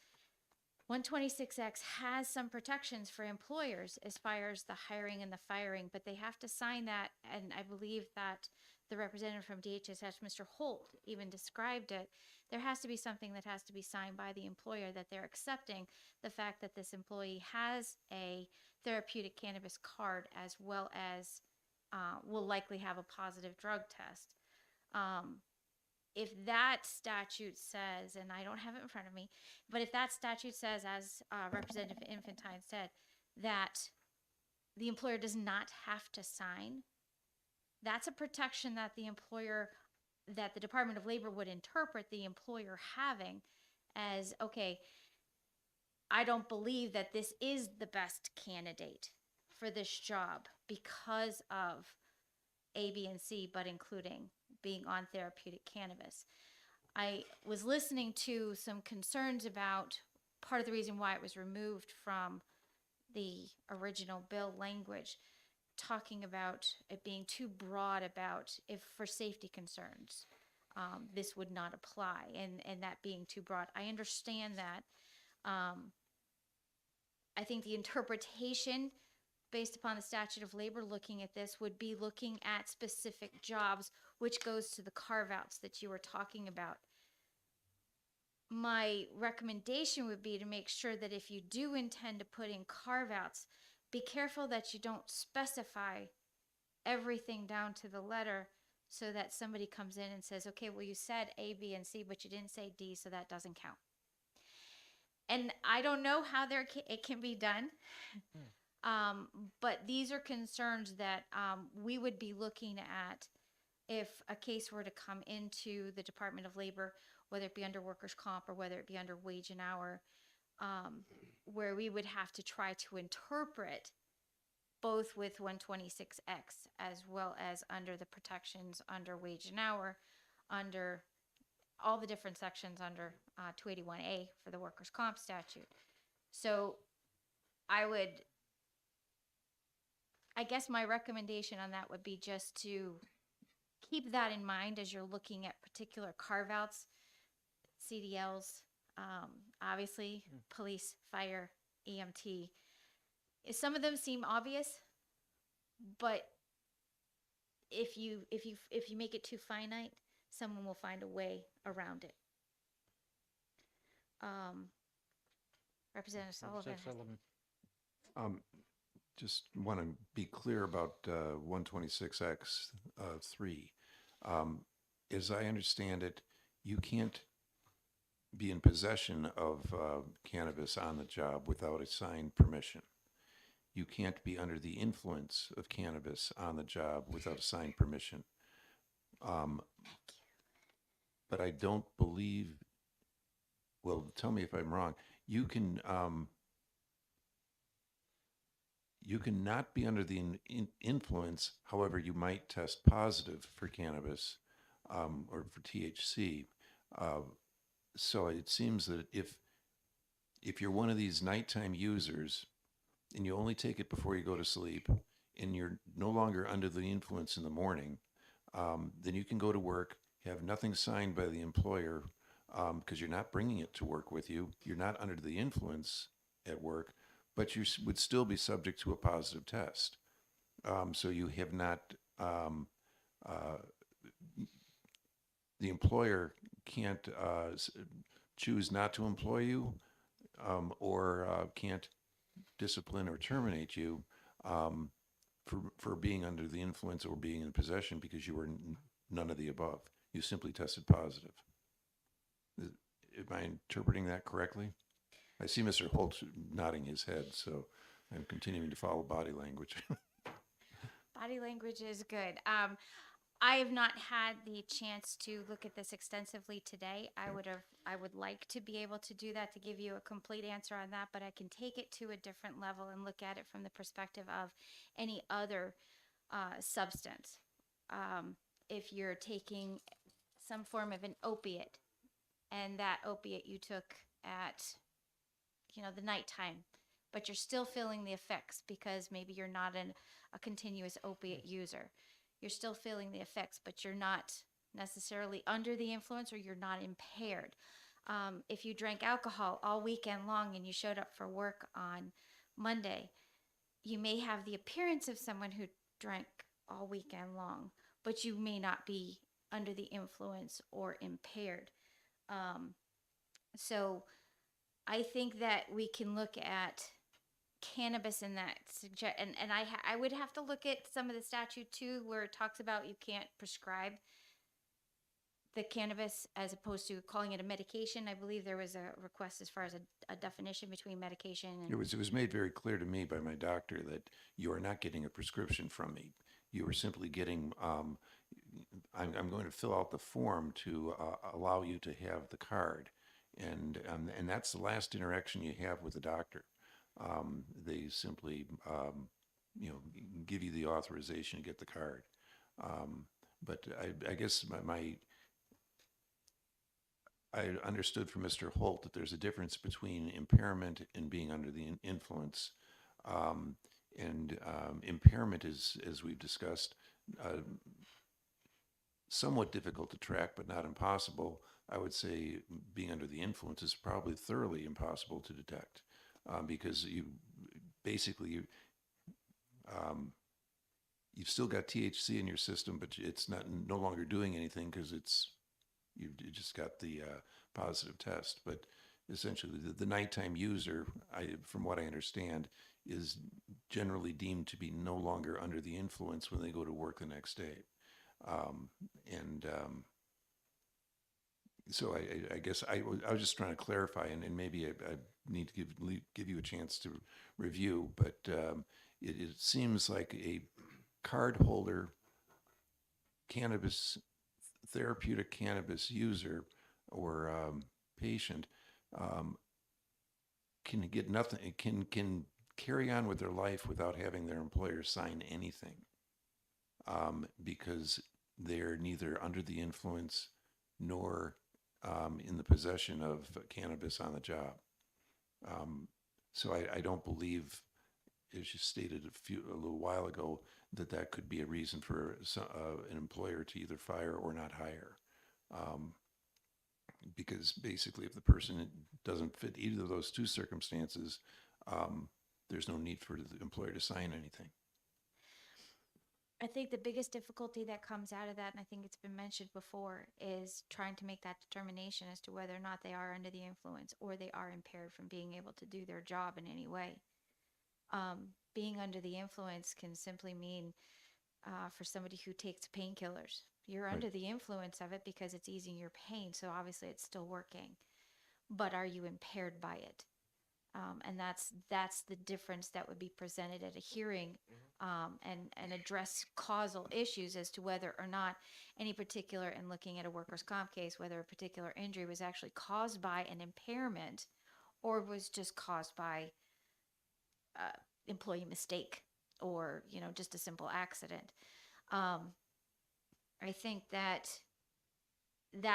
126X has some protections for employers as far as the hiring and the firing, but they have to sign that, and I believe that the representative from DHSS, Mr. Holt, even described it. There has to be something that has to be signed by the employer that they're accepting the fact that this employee has a therapeutic cannabis card, as well as will likely have a positive drug test. If that statute says, and I don't have it in front of me, but if that statute says, as Representative Infantine said, that the employer does not have to sign, that's a protection that the employer, that the Department of Labor would interpret the employer having as, okay, I don't believe that this is the best candidate for this job because of A, B, and C, but including being on therapeutic cannabis. I was listening to some concerns about part of the reason why it was removed from the original bill language, talking about it being too broad about if for safety concerns, this would not apply, and that being too broad. I understand that. I think the interpretation based upon the statute of labor looking at this would be looking at specific jobs, which goes to the carve-outs that you were talking about. My recommendation would be to make sure that if you do intend to put in carve-outs, be careful that you don't specify everything down to the letter so that somebody comes in and says, okay, well, you said A, B, and C, but you didn't say D, so that doesn't count. And I don't know how it can be done. But these are concerns that we would be looking at if a case were to come into the Department of Labor, whether it be under workers' comp or whether it be under wage and hour, where we would have to try to interpret both with 126X as well as under the protections under wage and hour, under all the different sections under 281A for the workers' comp statute. So I guess my recommendation on that would be just to keep that in mind as you're looking at particular carve-outs, CDLs, obviously police, fire, EMT. Some of them seem obvious, but if you make it too finite, someone will find a way around it. Representative Sullivan. Just want to be clear about 126X 3. As I understand it, you can't be in possession of cannabis on the job without a signed permission. You can't be under the influence of cannabis on the job without a signed permission. But I don't believe, well, tell me if I'm wrong, you can not be under the influence, however, you might test positive for cannabis or for THC. So it seems that if you're one of these nighttime users and you only take it before you go to sleep and you're no longer under the influence in the morning, then you can go to work, have nothing signed by the employer because you're not bringing it to work with you. You're not under the influence at work, but you would still be subject to a positive test. So you have not, the employer can't choose not to employ you or can't discipline or terminate you for being under the influence or being in possession because you were none of the above. You simply tested positive. Am I interpreting that correctly? I see Mr. Holt nodding his head, so I'm continuing to follow body language. Body language is good. I have not had the chance to look at this extensively today. I would like to be able to do that to give you a complete answer on that, but I can take it to a different level and look at it from the perspective of any other substance. If you're taking some form of an opiate, and that opiate you took at, the nighttime, but you're still feeling the effects because maybe you're not a continuous opiate user. You're still feeling the effects, but you're not necessarily under the influence or you're not impaired. If you drank alcohol all weekend long and you showed up for work on Monday, you may have the appearance of someone who drank all weekend long, but you may not be under the influence or impaired. So I think that we can look at cannabis in that and I would have to look at some of the statute too, where it talks about you can't prescribe the cannabis as opposed to calling it a medication. I believe there was a request as far as a definition between medication and It was made very clear to me by my doctor that you are not getting a prescription from me. You are simply getting, I'm going to fill out the form to allow you to have the card. And that's the last interaction you have with the doctor. They simply, give you the authorization to get the card. But I guess I understood from Mr. Holt that there's a difference between impairment and being under the influence. Impairment is, as we've discussed, somewhat difficult to track, but not impossible. I would say being under the influence is probably thoroughly impossible to detect because you've still got THC in your system, but it's no longer doing anything because you just got the positive test. But essentially, the nighttime user, from what I understand, is generally deemed to be no longer under the influence when they go to work the next day. So I guess I was just trying to clarify, and maybe I need to give you a chance to review, but it seems like a card holder therapeutic cannabis user or patient can get nothing, can carry on with their life without having their employer sign anything because they're neither under the influence nor in the possession of cannabis on the job. So I don't believe, as you stated a little while ago, that could be a reason for an employer to either fire or not hire. Because basically, if the person doesn't fit either of those two circumstances, there's no need for the employer to sign anything. I think the biggest difficulty that comes out of that, and I think it's been mentioned before, is trying to make that determination as to whether or not they are under the influence or they are impaired from being able to do their job in any way. Being under the influence can simply mean for somebody who takes painkillers, you're under the influence of it because it's easing your pain, so obviously it's still working. but are you impaired by it? And that's the difference that would be presented at a hearing, and address causal issues as to whether or not any particular, and looking at a workers' comp case, whether a particular injury was actually caused by an impairment or was just caused by employee mistake, or just a simple accident. I think that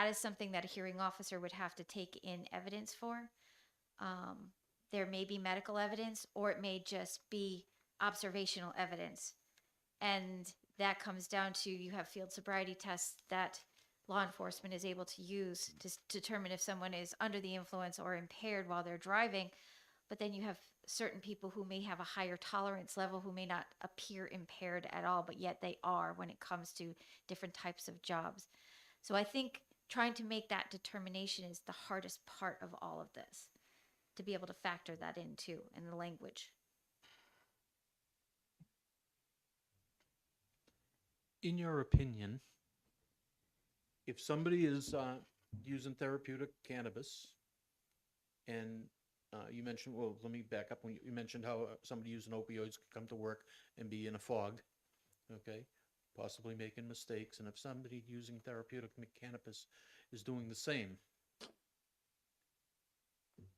is something that a hearing officer would have to take in evidence for. There may be medical evidence, or it may just be observational evidence. And that comes down to, you have field sobriety tests that law enforcement is able to use to determine if someone is under the influence or impaired while they're driving. But then you have certain people who may have a higher tolerance level, who may not appear impaired at all, but yet they are when it comes to different types of jobs. So I think trying to make that determination is the hardest part of all of this, to be able to factor that in too, in the language. In your opinion, if somebody is using therapeutic cannabis, and you mentioned, well, let me back up. When you mentioned how somebody using opioids could come to work and be in a fog, okay, possibly making mistakes, and if somebody using therapeutic cannabis is doing the same,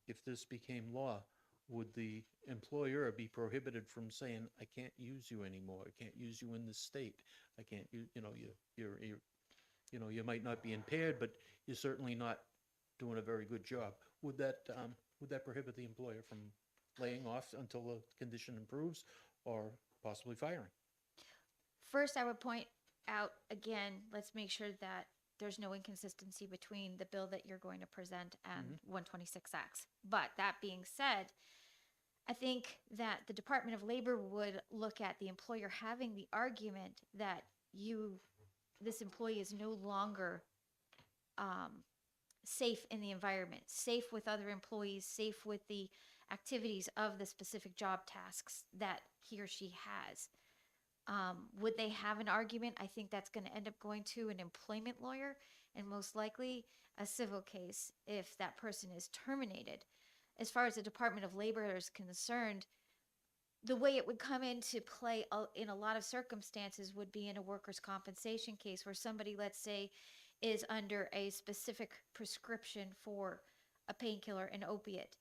if this became law, would the employer be prohibited from saying, I can't use you anymore, I can't use you in this state, I can't use, you might not be impaired, but you're certainly not doing a very good job. Would that prohibit the employer from laying off until the condition improves, or possibly firing? First, I would point out again, let's make sure that there's no inconsistency between the bill that you're going to present and 126X. But that being said, I think that the Department of Labor would look at the employer having the argument that this employee is no longer safe in the environment, safe with other employees, safe with the activities of the specific job tasks that he or she has. Would they have an argument? I think that's going to end up going to an employment lawyer, and most likely a civil case if that person is terminated. As far as the Department of Labor is concerned, the way it would come into play in a lot of circumstances would be in a workers' compensation case where somebody, let's say, is under a specific prescription for a painkiller, an opiate.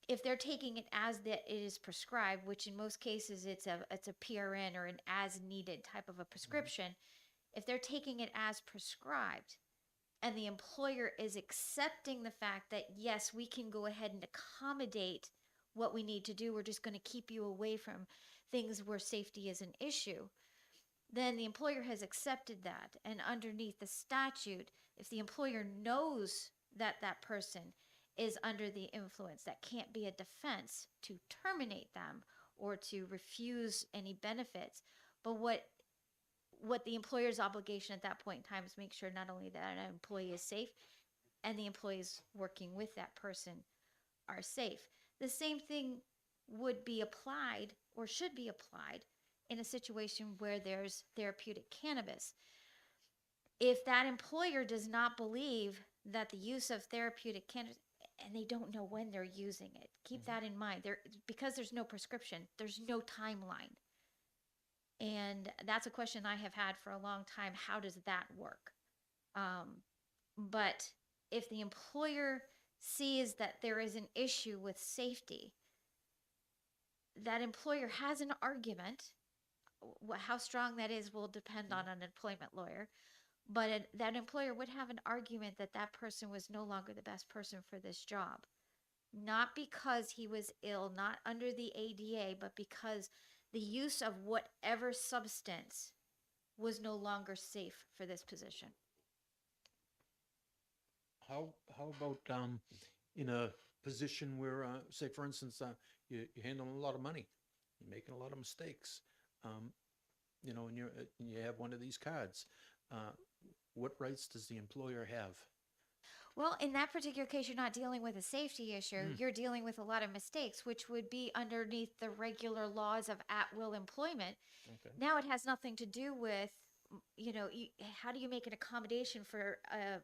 If they're taking it as that it is prescribed, which in most cases it's a PRN or an as needed type of a prescription, if they're taking it as prescribed and the employer is accepting the fact that, yes, we can go ahead and accommodate what we need to do, we're just going to keep you away from things where safety is an issue, then the employer has accepted that. And underneath the statute, if the employer knows that that person is under the influence, that can't be a defense to terminate them or to refuse any benefits. But what the employer's obligation at that point in time is make sure not only that an employee is safe and the employees working with that person are safe. The same thing would be applied, or should be applied, in a situation where there's therapeutic cannabis. If that employer does not believe that the use of therapeutic cannabis, and they don't know when they're using it, keep that in mind. Because there's no prescription, there's no timeline. And that's a question I have had for a long time. How does that work? But if the employer sees that there is an issue with safety, that employer has an argument. How strong that is will depend on an employment lawyer. But that employer would have an argument that that person was no longer the best person for this job. Not because he was ill, not under the ADA, but because the use of whatever substance was no longer safe for this position. How about in a position where, say, for instance, you're handling a lot of money, you're making a lot of mistakes, and you have one of these cards. What rights does the employer have? Well, in that particular case, you're not dealing with a safety issue. You're dealing with a lot of mistakes, which would be underneath the regular laws of at-will employment. Okay. Now it has nothing to do with, how do you make an accommodation for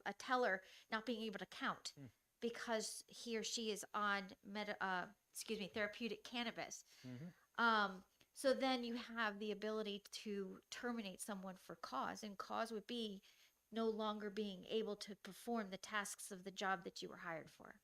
a teller not being able to count? because he or she is on therapeutic cannabis. Mm-hmm. So then you have the ability to terminate someone for cause, and cause would be no longer being able to perform the tasks of the job that you were hired for.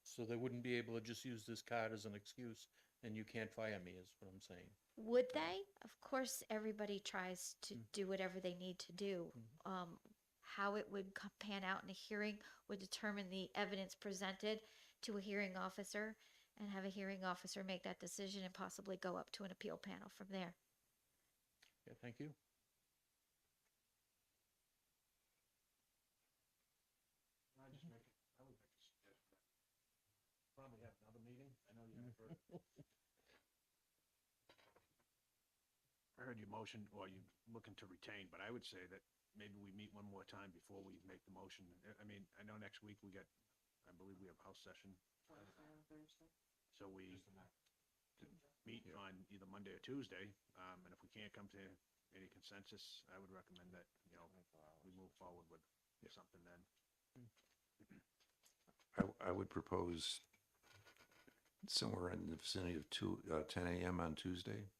So they wouldn't be able to just use this card as an excuse and you can't fire me, is what I'm saying. Would they? Of course, everybody tries to do whatever they need to do. How it would pan out in a hearing would determine the evidence presented to a hearing officer, and have a hearing officer make that decision and possibly go up to an appeal panel from there. Yeah, thank you. Probably have another meeting. I know you have I heard your motion, or you looking to retain, but I would say that maybe we meet one more time before we make the motion. I mean, I know next week I believe we have house session. So we meet on either Monday or Tuesday, and if we can't come to any consensus, I would recommend that, we move forward with something then. I would propose somewhere in the vicinity of 10 a.m. on Tuesday.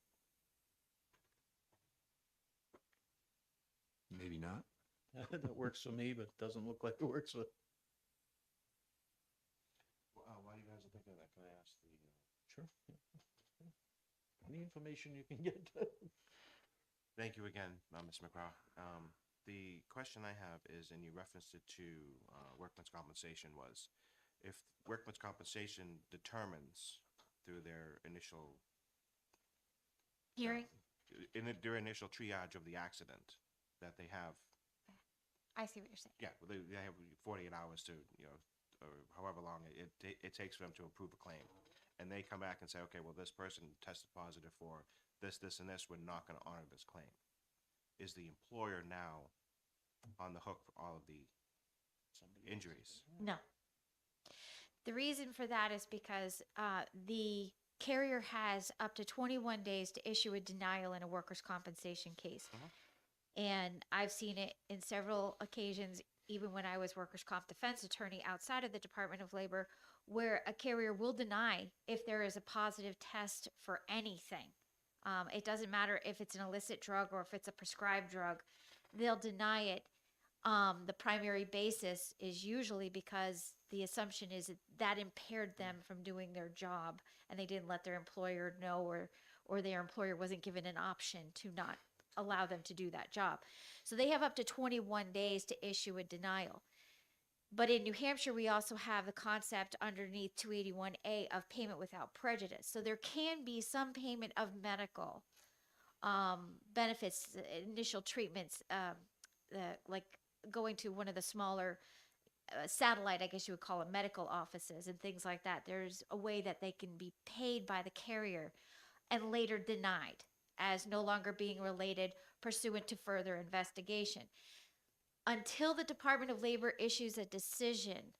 Maybe not. That works for me, but doesn't look like it works for. While you guys are thinking of that, can I ask the? Sure. Yeah. Any information you can get. Thank you again, Ms. McGraw. The question I have is, and you referenced it to workman's compensation, was if workman's compensation determines through their initial Hearing? their initial triage of the accident that they have, I see what you're saying. yeah, they have 48 hours to, or however long it takes for them to approve a claim. And they come back and say, okay, well, this person tested positive for this, and this, we're not going to honor this claim. Is the employer now on the hook for all of the injuries? No. The reason for that is because the carrier has up to 21 days to issue a denial in a workers' compensation case. And I've seen it in several occasions, even when I was workers' comp defense attorney outside of the Department of Labor, where a carrier will deny if there is a positive test for anything. It doesn't matter if it's an illicit drug or if it's a prescribed drug, they'll deny it. The primary basis is usually because the assumption is that impaired them from doing their job, and they didn't let their employer know, or their employer wasn't given an option to not allow them to do that job. So they have up to 21 days to issue a denial. But in New Hampshire, we also have the concept underneath 281A of payment without prejudice. So there can be some payment of medical benefits, initial treatments, like going to one of the smaller satellite, I guess you would call it, medical offices and things like that. There's a way that they can be paid by the carrier and later denied as no longer being related pursuant to further investigation. Until the Department of Labor issues a decision,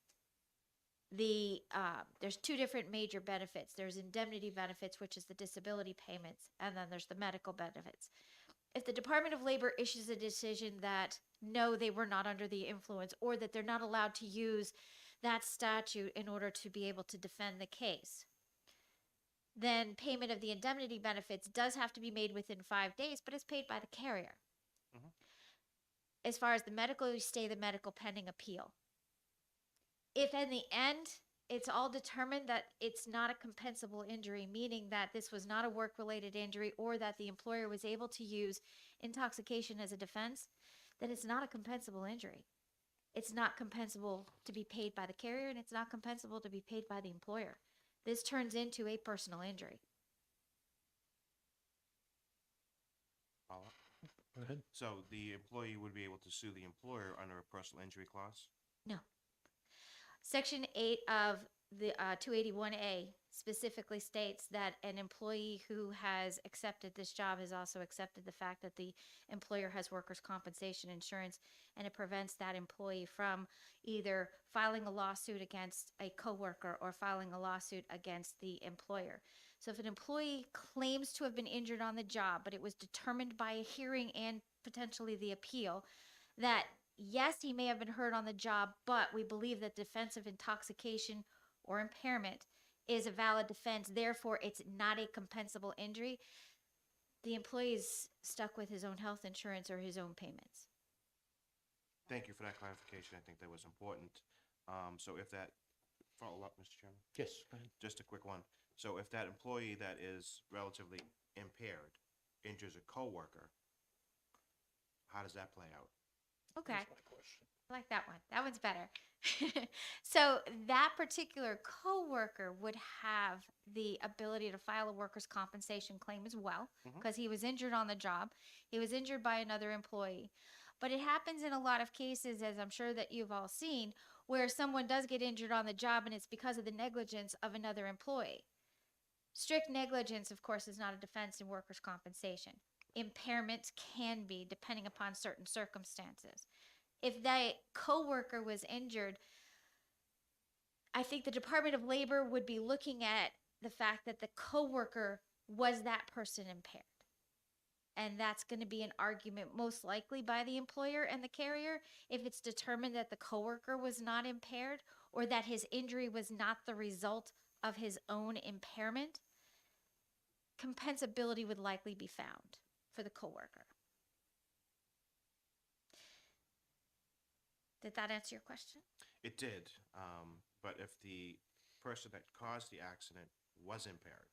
there's two different major benefits. There's indemnity benefits, which is the disability payments, and then there's the medical benefits. If the Department of Labor issues a decision that no, they were not under the influence, or that they're not allowed to use that statute in order to be able to defend the case, then payment of the indemnity benefits does have to be made within 5 days, but it's paid by the carrier. As far as the medical, you stay the medical pending appeal. If in the end, it's all determined that it's not a compensable injury, meaning that this was not a work-related injury, or that the employer was able to use intoxication as a defense, then it's not a compensable injury. It's not compensable to be paid by the carrier, and it's not compensable to be paid by the employer. This turns into a personal injury. Follow up? Go ahead. So the employee would be able to sue the employer under a personal injury clause? No. Section 8 of the 281A specifically states that an employee who has accepted this job has also accepted the fact that the employer has workers' compensation insurance, and it prevents that employee from either filing a lawsuit against a coworker or filing a lawsuit against the employer. So if an employee claims to have been injured on the job, but it was determined by a hearing and potentially the appeal that yes, he may have been hurt on the job, but we believe that defensive intoxication or impairment is a valid defense. Therefore, it's not a compensable injury. The employee is stuck with his own health insurance or his own payments. Thank you for that clarification. I think that was important. So if that, follow up, Mr. Chairman? Yes, go ahead. Just a quick one. So if that employee that is relatively impaired injures a coworker, how does that play out? Okay. I like that one. That one's better. So that particular coworker would have the ability to file a workers' compensation claim as well, because he was injured on the job. He was injured by another employee. But it happens in a lot of cases, as I'm sure that you've all seen, where someone does get injured on the job and it's because of the negligence of another employee. Strict negligence, of course, is not a defense in workers' compensation. Impairments can be, depending upon certain circumstances. If that coworker was injured, I think the Department of Labor would be looking at the fact that the coworker was that person impaired. And that's going to be an argument most likely by the employer and the carrier if it's determined that the coworker was not impaired or that his injury was not the result of his own impairment. Compensability would likely be found for the coworker. Did that answer your question? It did, but if the person that caused the accident was impaired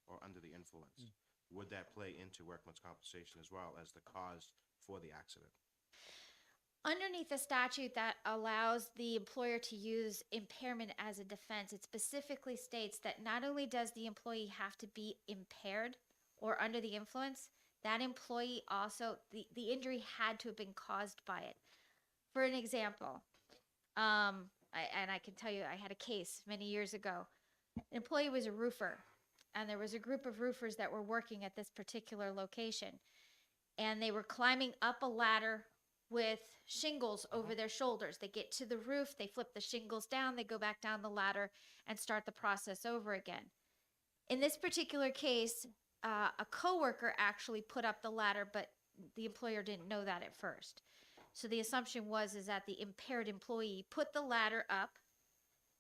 or under the influence, would that play into workman's compensation as well as the cause for the accident? Underneath the statute that allows the employer to use impairment as a defense, it specifically states that not only does the employee have to be impaired or under the influence, that employee also, the injury had to have been caused by it. For an example, I can tell you, I had a case many years ago. An employee was a roofer, and there was a group of roofers that were working at this particular location. And they were climbing up a ladder with shingles over their shoulders. They get to the roof, they flip the shingles down, they go back down the ladder and start the process over again. In this particular case, a coworker actually put up the ladder, but the employer didn't know that at first. So the assumption was that the impaired employee put the ladder up,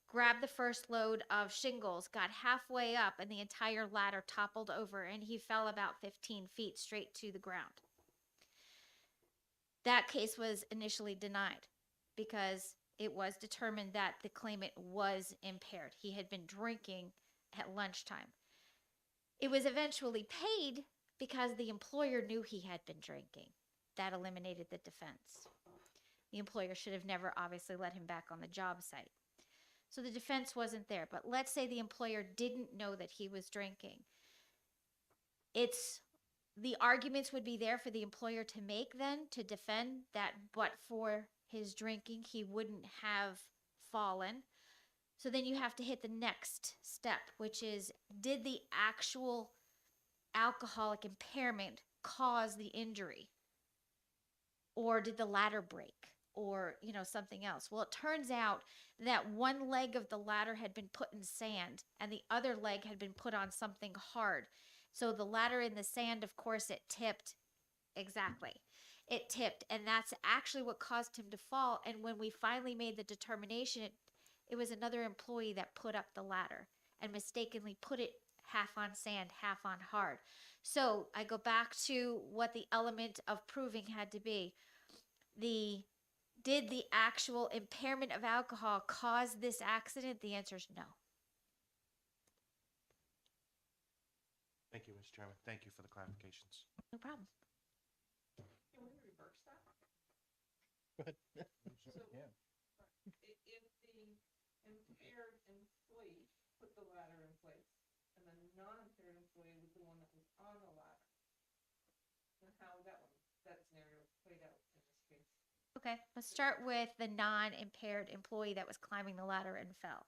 grabbed the first load of shingles, got halfway up, and the entire ladder toppled over, and he fell about 15 feet straight to the ground. That case was initially denied because it was determined that the claimant was impaired. He had been drinking at lunchtime. It was eventually paid because the employer knew he had been drinking. That eliminated the defense. The employer should have never obviously let him back on the job site. So the defense wasn't there. But let's say the employer didn't know that he was drinking. The arguments would be there for the employer to make then to defend that, but for his drinking, he wouldn't have fallen. So then you have to hit the next step, which is, did the actual alcoholic impairment cause the injury? Or did the ladder break? Or, something else? Well, it turns out that one leg of the ladder had been put in sand and the other leg had been put on something hard. So the ladder in the sand, of course, it tipped. Exactly. It tipped. And that's actually what caused him to fall. And when we finally made the determination, it was another employee that put up the ladder and mistakenly put it half on sand, half on hard. So I go back to what the element of proving had to be. Did the actual impairment of alcohol cause this accident? The answer is no. Thank you, Mr. Chairman. Thank you for the clarifications. No problem. Can we reverse that? Go ahead. So, if the impaired employee put the ladder in place, and then the non-impaired employee was the one that was on the ladder, then how would that scenario played out in this case? Okay, let's start with the non-impaired employee that was climbing the ladder and fell.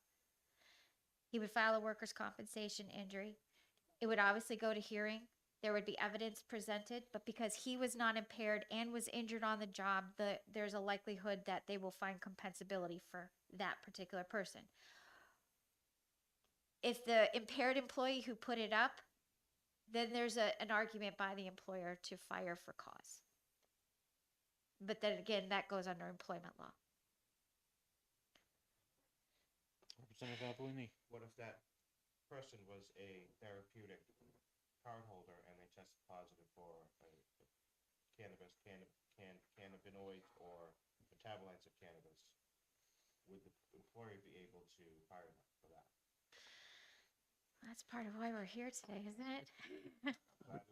He would file a workers' compensation injury. It would obviously go to hearing. There would be evidence presented, but because he was not impaired and was injured on the job, there's a likelihood that they will find compensability for that particular person. If the impaired employee who put it up, then there's an argument by the employer to fire for cause. But then again, that goes under employment law. Representative Avellini. What if that person was a therapeutic cardholder and they tested positive for cannabis, cannabinoids, or metabolites of cannabis? Would the employer be able to hire them for that? That's part of why we're here today, isn't it? Glad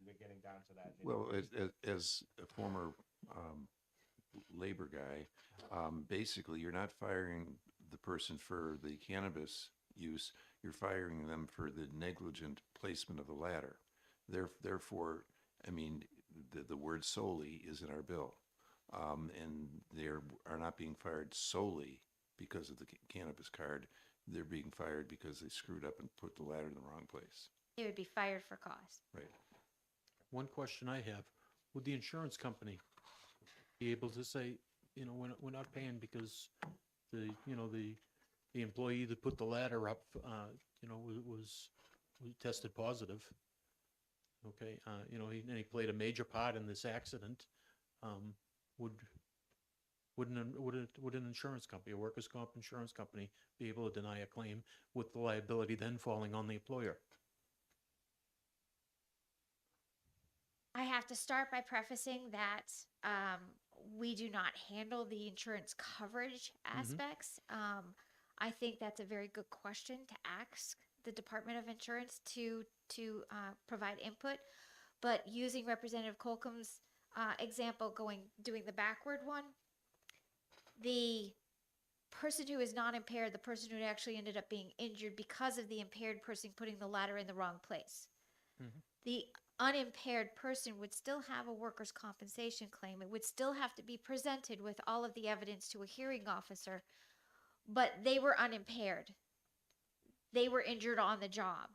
we're getting down to that. Well, as a former labor guy, basically, you're not firing the person for the cannabis use, you're firing them for the negligent placement of the ladder. Therefore, I mean, the word solely is in our bill. And they are not being fired solely because of the cannabis card. They're being fired because they screwed up and put the ladder in the wrong place. They would be fired for cause. Right. One question I have, would the insurance company be able to say, you know, we're not paying because the employee that put the ladder up, you know, was tested positive. Okay, you know, he played a major part in this accident. Would an insurance company, a workers' comp insurance company, be able to deny a claim with the liability then falling on the employer? I have to start by prefacing that we do not handle the insurance coverage aspects. I think that's a very good question to ask the Department of Insurance to provide input. But using Representative Colcom's example, doing the backward one, the person who is not impaired, the person who actually ended up being injured because of the impaired person putting the ladder in the wrong place. The unimpaired person would still have a workers' compensation claim. It would still have to be presented with all of the evidence to a hearing officer, but they were unimpaired. They were injured on the job.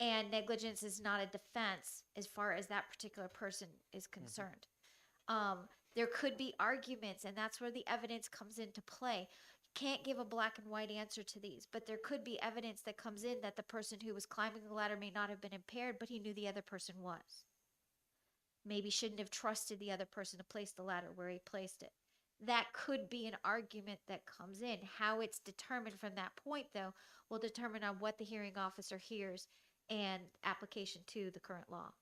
And negligence is not a defense as far as that particular person is concerned. There could be arguments, and that's where the evidence comes into play. Can't give a black and white answer to these, but there could be evidence that comes in that the person who was climbing the ladder may not have been impaired, but he knew the other person was. Maybe shouldn't have trusted the other person to place the ladder where he placed it. That could be an argument that comes in. How it's determined from that point, though, will determine on what the hearing officer hears and application to the current law.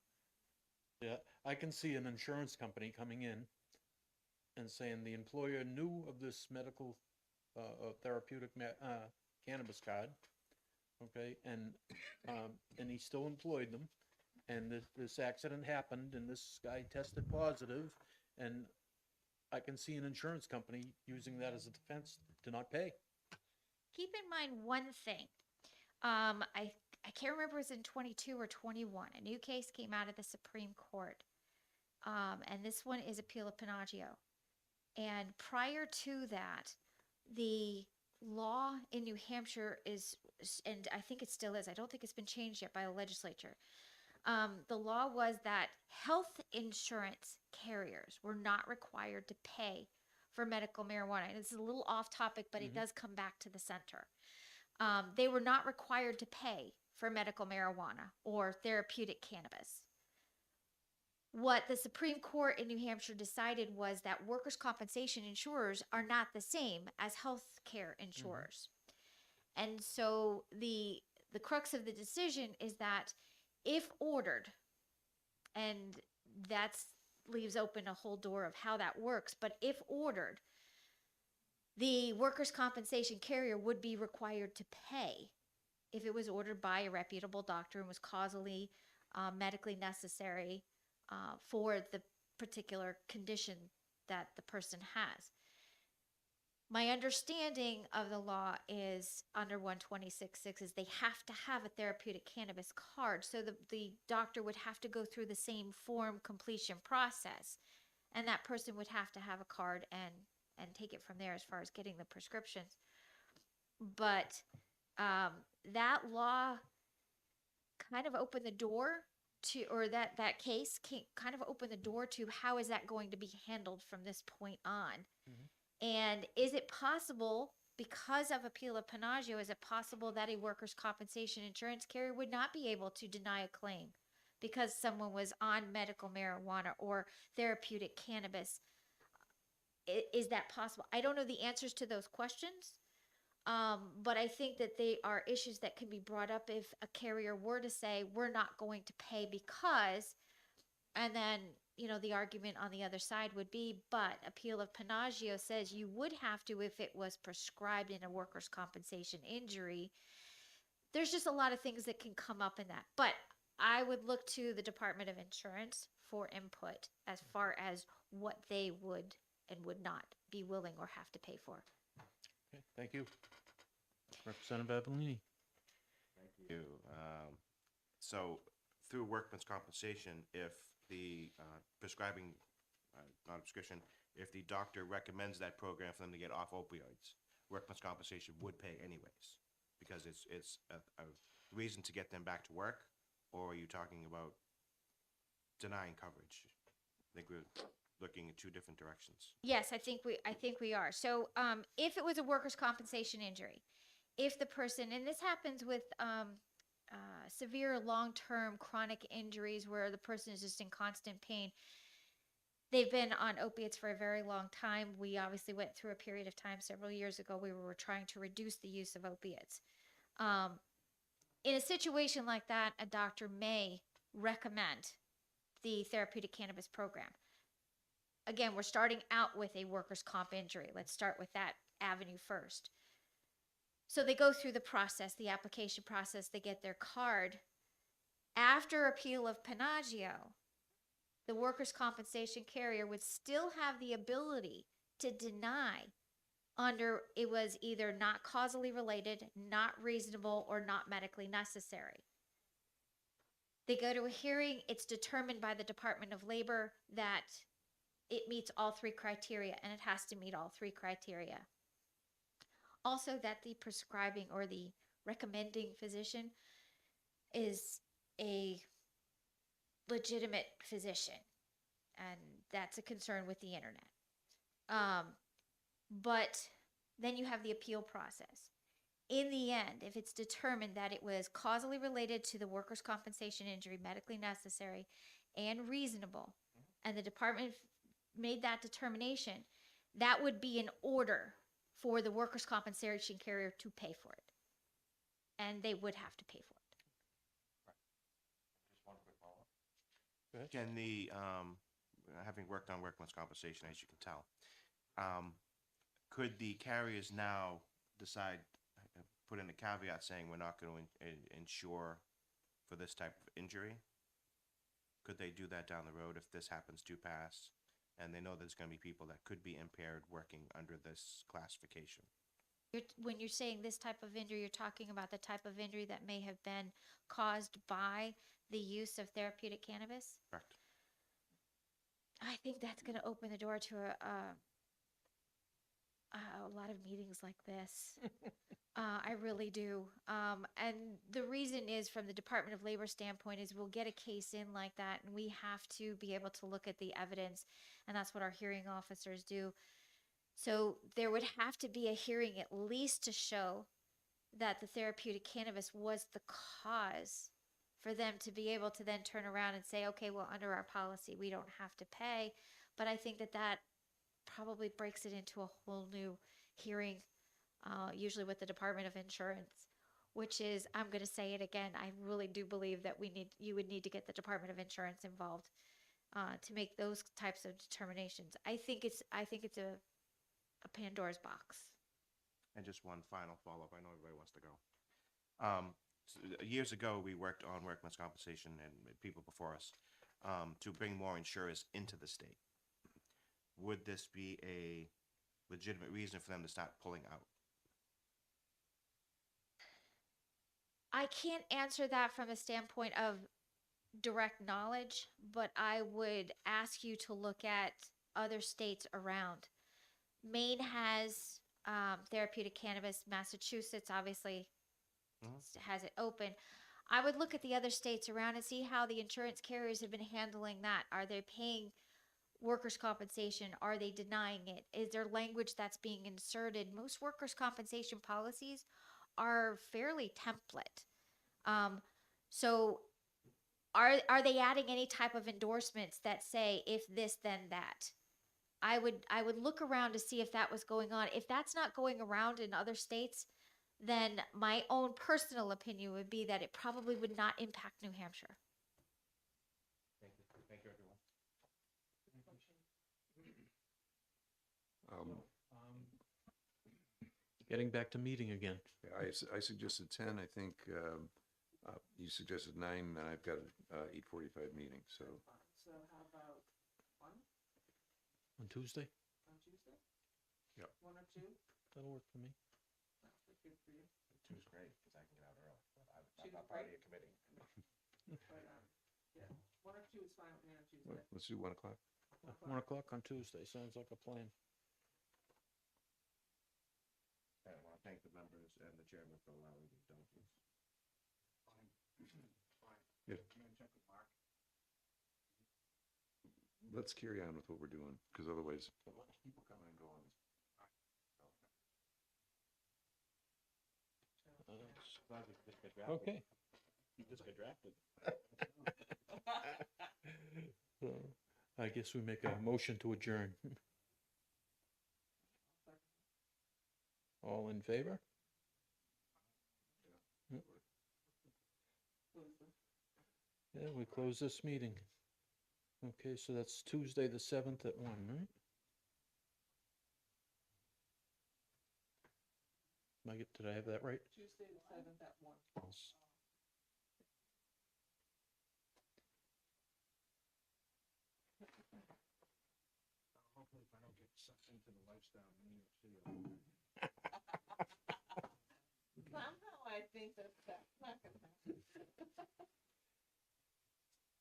Yeah, I can see an insurance company coming in and saying the employer knew of this medical therapeutic cannabis card, okay, and he still employed them, and this accident happened, and this guy tested positive, and I can see an insurance company using that as a defense to not pay. Keep in mind one thing. I can't remember if it was in 22 or 21. A new case came out of the Supreme Court, and this one is Appeal of Panagio. And prior to that, the law in New Hampshire is, and I think it still is, I don't think it's been changed yet by the legislature. The law was that health insurance carriers were not required to pay for medical marijuana. And this is a little off topic, but it does come back to the center. They were not required to pay for medical marijuana or therapeutic cannabis. What the Supreme Court in New Hampshire decided was that workers' compensation insurers are not the same as health care insurers. And so the crux of the decision is that if ordered, and that leaves open a whole door of how that works, but if ordered, the workers' compensation carrier would be required to pay if it was ordered by a reputable doctor and was causally, medically necessary for the particular condition that the person has. My understanding of the law is under 126.6 is they have to have a therapeutic cannabis card. So the doctor would have to go through the same form completion process, and that person would have to have a card and take it from there as far as getting the prescriptions. But that law kind of opened the door to, or that case kind of opened the door to how is that going to be handled from this point on. And is it possible, because of Appeal of Panagio, is it possible that a workers' compensation insurance carrier would not be able to deny a claim because someone was on medical marijuana or therapeutic cannabis is that possible? I don't know the answers to those questions. But I think that they are issues that can be brought up if a carrier were to say, we're not going to pay because, and then, the argument on the other side would be, but appeal of Panagio says you would have to if it was prescribed in a workers' compensation injury. There's just a lot of things that can come up in that. But I would look to the Department of Insurance for input as far as what they would and would not be willing or have to pay for. Okay, thank you. Representative Avellini. Thank you. So through workman's compensation, if the prescribing, not a prescription, if the doctor recommends that program for them to get off opioids, workman's compensation would pay anyways, because it's a reason to get them back to work, or are you talking about denying coverage? I think we're looking in two different directions. Yes, I think we are. So, if it was a workers' compensation injury, if the person, and this happens with severe long-term chronic injuries where the person is just in constant pain, they've been on opiates for a very long time. We obviously went through a period of time several years ago where we were trying to reduce the use of opiates. In a situation like that, a doctor may recommend the therapeutic cannabis program. Again, we're starting out with a workers' comp injury. Let's start with that avenue first. So they go through the process, the application process, they get their card. After appeal of Panagio, the workers' compensation carrier would still have the ability to deny under it was either not causally related, not reasonable, or not medically necessary. They go to a hearing, it's determined by the Department of Labor that it meets all three criteria, and it has to meet all three criteria. Also, that the prescribing or the recommending physician is a legitimate physician, and that's a concern with the internet. But then you have the appeal process. In the end, if it's determined that it was causally related to the workers' compensation injury, medically necessary, and reasonable, and the department made that determination, that would be an order for the workers' compensation carrier to pay for it. And they would have to pay for it. Just one quick follow-up. Can the, having worked on workman's compensation, as you can tell, could the carriers now decide, put in a caveat saying we're not going to insure for this type of injury? Could they do that down the road if this happens to pass, and they know there's going to be people that could be impaired working under this classification? When you're saying this type of injury, you're talking about the type of injury that may have been caused by the use of therapeutic cannabis? Correct. I think that's going to open the door to a lot of meetings like this. I really do. And the reason is, from the Department of Labor standpoint, is we'll get a case in like that, and we have to be able to look at the evidence, and that's what our hearing officers do. So there would have to be a hearing at least to show that the therapeutic cannabis was the cause for them to be able to then turn around and say, okay, well, under our policy, we don't have to pay. But I think that that probably breaks it into a whole new hearing, usually with the Department of Insurance, which is, I'm going to say it again, I really do believe that you would need to get the Department of Insurance involved to make those types of determinations. I think it's a Pandora's box. And just one final follow-up. I know everybody wants to go. Years ago, we worked on workman's compensation and people before us to bring more insurers into the state. Would this be a legitimate reason for them to start pulling out? I can't answer that from a standpoint of direct knowledge, but I would ask you to look at other states around. Maine has therapeutic cannabis. Massachusetts obviously has it open. I would look at the other states around and see how the insurance carriers have been handling that. Are they paying workers' compensation? Are they denying it? Is there language that's being inserted? Most workers' compensation policies are fairly template. So are they adding any type of endorsements that say if this then that? I would look around to see if that was going on. If that's not going around in other states, then my own personal opinion would be that it probably would not impact New Hampshire. Thank you, everyone. Getting back to meeting again. I suggested 10, I think, you suggested 9, and I've got a 8:45 meeting, so. So how about one On Tuesday? on Tuesday? Yep. 1 or 2? That'll work for me. That's good for you. 2's great, because I can get out early, but I'm Two's not part of great. your committee. But, yeah, 1 or 2 is fine with me on Tuesday. Let's do 1 o'clock. 1 o'clock on Tuesday, sounds like a plan. And I want to thank the members and the chairman for allowing these donations. Yeah. Let's carry on with what we're doing, because otherwise, people come and go on. Okay. You just got drafted. I guess we make a motion to adjourn. All in favor? Yeah, we close this meeting. Okay, so that's Tuesday, the 7th at 1, right? Did I have that right? Tuesday the 7th at 1. Hopefully if I don't get sucked into the lifestyle in New York City. Somehow I think that's not gonna happen.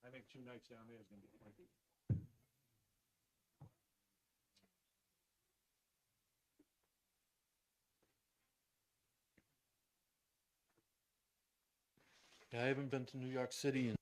I think 2 nights down there is gonna be plenty. Yeah, I haven't been to New York City in